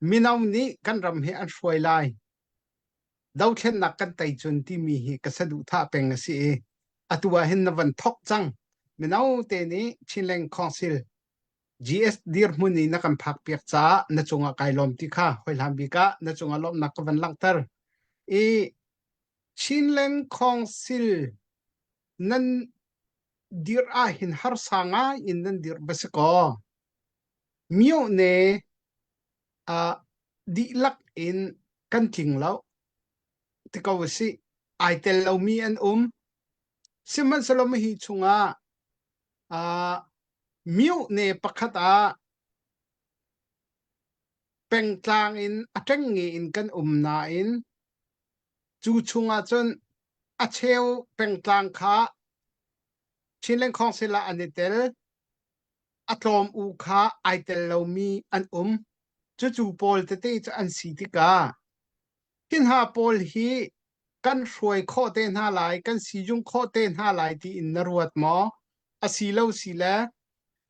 มีน้านี้กันรำให้อันช่วยไล่ดาวเช่นนักกันไต่จนที่มีเหก็สะดุดท่าเป็นเสียตัวเห็นนวันทกจังมีน้าเตนี้ชิลเลนคอนซิล GS ดีร์มุนอินนักกันพักเปียกจ้าณจงไกลลมที่ข้าหอยลำบิกะณจงลมนักวันลังเตอร์ชินเลนคองซิลนั้นดีร์หินฮาร์สังอินนั้นดีร์เบสกอมิวเนดีลักอินกันทิงแล้วที่เขาว่าสิไอเตลเรามีอันซิมันสโลมหิชุงมิวเนปะคัตเป็นกลางอินอัจฉริยอินกันนาอินจูชุงจนอาเชลเป็นกลางขาชินเลนคองสิลาอันเดเตลอัตลอมอูขาไอเตลเรามีอันจูโพลเตติจะอันสีติกาหินหาโพลฮีกันช่วยข้อเต้นหาหลายกันสีจุงข้อเต้นหาหลายที่อินนรวดหมออาศีเลวสีแล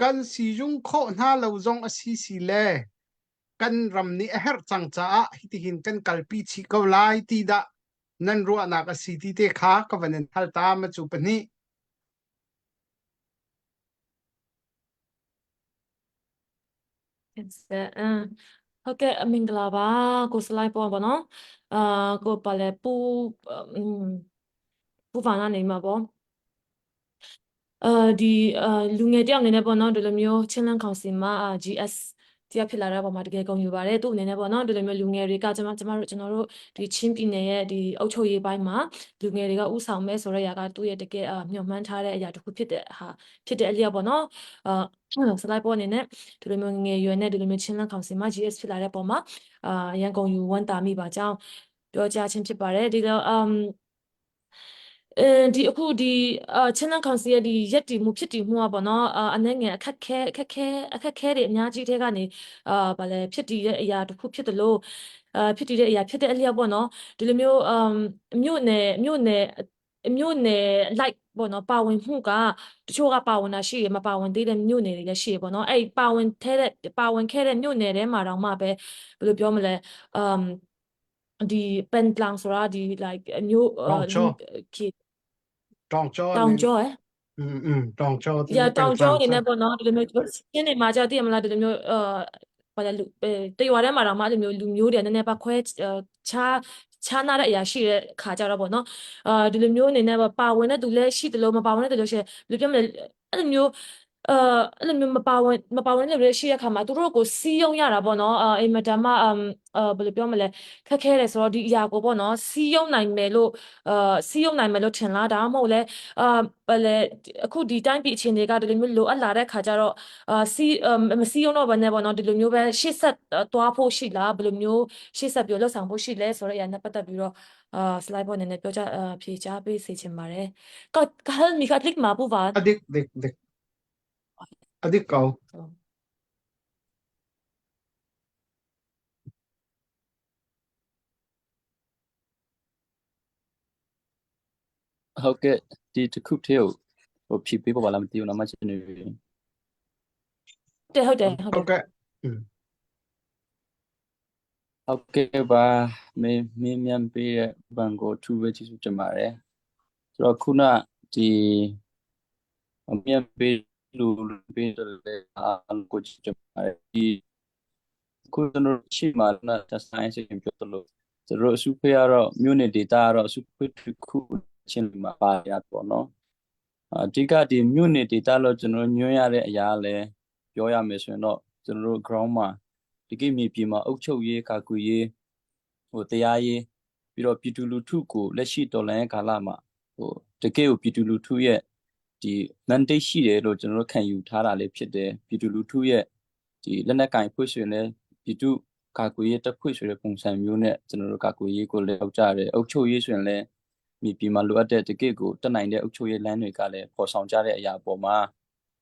กันสีจุงข้อหาเราจงอาศีสีแลกันรำนี้เฮรจังจ้าฮิติหินกันกัลปีชิกาวไลตีดะนั่นรัวนักสีที่เตขาก็วันนั้นฮัลตามาจูปนี้ ဟုတ်ကဲ့မင်္ဂလာပါကိုစလိုက်ပေါ်ပါနော်ကိုပါလေပူပူဖာနာနေမှာပေါ့ဒီလူငယ်တယောက်အနေနဲ့ပေါ့နော်ဒီလိုမျိုးချင်းလန်းကောင်စီမှာGS တရားဖြစ်လာတဲ့ပုံမှာတကယ်ကုန်ယူပါတယ်သူ့အနေနဲ့ပေါ့နော်ဒီလိုမျိုးလူငယ်တွေကကျွန်တော်တို့ဒီချင်းပြည်နယ်ရဲ့ဒီအုပ်ချုပ်ရေးပိုင်းမှာလူငယ်တွေကဥဆောင်မဲ့ဆိုတဲ့ຢာကသူ့ရဲ့တကယ်မျှော်မှန်းထားတဲ့အရာတစ်ခုဖြစ်တဲ့အလျောက်ပေါ့နော်စလိုက်ပေါ်အနေနဲ့ဒီလိုမျိုးငယ်ရွယ်နဲ့ဒီလိုမျိုးချင်းလန်းကောင်စီမှာ GS ဖြစ်လာတဲ့ပုံမှာရန်ကုန်ယူဝန်တာမိပါကြောင်းပြောကြားခြင်းဖြစ်ပါတယ်ဒီတော့ဒီအခုဒီချင်းနန်ကောင်စီရဲ့ဒီရက်တီမှုဖြစ်တည်မှုอ่ะပေါ့เนาะအနေငယ်အခက်ခဲတွေအများကြီးထဲကနေဗာလဲဖြစ်တည်တဲ့အရာတစ်ခုဖြစ်တယ်လို့ဖြစ်တည်တဲ့အရာဖြစ်တဲ့အလျောက်ပေါ့เนาะဒီလိုမျိုးမြို့နယ်လိုက်ပေါ့เนาะပါဝင်မှုကတချို့ကပါဝင်တာရှိရမပါဝင်သေးတဲ့မြို့နယ်တွေလည်းရှိရပေါ့เนาะအဲ့ပါဝင်ခဲ့တဲ့မြို့နယ်ထဲမှာတော့မှပဲဘယ်လိုပြောမလဲဒီပန်တလန်ဆိုတာဒီ like မြို့ တောင်ကျော တောင်ကျောတောင်ကျော ရတောင်ကျောအနေနဲ့ပေါ့နော်ဒီလိုမျိုးရှင်းနေမှာကြာသိရမလားဒီလိုမျိုးဘာလဲတရွာထဲမှာတော့မှဒီလိုမျိုးလူမျိုးတွေနည်းနည်းပါခွဲခြားနာတဲ့အရာရှိတဲ့ခါကြတော့ပေါ့နော်ဒီလိုမျိုးအနေနဲ့ပါဝင်တဲ့သူလည်းရှိတယ်လို့မပါဝင်တဲ့သူလည်းရှိတယ်ဘယ်လိုပြောမလဲအဲ့လိုမျိုးအဲ့လိုမျိုးမပါဝင်တဲ့လူတွေရှိတဲ့ခါမှာသူတို့ကိုစီးယုံရတာပေါ့နော်အိမ်မတမ်းမဘယ်လိုပြောမလဲခက်ခဲတယ်ဆိုတော့ဒီအရာကိုပေါ့နော်စီးယုံနိုင်မယ်လို့ထင်လားဒါမှမဟုတ်လဲဘယ်လဲအခုဒီတိုင်းပြည်အခြေအနေကဒီလိုမျိုးလိုအပ်လာတဲ့ခါကျတော့မစီးယုံတော့ဘဲနဲ့ပေါ့နော်ဒီလိုမျိုးပဲရှေ့ဆက်သွားဖို့ရှိလားဘယ်လိုမျိုးရှေ့ဆက်ပြီးလှုပ်ဆောင်ဖို့ရှိလဲဆိုတော့အရာနဲ့ပတ်သက်ပြီးတော့slide ပေါ်နေပြောကြဖြေချပေးစေချင်ပါတယ်ကဟဲမိခတ်လစ်မှာပူပါ အဒီကောဟုတ်ကဲ့ဒီတစ်ခုတည်းကိုဖြည့်ပေးပါလားမသိဘူးနော်မချင်နေပြီဟုတ်တယ် ဟုတ်ကဲ့ Ok và mình nhằm về bằng go thu về chỉ số chấm rồi rồi khu na thì mình về lu về rồi go chỉ chấm rồi thì khu nó chỉ mà na ta science em cho tolo rồi super rồi data rồi super khu trên mà ba ya to no အဓိကဒီမြို့နယ်ဒေသလို့ကျွန်တော်ညွှန်းရတဲ့အရာလည်းပြောရမယ်ဆိုရင်တော့ကျွန်တော်တို့ ground မှာတကိမြေပြည်မှာအုပ်ချုပ်ရေးကာကွယ်ရေးတရားရေးပြီးတော့ပြည်သူလူထုကိုလက်ရှိတော်လှန်ရေးကာလမှာတကယ်ကိုပြည်သူလူထုရဲ့ဒီ mandate ရှိတယ်လို့ကျွန်တော်တို့ခံယူထားတာလေးဖြစ်တယ်ပြည်သူလူထုရဲ့ဒီလက်နက်ကင်ဖွဲ့ဆိုရင်လည်းပြည်သူကာကွယ်ရေးတပ်ဖွဲ့ဆိုတဲ့ပုံစံမျိုးနဲ့ကျွန်တော်တို့ကာကွယ်ရေးကိုလည်းလုပ်ကြတယ်အုပ်ချုပ်ရေးဆိုရင်လည်း မြေပြင်မှာလိုအပ်တဲ့တကယ့်ကိုတက်နိုင်တဲ့အုပ်ချုပ်ရေးလမ်းတွေကလည်းပေါ်ဆောင်ကြတဲ့အရာပေါ်မှာ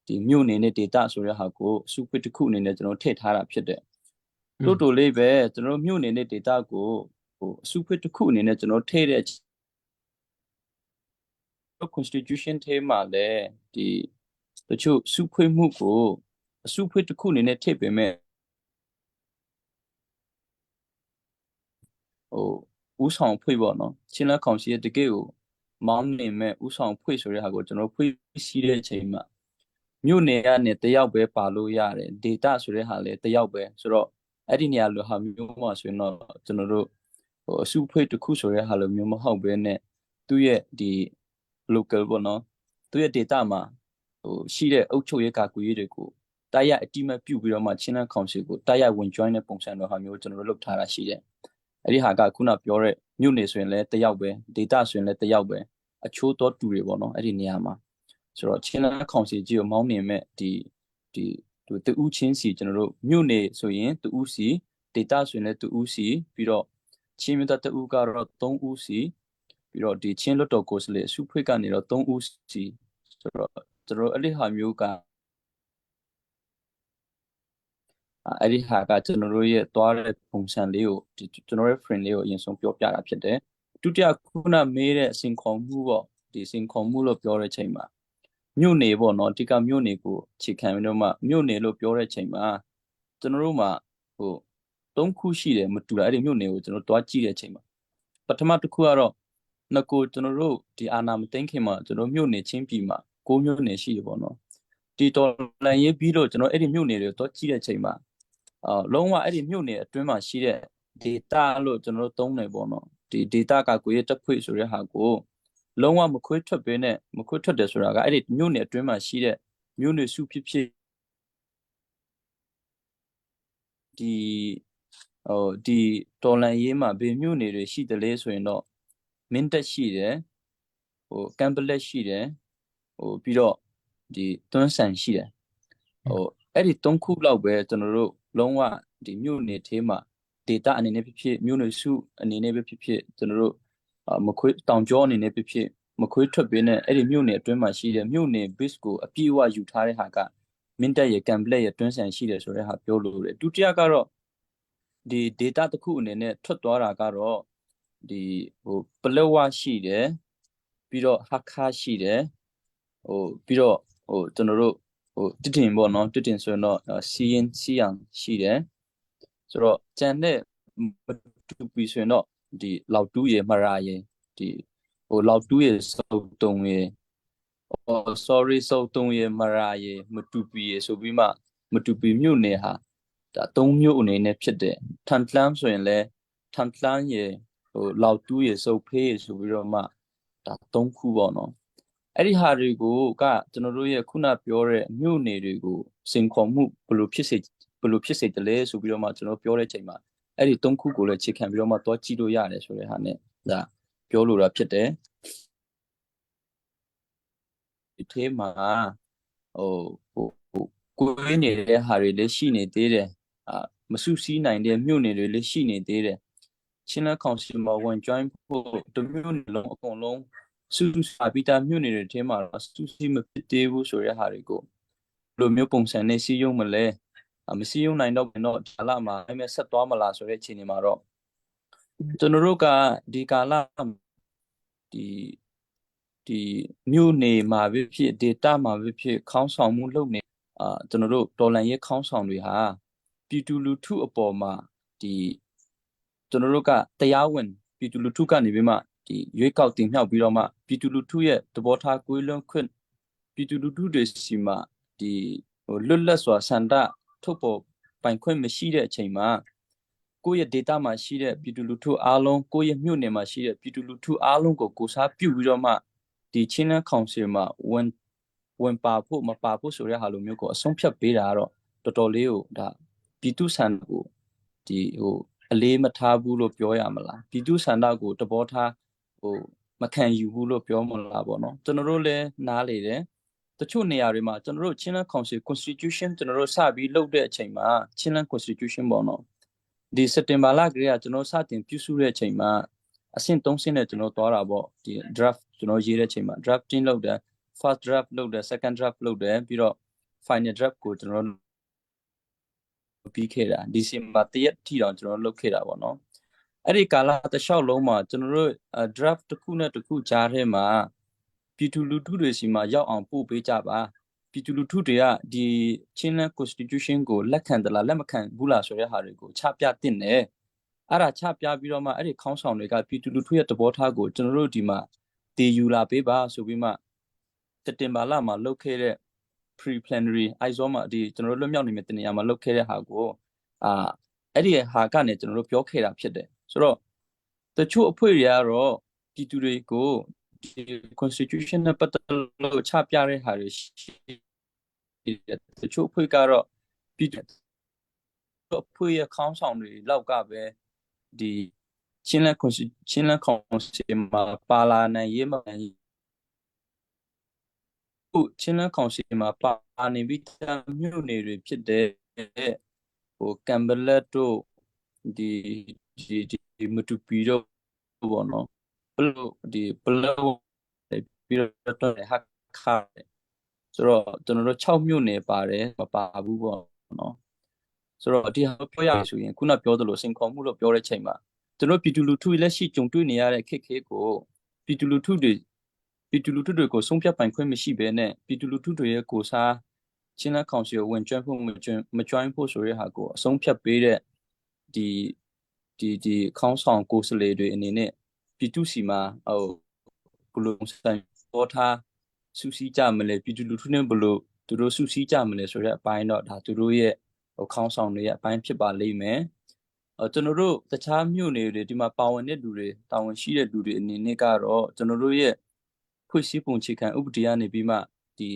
ဒီမြို့နယ်နဲ့ data ဆိုတဲ့ဟာကိုစုခွင့်တစ်ခုအနေနဲ့ကျွန်တော်ထည့်ထားတာဖြစ်တယ်တိုးတိုးလေးပဲကျွန်တော်မြို့နယ်နဲ့ data ကိုစုခွင့်တစ်ခုအနေနဲ့ကျွန်တော်ထည့်တဲ့ constitution ထဲမှာလည်းဒီတချို့စုခွင့်မှုကိုစုခွင့်တစ်ခုအနေနဲ့ထည့်ပေးမယ်ဥဆောင်ဖွဲ့ပေါ့နော်ချင်းလက်ကောင်စီရဲ့တကယ့်ကိုမောင်းနေမဲ့ဥဆောင်ဖွဲ့ဆိုတဲ့ဟာကိုကျွန်တော်ဖွဲ့စီးတဲ့အချိန်မှာမြို့နယ်ကနေတယောက်ပဲပါလို့ရတယ် data ဆိုတဲ့ဟာလေတယောက်ပဲဆိုတော့အဲ့ဒီနေရာလိုဟာမျိုးမှာဆိုရင်တော့ကျွန်တော်တို့အစုဖွဲ့တစ်ခုဆိုတဲ့ဟာလိုမျိုးမဟုတ်ဘဲနဲ့သူ့ရဲ့ဒီ local ပေါ့နော်သူ့ရဲ့ data မှာရှိတဲ့အုပ်ချုပ်ရေးကာကွယ်ရေးတွေကိုတိုက်ရိုက်အတိမတ်ပြုပြီးတော့မှချင်းလက်ကောင်စီကိုတိုက်ရိုက်ဝင် join တဲ့ပုံစံလိုဟာမျိုးကျွန်တော်တို့လုပ်ထားတာရှိတယ် အဲ့ဒီဟာကခုနပြောတဲ့မြို့နယ်ဆိုရင်လည်းတယောက်ပဲ data ဆိုရင်လည်းတယောက်ပဲအချိုးတော့တူတွေပေါ့နော်အဲ့ဒီနေရာမှာဆိုတော့ချင်းလက်ကောင်စီကြီးကိုမောင်းနေမဲ့ဒီတူဦးချင်းစီကျွန်တော်တို့မြို့နယ်ဆိုရင်တူဦးစီ data ဆိုရင်လည်းတူဦးစီပြီးတော့ချင်းမြို့တူဦးကတော့3ဦးစီပြီးတော့ဒီချင်းလွတ်တော်ကိုစလေစုဖွဲ့ကနေတော့3ဦးစီဆိုတော့ကျွန်တော်အဲ့ဒီဟာမျိုးက အဲ့ဒီဟာကကျွန်တော်တို့ရဲ့သွားတဲ့ပုံစံလေးကိုကျွန်တော်ရဲ့ friend လေးကိုအရင်ဆုံးပြောပြတာဖြစ်တယ်ဒုတိယခုနမေးတဲ့အစင်ခေါ်မှုပေါ့ဒီစင်ခေါ်မှုလို့ပြောတဲ့ချိန်မှာမြို့နယ်ပေါ့နော်ဒီကမြို့နယ်ကိုခြေခံပြီးတော့မှမြို့နယ်လို့ပြောတဲ့ချိန်မှာကျွန်တော်တို့မှာ3ခုရှိတယ်မတူတာအဲ့ဒီမြို့နယ်ကိုကျွန်တော်တွားကြည့်တဲ့ချိန်မှာပထမတစ်ခုကတော့ငကိုကျွန်တော်တို့ဒီအာနာမသိမ်းခင်မှာကျွန်တော်မြို့နယ်ချင်းပြည်မှာ6မြို့နယ်ရှိတယ်ပေါ့နော်ဒီတော်လန်ရေးပြီးတော့ကျွန်တော်အဲ့ဒီမြို့နယ်တွေကိုတွားကြည့်တဲ့ချိန်မှာလုံးဝအဲ့ဒီမြို့နယ်အတွင်းမှာရှိတဲ့ data လို့ကျွန်တော်တို့သုံးတယ်ပေါ့နော်ဒီ data ကကိုရတက်ခွေဆိုတဲ့ဟာကိုလုံးဝမခွဲထွက်ဘဲနဲ့မခွဲထွက်တယ်ဆိုတာကအဲ့ဒီမြို့နယ်အတွင်းမှာရှိတဲ့မြို့နယ်စုဖြစ်ဖြစ်ဒီတော်လန်ရေးမှာဘယ်မြို့နယ်တွေရှိတယ်လဲဆိုရင်တော့မင်းတက်ရှိတယ်ကမ်ဘလက်ရှိတယ်ပြီးတော့ဒီတွန်းဆန်ရှိတယ်အဲ့ဒီ3ခုလောက်ပဲကျွန်တော်တို့လုံးဝဒီမြို့နယ်ထဲမှာ data အနေနဲ့ဖြစ်ဖြစ်မြို့နယ်စုအနေနဲ့ပဲဖြစ်ဖြစ်ကျွန်တော်တို့မခွေးတောင်ကျောအနေနဲ့ဖြစ်ဖြစ်မခွေးထွက်ပေးနဲ့အဲ့ဒီမြို့နယ်အတွင်းမှာရှိတဲ့မြို့နယ် base ကိုအပြည့်အဝယူထားတဲ့ဟာကမင်းတက်ရဲ့ကမ်ဘလက်ရဲ့တွန်းဆန်ရှိတယ်ဆိုတဲ့ဟာပြောလို့တယ်ဒုတိယကတော့ဒီ data တစ်ခုအနေနဲ့ထွက်သွားတာကတော့ဒီပလက်ဝရှိတယ်ပြီးတော့ဟာခါရှိတယ်ပြီးတော့ကျွန်တော်တို့တစ်တင်ပေါ့နော်တစ်တင်ဆိုရင်တော့စီရင်ရှိတယ်ဆိုတော့ကျန်တဲ့မတူပီဆိုရင်တော့ဒီလောက်တူးရမရာရဒီလောက်တူးရစုံတုံရsorry စုံတုံရမရာရမတူပီရဆိုပြီးမှမတူပီမြို့နယ်ဟာဒါ3မြို့အနေနဲ့ဖြစ်တယ်ထန်တလန်းဆိုရင်လည်းထန်တလန်းရလောက်တူးရစုံဖေးရဆိုပြီးတော့မှဒါ3ခုပေါ့နော်အဲ့ဒီဟာတွေကိုကကျွန်တော်တို့ရဲ့ခုနပြောတဲ့မြို့နယ်တွေကိုစင်ခေါ်မှုဘယ်လိုဖြစ်စေတယ်လဲဆိုပြီးတော့မှကျွန်တော်ပြောတဲ့အချိန်မှာအဲ့ဒီ3ခုကိုလည်းခြေခံပြီးတော့မှသွားကြည့်လို့ရတယ်ဆိုတဲ့ဟာနဲ့ဒါပြောလို့တာဖြစ်တယ်ဒီထဲမှာကိုယ်နေတဲ့ဟာတွေလည်းရှိနေသေးတယ်မစုစည်းနိုင်တဲ့မြို့နယ်တွေလည်းရှိနေသေးတယ်ချင်းလက်ကောင်စီမှာဝင် join ဖို့တမြို့နယ်လုံးအကုန်လုံးစုစာပြီးသားမြို့နယ်တွေထဲမှာစုစည်းမဖြစ်သေးဘူးဆိုတဲ့ဟာတွေကိုလိုမျိုးပုံစံနဲ့စီးရုံမလဲမစီးရုံနိုင်တော့ဘယ်တော့ဒီကာလမှာအဲ့မဲ့ဆက်သွားမလားဆိုတဲ့အခြေအနေမှာတော့ကျွန်တော်တို့ကဒီကာလဒီမြို့နယ်မှာဖြစ် data မှာဖြစ်ခေါင်းဆောင်မှုလုပ်နေကျွန်တော်တို့ဒေါ်လာရဲ့ခေါင်းဆောင်တွေဟာပြည်သူလူထုအပေါ်မှာဒီ ကျွန်တော်တို့ကတရားဝင်ပြည်သူလူထုကနေပြီးမှဒီရွေးကောက်တင်မြှောက်ပြီးတော့မှပြည်သူလူထုရဲ့သဘောထားကိုယ်လွန်ခွင့်ပြည်သူလူထုတွေစီမှာဒီလွတ်လပ်စွာဆန္ဒထုတ်ပေါ်ပိုင်ခွင့်မရှိတဲ့အချိန်မှာကိုယ့်ရဲ့ data မှာရှိတဲ့ပြည်သူလူထုအားလုံးကိုယ့်ရဲ့မြို့နယ်မှာရှိတဲ့ပြည်သူလူထုအားလုံးကိုကိုစားပြုပြီးတော့မှဒီချင်းနှန်းကောင်စီမှာဝင်ပါဖို့မပါဖို့ဆိုတဲ့ဟာလိုမျိုးကိုအဆုံးဖြတ်ပေးတာကတော့တော်တော်လေးကိုဒါပြည်သူဆန္ဒကိုဒီအလေးမထားဘူးလို့ပြောရမလားပြည်သူဆန္ဒကိုတဘောထားမခံယူဘူးလို့ပြောမလားပေါ့နော်ကျွန်တော်တို့လည်းနားလေတယ်တချို့နေရာတွေမှာကျွန်တော်တို့ချင်းနှန်းကောင်စီ constitution ကျွန်တော်တို့စပြီးလုပ်တဲ့အချိန်မှာချင်းနှန်း constitution ပေါ့နော်ဒီစက်တင်ဘာလကလေးကကျွန်တော်စတင်ပြုစုတဲ့အချိန်မှာအဆင့်3ဆင့်နဲ့ကျွန်တော်သွားတာပေါ့ဒီ draft ကျွန်တော်ရေးတဲ့အချိန်မှာ drafting လုပ်တယ် first draft လုပ်တယ် second draft လုပ်တယ်ပြီးတော့ final draft ကိုကျွန်တော်ပြီးခဲ့တာဒီဇင်ဘာ1ရက်ထိတော့ကျွန်တော်လုပ်ခဲ့တာပေါ့နော်အဲ့ဒီကာလတစ်လျှောက်လုံးမှာကျွန်တော်တို့ draft တစ်ခုနဲ့တစ်ခုကြားထဲမှာပြည်သူလူထုတွေစီမှာရောက်အောင်ပို့ပေးကြပါပြည်သူလူထုတွေကဒီချင်းလန်း constitution ကိုလက်ခံသလားလက်မခံဘူးလားဆိုတဲ့ဟာတွေကိုချပြတင်တယ်အဲ့ဒါချပြပြီးတော့မှအဲ့ဒီခေါင်းဆောင်တွေကပြည်သူလူထုရဲ့သဘောထားကိုကျွန်တော်တို့ဒီမှာတည်ယူလာပေးပါဆိုပြီးမှစက်တင်ဘာလမှာလုပ်ခဲ့တဲ့ pre-plenary ISO မှာဒီကျွန်တော်တို့လွတ်မြောက်နေတဲ့နေရာမှာလုပ်ခဲ့တဲ့ဟာကိုအဲ့ဒီဟာကနေကျွန်တော်တို့ပြောခဲ့တာဖြစ်တယ်ဆိုတော့တချို့အဖွဲ့တွေကတော့ပြည်သူတွေကိုဒီ constitution နဲ့ပတ်သက်လို့ချပြတဲ့ဟာတွေရှိတယ်တချို့အဖွဲ့ကတော့ပြည်သူအဖွဲ့ရဲ့ခေါင်းဆောင်တွေလောက်ကပဲဒီချင်းလန်းကောင်စီမှာပါလာနိုင်ရေးမနိုင်ချင်းလန်းကောင်စီမှာပါနေပြီးမြို့နယ်တွေဖြစ်တဲ့ကမ်ဘလက်တို့ဒီမတူပီတို့ပေါ့နော်ဘလို့ဒီဘလို့ပြီးတော့ဟာခါဆိုတော့ကျွန်တော်တို့6မြို့နယ်ပါတယ်မပါဘူးပေါ့နော်ဆိုတော့ဒီဟာပြောရဆိုရင်ခုနပြောသလိုစိန်ခေါ်မှုလို့ပြောတဲ့ချိန်မှာကျွန်တော်ပြည်သူလူထုလက်ရှိကြုံတွေ့နေရတဲ့ခက်ခဲကိုပြည်သူလူထုတွေကိုဆုံးဖြတ်ပိုင်ခွင့်မရှိဘဲနဲ့ပြည်သူလူထုတွေရဲ့ကိုစားချင်းလန်းကောင်စီကိုဝင်ကျွမ်းဖို့မကျွမ်းဖို့ဆိုတဲ့ဟာကိုအဆုံးဖြတ်ပေးတဲ့ဒီခေါင်းဆောင်ကိုယ်စားလှယ်တွေအနေနဲ့ပြည်သူစီမှာဘလို့စံပေါ်ထားစုစည်းကြမလဲပြည်သူလူထုနဲ့ဘလို့သူတို့စုစည်းကြမလဲဆိုတဲ့အပိုင်းတော့ဒါသူတို့ရဲ့ခေါင်းဆောင်တွေရဲ့အပိုင်းဖြစ်ပါလိမ့်မယ်ကျွန်တော်တို့တခြားမြို့နယ်တွေဒီမှာပါဝင်တဲ့လူတွေတာဝန်ရှိတဲ့လူတွေအနေနဲ့ကတော့ကျွန်တော်တို့ရဲ့ဖွဲ့စည်းပုံအခြေခံဥပဒေကနေပြီးမှဒီ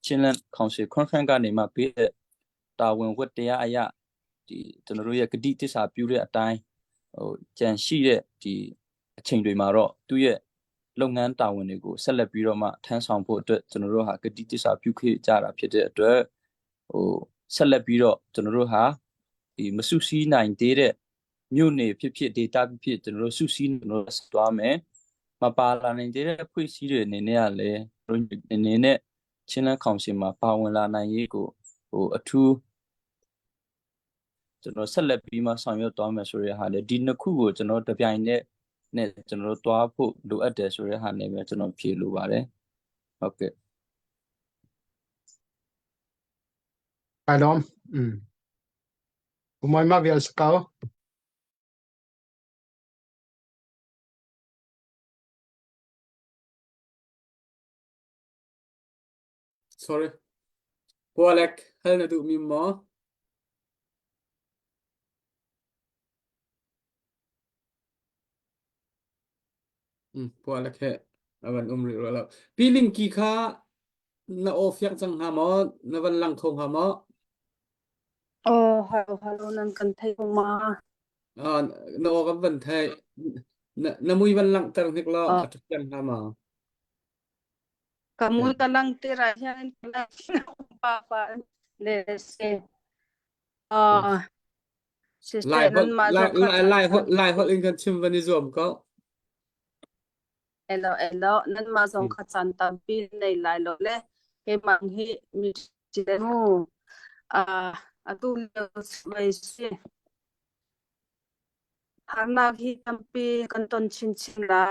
ချင်းလန်းကောင်စီ conference ကနေမှပေးတဲ့တာဝန်ဝတ္တရားအရဒီကျွန်တော်တို့ရဲ့ဂတိတစ္ဆာပြုတဲ့အတိုင်းကြံရှိတဲ့ဒီအချိန်တွေမှာတော့သူ့ရဲ့လုပ်ငန်းတာဝန်တွေကိုဆက်လက်ပြီးတော့မှထမ်းဆောင်ဖို့အတွက်ကျွန်တော်တို့ဟာဂတိတစ္ဆာပြုခဲ့ကြတာဖြစ်တဲ့အတွက်ဆက်လက်ပြီးတော့ကျွန်တော်တို့ဟာဒီမစုစည်းနိုင်သေးတဲ့မြို့နယ်ဖြစ် data ဖြစ်ကျွန်တော်တို့စုစည်းကျွန်တော်တို့သွားမယ်မပါလာနိုင်သေးတဲ့ဖွဲ့စည်းတွေအနေနဲ့ကလည်းအနေနဲ့ချင်းလန်းကောင်စီမှာပါဝင်လာနိုင်ရေးကိုအထူးကျွန်တော်ဆက်လက်ပြီးမှဆောင်ရွက်သွားမယ်ဆိုတဲ့ဟာလေဒီနှစ်ခုကိုကျွန်တော်တပြိုင်နဲ့ကျွန်တော်သွားဖို့လိုအပ်တယ်ဆိုတဲ့ဟာနဲ့ပဲကျွန်တော်ဖြေလိုပါတယ်ဟုတ်ကဲ့ไปล้อมผมมาเวียลสกาว sorry Polak hal na du mi mo Polak he awan umri lo piling ki kha na ofyak chang ha mo na van lang thong ha mo hello nan kan thai ma na o kan van thai na mui van lang tar hik lo khatyan ha mo kamu talang tira yan pa le se sister nan ma lai hot in kan chim van ni zom ko hello nan ma zong khatsan tam pi nei lai lo le ke mang hi mi chi de mu atu mai se harna hi tam pi kan ton chin la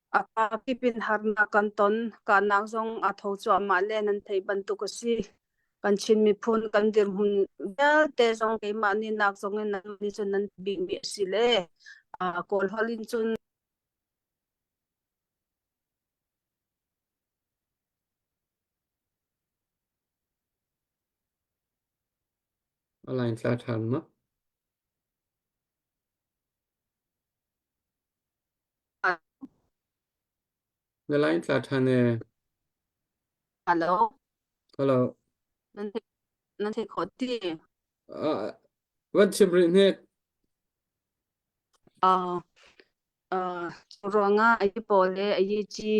apa pipin harna kanton kanang zong atho chu ama le nan thei ban tu ko si kan chin mi phun kan dir hun bel te zong ke ma ni nak zong nan ni chun nan bi mi si le kol holin chun Alain tla than ma Alain tla than e hello hello nan the khoti what chimrin he ronga ai pole ai chi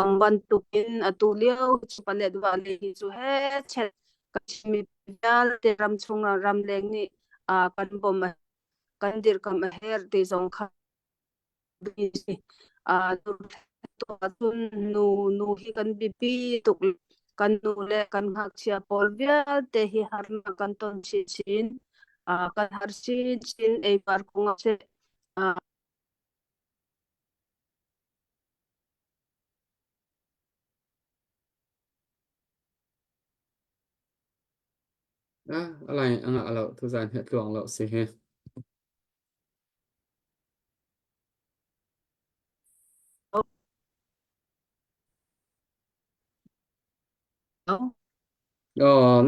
ang ban tukin atulio chupale dwa le hi chu he che kachmi dal te ram chung ram leng ni kan bom kan dir kam her te zong kha bi si to atun nu hi kan bi pi tuk kan nu le kan hak chia pol via te hi har na kan ton chi chin kan har chin ei par kunga se Alain anga alo tu zan he tuang lo si he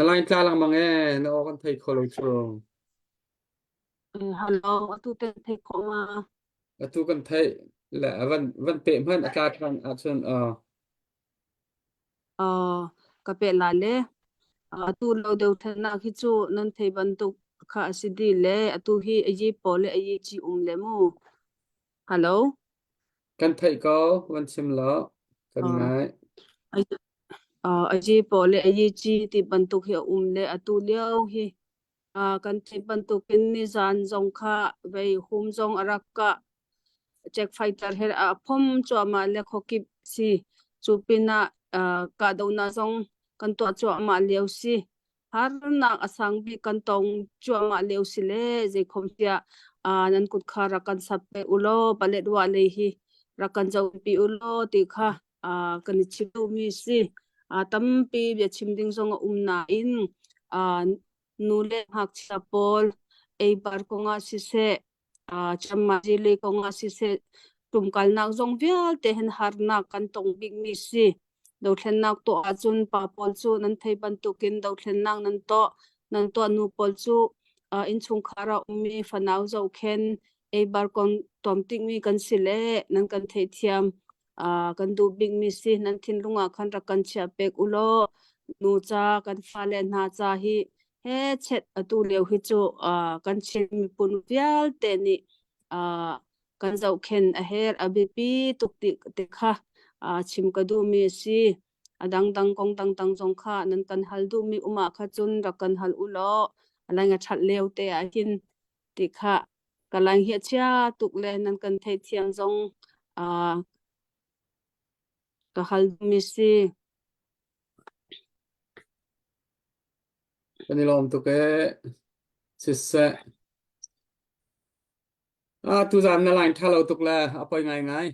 Alain tla lang mang e no kan thei kholo chung hello tu te the khoma tu kan thei la van pe man ata than a chun ka pe la le tu lo deu thana khi chu nan thei ban tu kha asidi le atu hi ayi pole ayi chi le mu hello kan thei ko van sim lo kan ngai ayi pole ayi chi ti ban tu hi le atu leo hi kan thei ban tu kin ni zan zong kha vei hum zong arakka check fighter her phom cho ma le khokip si chupina ka do na zong kan to cho ma leo si har na asang bi kan tong cho ma leo si le je khom tia nan kut kha ra kan sap pe ulo pale dwa le hi ra kan jau pi ulo ti kha kan chitu mi si tam pi be chim ding zong na in nu le hak chapol ei bar ko nga si se chamma jile ko nga si se tum kal nak zong vial te hen har na kan tong big mi si do thlen nak to achun pa pol chu nan thei ban tu kin do thlen nak nan to nu pol chu in chung khara ummi fanau zo khen e bar kon tom tik mi kan sile nan kan thei thiam kan du big mi si nan thin lunga khan ra kan chia pek ulo nu cha kan fale na cha hi he chet atu leu hi chu kan chin mi pun vial te ni kan zau khen a her abipi tukti te kha chim ka du mi si adang dang kong dang jong kha nan kan hal du mi uma kha chun ra kan hal ulo alanga that leu te a hin ti kha kalang hi cha tuk le nan kan thei thiam jong ka hal mi si kan ilom tu ke sisse tu zan na line thalo tuk la apoi ngai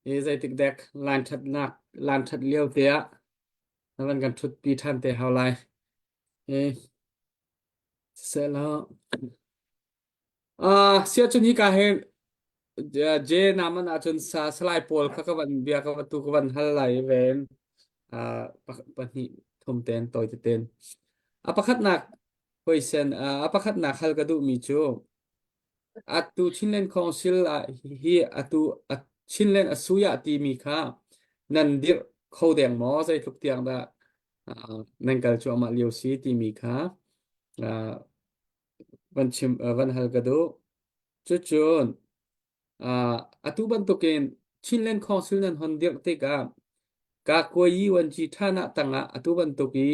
e zai tik dek line that nak line that lieu te a nan kan thut pi than te how lai e se la sia chun hi ka he je naman a chun sa slai pol kha ka van bia ka tu ka van hal lai ven pa ni thum ten toy te ten pakhat nak question pakhat nak hal ka du mi chu atu chinlen council hi atu chinlen asuya ti mi kha nan dir kho deng mo sai thuk tiang da nan kal chu ma liu si ti mi kha van chim van hal ka du chu chun atu ban to ken chinlen council nan hon dir te ka ko yi wan chi thana tanga atu ban to ki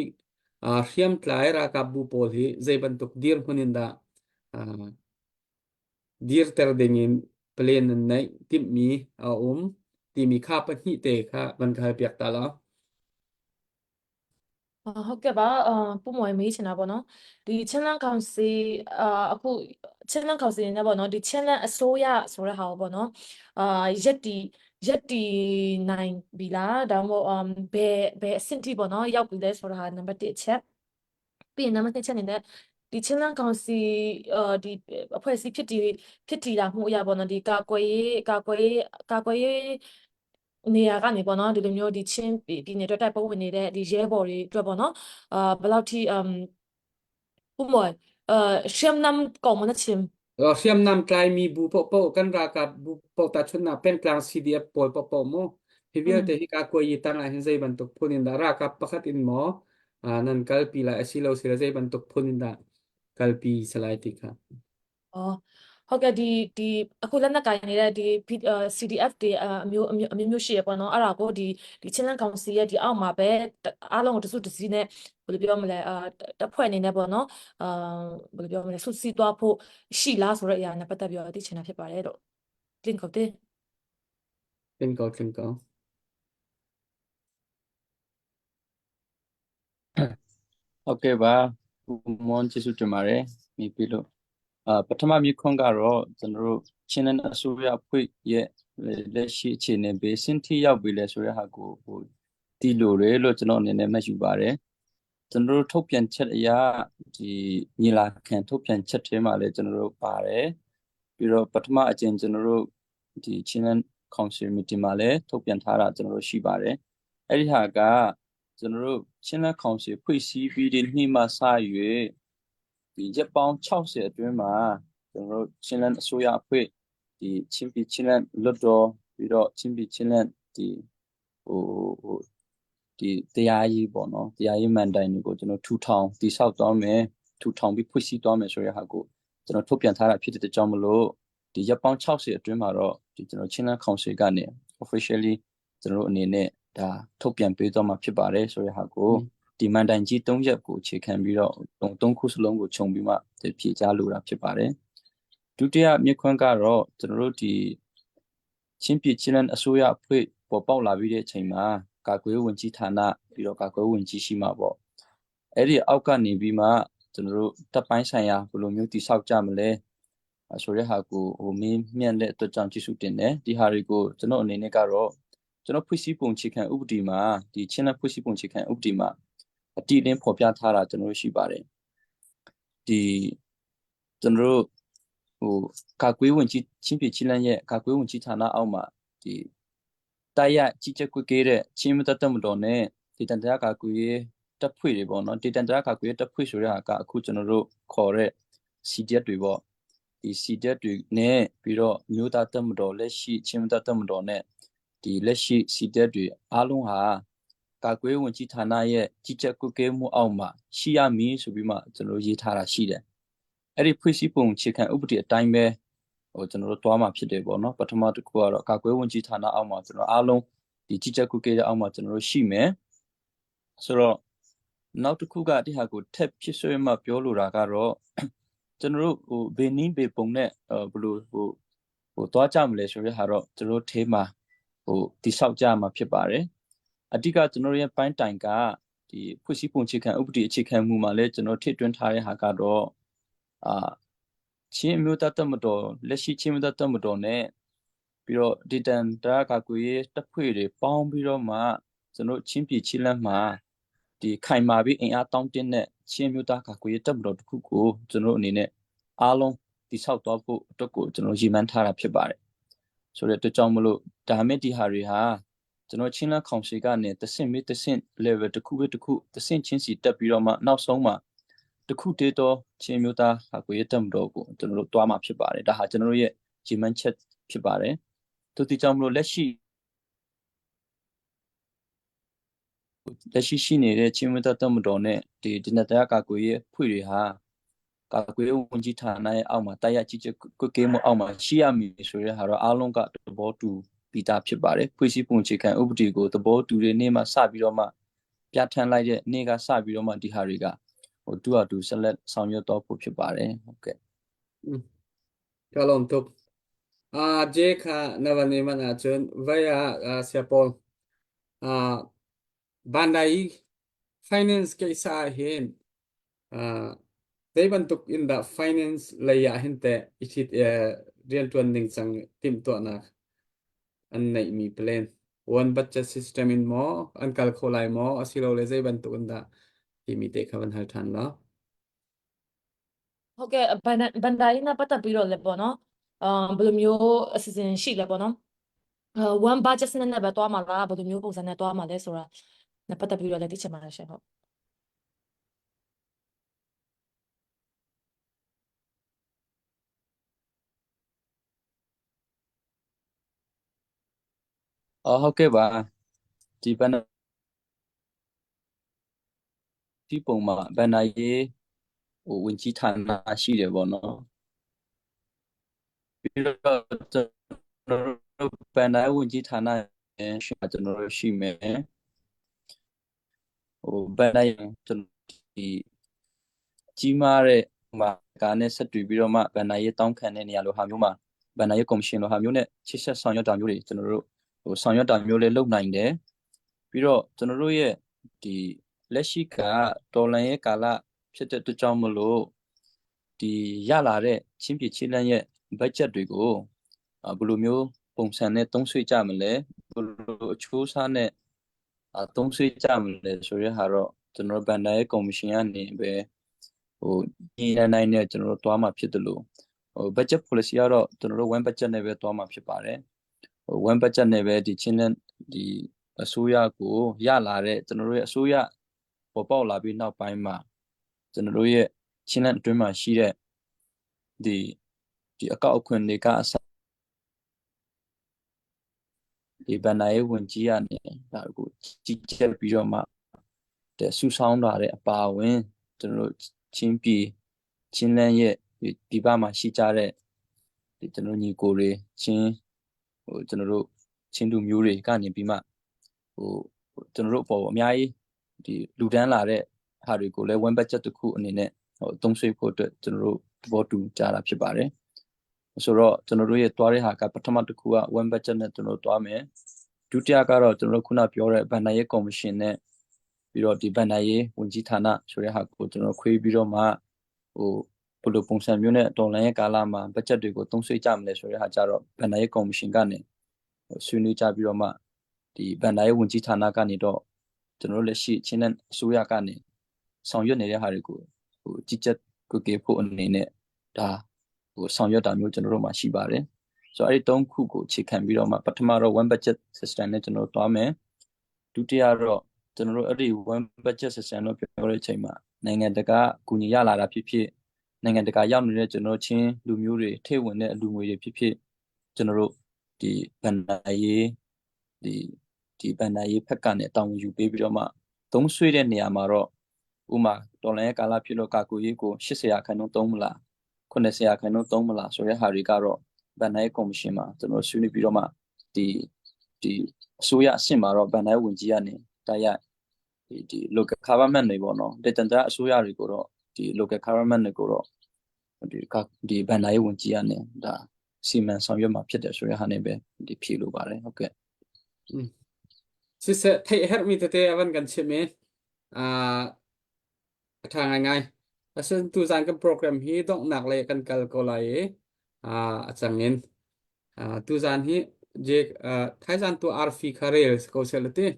hiam tlai ra ka bu pol hi zai ban tuk dir hunin da dir ter dengin plan nei tim mi ti mi kha pa hi te kha ban khai piak ta laဟုတ်ကဲ့ပါပုံမွေမေးချင်တာပေါ့နော်ဒီချင်းလန်းကောင်စီအခုချင်းလန်းကောင်စီနေပေါ့နော်ဒီချင်းလန်းအစိုးရဆိုတဲ့ဟာပေါ့နော်ရက်ဒီ ရက်တီနိုင်ပြီလားဒါမှမဟုတ်ဘယ်အဆင့်ထိပေါ့နော်ရောက်ပြီလဲဆိုတာဟာနံပါတ်1အချက်ပြီးရင်နံပါတ်2ချက်အနေနဲ့ဒီချင်းလန်းကောင်စီဒီအဖွဲ့အစည်းဖြစ်တည်လာမှုအရာပေါ့နော်ဒီကာကွယ်ရေးနေရာကနေပေါ့နော်ဒီလိုမျိုးဒီချင်းပြည်နယ်အတွက်တိုက်ပွဲဝင်နေတဲ့ဒီရဲဘော်တွေအတွက်ပေါ့နော်ဘယ်လောက်ထိဥပမာရှမ်နမ်ကောင်မနချင်း เสียมนำไกลมีบูโปโปกันรากับบูโปตาชุนนาเป็นกลาง CDF ปอยโปโปโมฮิเวียเตฮิกากวยยีตังไอเฮนใจบันตุกพุนินดารากับปะคัดอินหมอนันกัลปีละอสิโลสิระใจบันตุกพุนินดากัลปีสลายติค่ะ อ๋อဟုတ်ကဲ့ဒီအခုလက်နက်ကိုင်နေတဲ့ဒီ CDF တွေအမျိုးရှိရပေါ့နော်အဲ့ဒါကိုဒီချင်းလန်းကောင်စီရဲ့ဒီအောက်မှာပဲအားလုံးကိုတစုတစည်းနဲ့ဘယ်လိုပြောမလဲတပ်ဖွဲ့အနေနဲ့ပေါ့နော်ဘယ်လိုပြောမလဲစုစည်းသွားဖို့ရှိလားဆိုတဲ့အရာနဲ့ပတ်သက်ပြီးတော့သိချင်တာဖြစ်ပါတယ်လို့လင့်ကောတဲ့ เป็นกอเป็นกอ ဟုတ်ကဲ့ပါမွန်ကျေးဇူးတင်ပါတယ်မိပြီလို့ပထမမြခွန်းကတော့ကျွန်တော်တို့ချင်းနဲ့အစိုးရအဖွဲ့ရဲ့လက်ရှိအခြေအနေဘေးစင်ထိရောက်ပြီလဲဆိုတဲ့ဟာကိုတီးလို့ရလို့ကျွန်တော်အနေနဲ့မှတ်ယူပါတယ်ကျွန်တော်တို့ထုတ်ပြန်ချက်အရာဒီညီလာခံထုတ်ပြန်ချက်ထဲမှာလည်းကျွန်တော်တို့ပါတယ်ပြီးတော့ပထမအကျဉ်းကျွန်တော်တို့ဒီချင်းနဲ့ council meeting မှာလည်းထုတ်ပြန်ထားတာကျွန်တော်တို့ရှိပါတယ်အဲ့ဒီဟာကကျွန်တော်တို့ချင်းနဲ့ council ဖွဲ့စည်းပြီးဒီနေ့မှစ၍ဒီရက်ပေါင်း60အတွင်းမှာကျွန်တော်တို့ချင်းနဲ့အစိုးရအဖွဲ့ဒီချင်းပြည်ချင်းနဲ့လွတ်တော်ပြီးတော့ချင်းပြည်ချင်းနဲ့ဒီဒီတရားရေးပေါ့နော်တရားရေးမန်တိုင်တွေကိုကျွန်တော်ထူထောင်တိဆောက်သွားမယ်ထူထောင်ပြီးဖွင့်စည်းသွားမယ်ဆိုတဲ့ဟာကိုကျွန်တော်ထုတ်ပြန်ထားတာဖြစ်တဲ့ကြောင့်မလို့ဒီရက်ပေါင်း60အတွင်းမှာတော့ဒီကျွန်တော်ချင်းနဲ့ council ကနေ officially ကျွန်တော်တို့အနေနဲ့ဒါထုတ်ပြန်ပေးသွားမှာဖြစ်ပါတယ်ဆိုတဲ့ဟာကိုဒီမန်တိုင်ကြီး3ရက်ကိုအခြေခံပြီးတော့3ခုစလုံးကိုခြုံပြီးမှဖြည့်ကြားလိုတာဖြစ်ပါတယ်ဒုတိယမြခွန်းကတော့ကျွန်တော်တို့ဒီချင်းပြည်ချင်းနဲ့အစိုးရအဖွဲ့ပေါ်ပေါက်လာပြီးတဲ့အချိန်မှာကာကွယ်ဝင်ကြီးဌာနပြီးတော့ကာကွယ်ဝင်ကြီးရှိမှာပေါ့အဲ့ဒီအောက်ကနေပြီးမှကျွန်တော်တို့တပ်ပိုင်းဆိုင်ရာဘယ်လိုမျိုးတိဆောက်ကြမလဲဆိုတဲ့ဟာကိုမင်းမြတ်တဲ့အတွက်ကြောင့်ကျေးဇူးတင်တယ်ဒီဟာတွေကိုကျွန်တော်အနေနဲ့ကတော့ကျွန်တော်ဖွဲ့စည်းပုံခြေခံဥပဒေမှာဒီချင်းနဲ့ဖွဲ့စည်းပုံခြေခံဥပဒေမှာအတိအလင်းဖော်ပြထားတာကျွန်တော်ရှိပါတယ်ဒီကျွန်တော်တို့ကာကွယ်ဝင်ကြီးချင်းပြည်ချင်းလန်းရဲ့ကာကွယ်ဝင်ကြီးဌာနအောက်မှာဒီတိုက်ရကြီးကြပ်ကွက်ကဲတဲ့ချင်းမတတ်မတော်နဲ့ဒီတန်တရားကာကွယ်တပ်ဖွဲ့တွေပေါ့နော်ဒီတန်တရားကာကွယ်တပ်ဖွဲ့ဆိုတဲ့ဟာကအခုကျွန်တော်တို့ခေါ်တဲ့ CDF တွေပေါ့ဒီ CDF တွေနဲ့ပြီးတော့မြို့သားတပ်မတော်လက်ရှိချင်းမတတ်မတော်နဲ့ဒီလက်ရှိ CDF တွေအားလုံးဟာကာကွယ်ဝင်ကြီးဌာနရဲ့ကြီးကြပ်ကွက်ကဲမှုအောက်မှာရှိရမည်ဆိုပြီးမှကျွန်တော်ရေးထားတာရှိတယ်အဲ့ဒီဖွဲ့စည်းပုံခြေခံဥပဒေအတိုင်းပဲကျွန်တော်တို့တွားမှာဖြစ်တယ်ပေါ့နော်ပထမတစ်ခုကတော့ကာကွယ်ဝင်ကြီးဌာနအောက်မှာကျွန်တော်အားလုံးဒီကြီးကြပ်ကွက်ကဲတဲ့အောက်မှာကျွန်တော်တို့ရှိမယ်ဆိုတော့နောက်တစ်ခုကဒီဟာကိုထက်ဖြစ်ဆွဲမှပြောလိုတာကတော့ကျွန်တော်တို့ဘေနင်းဘေပုံနဲ့ဘယ်လိုတွားကြမလဲဆိုတဲ့ဟာတော့ကျွန်တော်တို့ထဲမှာတိဆောက်ကြမှာဖြစ်ပါတယ်အဓိကကျွန်တော်ရဲ့ပိုင်းတိုင်ကဒီဖွဲ့စည်းပုံအခြေခံဥပဒေအခြေခံမူမှာလည်းကျွန်တော်ထည့်သွင်းထားတဲ့ဟာကတော့ချင်းမျိုးသားတပ်မတော်လက်ရှိချင်းမျိုးသားတပ်မတော်နဲ့ပြီးတော့ဒီတန်တာကာကွယ်ရေးတပ်ဖွဲ့တွေပေါင်းပြီးတော့မှကျွန်တော်ချင်းပြည်ချင်းလန်းမှာဒီခိုင်မာပြီးအင်အားတောင်းတင်းတဲ့ချင်းမျိုးသားကာကွယ်ရေးတပ်မတော်တစ်ခုကိုကျွန်တော်အနေနဲ့အားလုံးတိဆောက်သွားဖို့အတွက်ကိုကျွန်တော်ရည်မှန်းထားတာဖြစ်ပါတယ်ဆိုတဲ့အတွက်ကြောင့်မလို့ဒါမဲ့ဒီဟာတွေဟာကျွန်တော်ချင်းလန်းကောင်စီကနေတဆင့်မိတဆင့် level တစ်ခုပဲတစ်ခုတဆင့်ချင်းစီတက်ပြီးတော့မှနောက်ဆုံးမှာတစ်ခုတည်းတော့ချင်းမျိုးသားကာကွယ်ရေးတပ်မတော်ကိုကျွန်တော်တို့တွားမှာဖြစ်ပါတယ်ဒါဟာကျွန်တော်တို့ရဲ့ရည်မှန်းချက်ဖြစ်ပါတယ်သူဒီကြောင့်မလို့လက်ရှိရှိနေတဲ့ချင်းမျိုးသားတပ်မတော်နဲ့ဒီနတရားကာကွယ်ရေးဖွဲ့တွေဟာကာကွယ်ရေးဝန်ကြီးဌာနရဲ့အောက်မှာတိုက်ရိုက်ကြီးကြပ်ကွက်ကဲမှုအောက်မှာရှိရမည်ဆိုတဲ့ဟာတော့အားလုံးကသဘောတူပြီးသားဖြစ်ပါတယ်ဖွဲ့စည်းပုံအခြေခံဥပဒေကိုသဘောတူတဲ့နေ့မှာစပြီးတော့မှပြဋ္ဌာန်းလိုက်တဲ့နေ့ကစပြီးတော့မှဒီဟာတွေကတူဆက်လက်ဆောင်ရွက်တော့ဖို့ဖြစ်ပါတယ်ဟုတ်ကဲ့ Kalom tuk je kha navani mana chun via Siapol bandai finance ke sa hin they bantuk in the finance laya hinte isit real tuan ning sang tim to na อันไหนมีเพลนวันบัตร system in หมออันการโคไลหมออสิโลเลเซบันตุกันดาที่มีเตะขับวันหันทันเนาะ ဟုတ်ကဲ့ဘန်ဒိုင်းနဲ့ပတ်သက်ပြီးတော့လည်းပေါ့နော်ဘယ်လိုမျိုးအစီအစဉ်ရှိလဲပေါ့နော်one budget နဲ့ပဲသွားမှာလားဘယ်လိုမျိုးပုံစံနဲ့သွားမှာလဲဆိုတာနဲ့ပတ်သက်ပြီးတော့လည်းသိချင်ပါတယ်ရှင်ဟုတ် ဟုတ်ကဲ့ပါဒီဘန်ဒီပုံမှာဘန်နာရေးဝင်ကြီးဌာနရှိတယ်ပေါ့နော်ပြီးတော့ကျွန်တော်တို့ဘန်နာဝင်ကြီးဌာနရှိမှကျွန်တော်တို့ရှိမယ်ဘန်နာကျွန်တော်ဒီကြီးမားတဲ့မှာကာနဲ့ဆက်တွေ့ပြီးတော့မှဘန်နာရေးတောင်းခံတဲ့နေရာလိုဟာမျိုးမှာဘန်နာရေးကော်မရှင်လိုဟာမျိုးနဲ့ချစ်ဆက်ဆောင်ရွက်တာမျိုးတွေကျွန်တော်တို့ဆောင်ရွက်တာမျိုးလေးလုပ်နိုင်တယ်ပြီးတော့ကျွန်တော်တို့ရဲ့ဒီလက်ရှိကတော်လန်ရဲ့ကာလဖြစ်တဲ့အတွက်ကြောင့်မလို့ဒီရလာတဲ့ချင်းပြည်ချင်းလန်းရဲ့ budget တွေကိုဘယ်လိုမျိုးပုံစံနဲ့သုံးစွဲကြမလဲဘယ်လိုအချိုးအစားနဲ့သုံးစွဲကြမလဲဆိုရဟာတော့ကျွန်တော်ဘန်ဒါရဲ့ကော်မရှင်ကနေပဲညီနိုင်နဲ့ကျွန်တော်တို့တွားမှာဖြစ်တယ်လို့budget policy ကတော့ကျွန်တော်တို့ one budget နဲ့ပဲတွားမှာဖြစ်ပါတယ်one budget နဲ့ပဲဒီချင်းလန်းဒီအစိုးရကိုရလာတဲ့ကျွန်တော်တို့ရဲ့အစိုးရပေါ်ပေါက်လာပြီးနောက်ပိုင်းမှာကျွန်တော်တို့ရဲ့ချင်းလန်းအတွင်းမှာရှိတဲ့ဒီအကောက်အခွင့်တွေကအစဒီဘန်နာရေးဝင်ကြီးကနေဒါကိုကြီးချက်ပြီးတော့မှတဲ့ဆူဆောင်းလာတဲ့အပါဝင်ကျွန်တော်တို့ချင်းပြည်ချင်းလန်းရဲ့ဒီဘမှာရှိကြတဲ့ဒီကျွန်တော်ညီကိုတွေချင်းကျွန်တော်တို့ချင်းလူမျိုးတွေကနေပြီးမှကျွန်တော်တို့အပေါ်အများကြီးဒီလူတန်းလာတဲ့ဟာတွေကိုလည်း one budget တစ်ခုအနေနဲ့သုံးစွဲဖို့အတွက်ကျွန်တော်တို့သဘောတူကြတာဖြစ်ပါတယ်ဆိုတော့ကျွန်တော်တို့ရဲ့တွားတဲ့ဟာကပထမတစ်ခုက one budget နဲ့ကျွန်တော်တို့တွားမယ်ဒုတိယကတော့ကျွန်တော်တို့ခုနပြောတဲ့ဘန်နာရေးကော်မရှင်နဲ့ပြီးတော့ဒီဘန်နာရေးဝန်ကြီးဌာနဆိုတဲ့ဟာကိုကျွန်တော်ခွေးပြီးတော့မှဘယ်လိုပုံစံမျိုးနဲ့ဒေါ်လာရဲ့ကာလမှာ budget တွေကိုသုံးစွဲကြမလဲဆိုတဲ့ဟာကြတော့ဘန်နာရေးကော်မရှင်ကနေဆွေးနွေးကြပြီးတော့မှဒီဘန်နာရေးဝန်ကြီးဌာနကနေတော့ကျွန်တော်တို့လက်ရှိချင်းနဲ့အစိုးရကနေဆောင်ရွက်နေတဲ့ဟာတွေကိုကြီးကြပ်ကုကေဖို့အနေနဲ့ဒါဆောင်ရွက်တာမျိုးကျွန်တော်တို့မှာရှိပါတယ်ဆိုတော့အဲ့ဒီ၃ခုကိုအခြေခံပြီးတော့မှပထမတော့ one budget system နဲ့ကျွန်တော်တို့တွားမယ်ဒုတိယတော့ကျွန်တော်တို့အဲ့ဒီ one budget system လို့ပြောတဲ့အချိန်မှာနိုင်ငံတကာကူညီရလာတာဖြစ်ဖြစ်နိုင်ငံတကာရောက်နေတဲ့ကျွန်တော်ချင်းလူမျိုးတွေထည့်ဝင်တဲ့လူငွေတွေဖြစ်ဖြစ်ကျွန်တော်တို့ဒီဘန်နာရေးဒီဘန်နာရေးဖက်ကနေတောင်းယူပေးပြီးတော့မှသုံးဆွေးတဲ့နေရာမှာတော့ဥမာဒေါ်လာရဲ့ကာလဖြစ်လို့ကာကူရေးကို80%သုံးမလား90%သုံးမလားဆိုတဲ့ဟာတွေကတော့ဘန်နာရေးကော်မရှင်မှာကျွန်တော်ဆွေးနွေးပြီးတော့မှဒီအစိုးရအဆင့်မှာတော့ဘန်နာရေးဝန်ကြီးကနေတရားဒီ local government တွေပေါ့နော်ဒေသန္တရအစိုးရတွေကိုတော့ဒီ local government တွေကိုတော့ဒီဘန်နာရေးဝန်ကြီးကနေဒါစီမံဆောင်ရွက်မှာဖြစ်တယ်ဆိုတဲ့ဟာနဲ့ပဲဒီဖြေလို့ပါတယ်ဟုတ်ကဲ့စစ်စစ်ထိဟက်မီတေအဝန်ကန်ချမေทางไงซึ่งตัวจานกับโปรแกรมที่ต้องหนักเลยกันกัลก็เลยจังเงินตัวจานที่เจท้ายจานตัว RFI คาเรลส์ก็เสร็จแล้วที่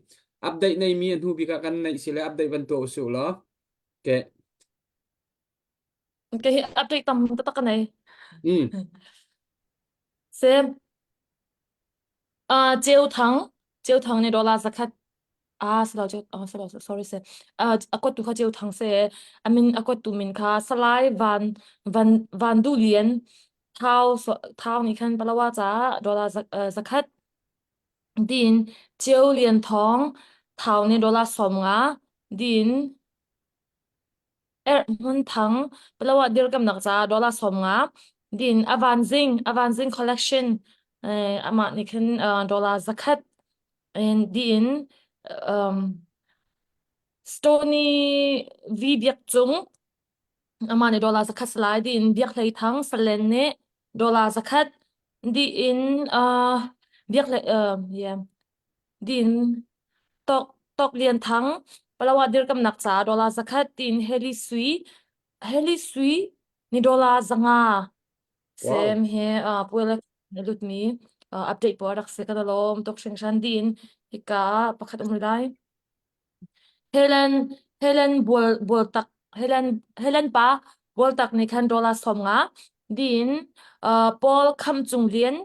อัปเดตในมีอันทูบิกกันในสิเลอัปเดตวันตัวสุดแล้วแกอัปเดตตามตัวกันไหนเซมเจียวถังในดอลลาร์สักคัดสลาวเจียวsorry เซอากดตัวเขาเจียวถังเซอากดตัวมินค่ะสไลด์วันดูเลียนเท่านี้คันแปลว่าจะดอลลาร์สักคัดดินเจียวเลียนทองเท่าในดอลลาร์สองดินมันถังแปลว่าเดียวกับนักจ้าดอลลาร์สองดิน advancing collection อามานี่คันดอลลาร์สักคัดดินstony v เบียกจุงอามาในดอลลาร์สักคัดสไลด์ดินเบียกเลยทั้งสเลนเนดอลลาร์สักคัดดินเบียกเลยดินตกเรียนทั้งแปลว่าเดียวกับนักจ้าดอลลาร์สักคัดดินเฮลิซุยนี่ดอลลาร์สังเซมเฮป่วยเลยลุดมี update po arak se kadalom tok sheng shan din hika pakhat umulai Helen boltak Helen pa boltak ni khan dola somnga din Paul kham chung lian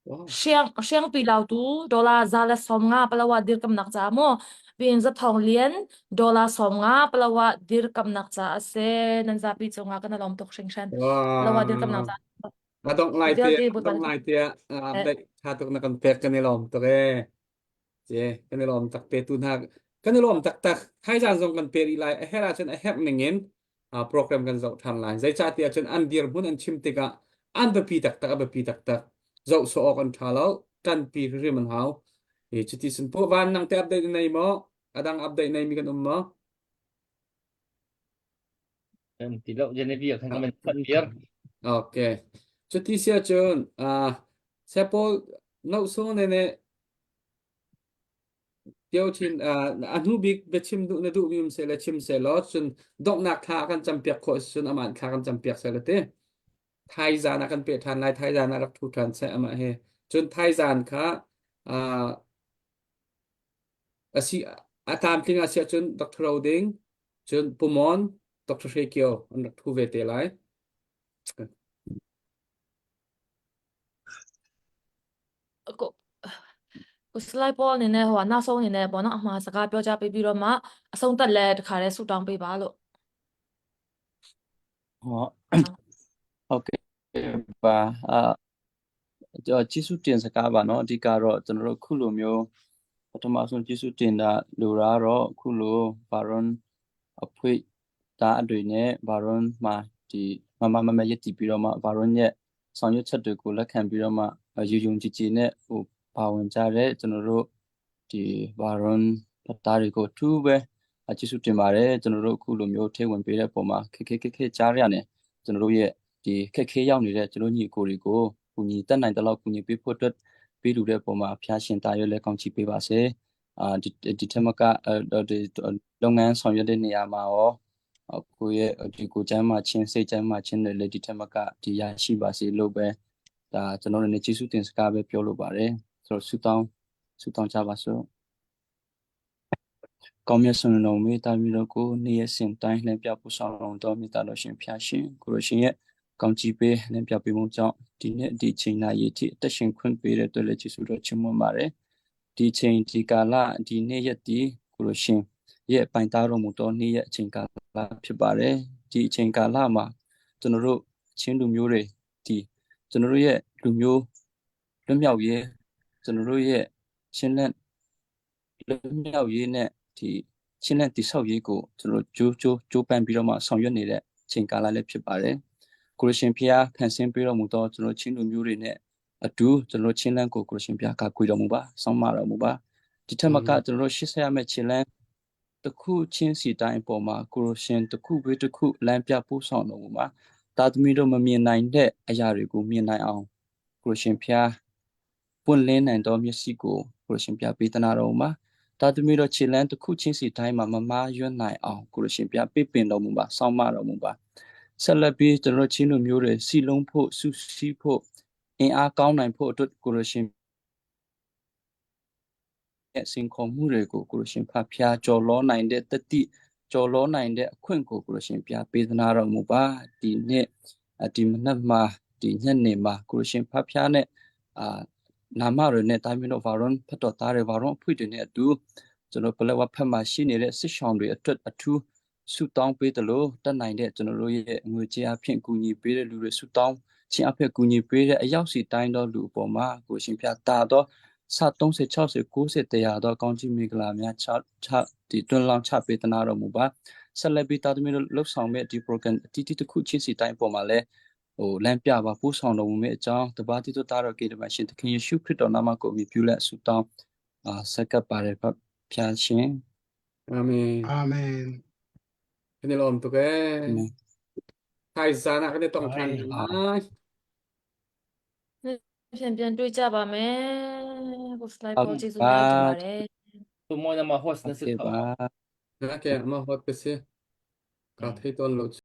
Wow. siang tui lau tu dola zala somnga palawa dir kam nak cha mo bin za thong lian dola somnga palawa dir kam nak cha ase nan za pi chunga kana lom tok sheng shan palawa dir kam nak Wow. cha Adong lai Del tia, di but adong pan lai tia, update hatok na kan pek kanilom to ke. Je, kanilom tak pe tun ha. Kanilom tak hai jan zong kan peri lai hera chen a hep ningen program kan zau than lai. Zai cha tia chen an dir mun an chim tika an ba pi tak ba pi tak. Zau so ok an thalau tan pi ri man hau. E chuti sun po van nang te update nei mo. Adang update nei mi kan mo. thì đâu cho nên việc thành mình phân biệt Ok. Chuti sia chun sepo no so ne tiêu chin anh hu big be chim du na du bim se la chim se lo chun dok nak kha kan cham piak kho chun aman kha kan cham piak se la te thai zan kan pe than lai thai zan rak thu than se ama he chun thai zan kha asi atam ting asia chun dr roding chun pumon dr shekio an rak thu ve te lai ko slide ball ni ne ho na song ni ne bo na ma saka pyo cha pe pi ro ma asong tat le ta kha le su tang pe ba lo ok và chỉ số tiền sẽ cả bạn nó đi cả rồi cho nó khu lúa miêu thằng mà xong chỉ số tiền đã lừa ra rồi khu lúa và rồi apoi đã đuổi nè và rồi mà thì mà nhất thì bây giờ mà và rồi nè xong nhất chất được của là khen bây giờ mà dùng chỉ nè của bảo vấn ra đấy cho nó thì và rồi ta đi có thu về chỉ số tiền mà đấy cho nó khu lúa miêu theo nguồn bây giờ mà cái trả ra nè cho nó vậy thì cái giao này đấy cho nó nhiều cổ đi cổ cũng như tân này tao cũng như biết phốt đất biết đủ đấy mà phía hiện tại là công chỉ biết bà sẽ đi thêm cái đi đông ngang xong rồi đến nhà mà cô ấy đi cô trái mà trên xe trái mà trên này đi thêm cái đi nhà sĩ bà sẽ lâu bé ta cho nó nên chỉ số tiền ska bé phiếu lâu bà đấy rồi số tông cha bà số công việc xong rồi mình ta mình có nhiều sinh tay nên bây giờ xong rồi đó mình ta lo xem phía trên cô rồi xem công chỉ biết nên bây giờ mình chọn đi nè đi trên này vậy thì tất nhiên không biết là tôi lấy chỉ số đó chừng mà đấy đi trên đi cả là đi nè vậy thì cô rồi xem vậy bạn ta rồi một đó nè vậy trên cả là phía bà đấy đi trên cả là mà cho nó rồi trên đường miêu đấy thì cho nó rồi vậy đường miêu vậy cho nó rồi vậy trên lên đường miêu vậy nè thì trên lên thì sau vậy cô cho nó chú bạn bây giờ mà xong rồi này đấy trên cả là lấy phía bà đấy cô xem phía phản xem bây giờ một đó cho nó trên đường miêu đấy nè adu cho nó trên lên cô xem phía cả quỳ đầu một ba xong mà đầu một ba thì thêm mà cả cho nó xí xe mà trên lênตะคู่ချင်းစီတိုင်းပေါ်မှာကိုရိုရှင်တခုပဲတခုလမ်းပြပို့ဆောင်တော်မူမှာတာသမီတို့မမြင်နိုင်တဲ့အရာတွေကိုမြင်နိုင်အောင်ကိုရိုရှင်ဖျားပွင့်လင်းနိုင်သောမျက်စိကိုကိုရိုရှင်ဖျားပေးသနာတော်မူမှာတာသမီတို့ခြေလမ်းတခုချင်းစီတိုင်းမှာမမားရွံ့နိုင်အောင်ကိုရိုရှင်ဖျားပေးပင်တော်မူပါစောင့်မတော်မူပါဆက်လက်ပြီးကျွန်တော်ချင်းတို့မျိုးတွေစီလုံးဖို့စုစည်းဖို့အင်အားကောင်းနိုင်ဖို့အတွက်ကိုရိုရှင်စင်ခေါ်မှုတွေကိုကိုလိုရှင်ဖဖျားကြော်လောနိုင်တဲ့တတိကြော်လောနိုင်တဲ့အခွင့်ကိုကိုလိုရှင်ပြပေးသနာတော်မူပါဒီနေ့ဒီမနက်မှာဒီညနေမှာကိုလိုရှင်ဖဖျားနဲ့နာမရနဲ့တာမီနိုဗာရွန်ဖတ်တော်သားရဗာရွန်ဖွင့်တဲ့အတူကျွန်တော်ပလက်ဝဖက်မှာရှိနေတဲ့စစ်ဆောင်တွေအတွက်အထူးဆုတောင်းပေးတယ်လို့တတ်နိုင်တဲ့ကျွန်တော်တို့ရဲ့ငွေကြေးအဖြစ်ကူညီပေးတဲ့လူတွေဆုတောင်းချင်းအဖြစ်ကူညီပေးတဲ့အရောက်စီတိုင်းတော်လူအပေါ်မှာကိုရှင်ဖျားတာတော့sa 30 60 90တရားတော့ကောင်းကြီးမင်္ဂလာများချဒီတွန်းလောင်းချပေးသနာတော်မူပါဆက်လက်ပြီးတာသမီးတို့လှုပ်ဆောင်မဲ့ဒီ program အတီးတီးတစ်ခုချင်းစီတိုင်းပေါ်မှာလဲလမ်းပြပါပို့ဆောင်တော်မူမဲ့အကြောင်းတပါးတိတို့တာတော်ကေတမရှင်သခင်ယေရှုခရစ်တော်နာမကိုမြည်ပြုလက်ဆုတောင်းဆက်ကပ်ပါတယ်ဖျားရှင်အာမင် Amen. kanilom to ke thai zan kan tong than lai ပြန်တွေ့ကြပါမယ်ကို slide ပေါ်ကျေးဇူး ပါ များတင်ပါတယ် tôi muốn là mà host nóโอ sẽ เค không ပါ na ke ma hot ke se ka thei ton lo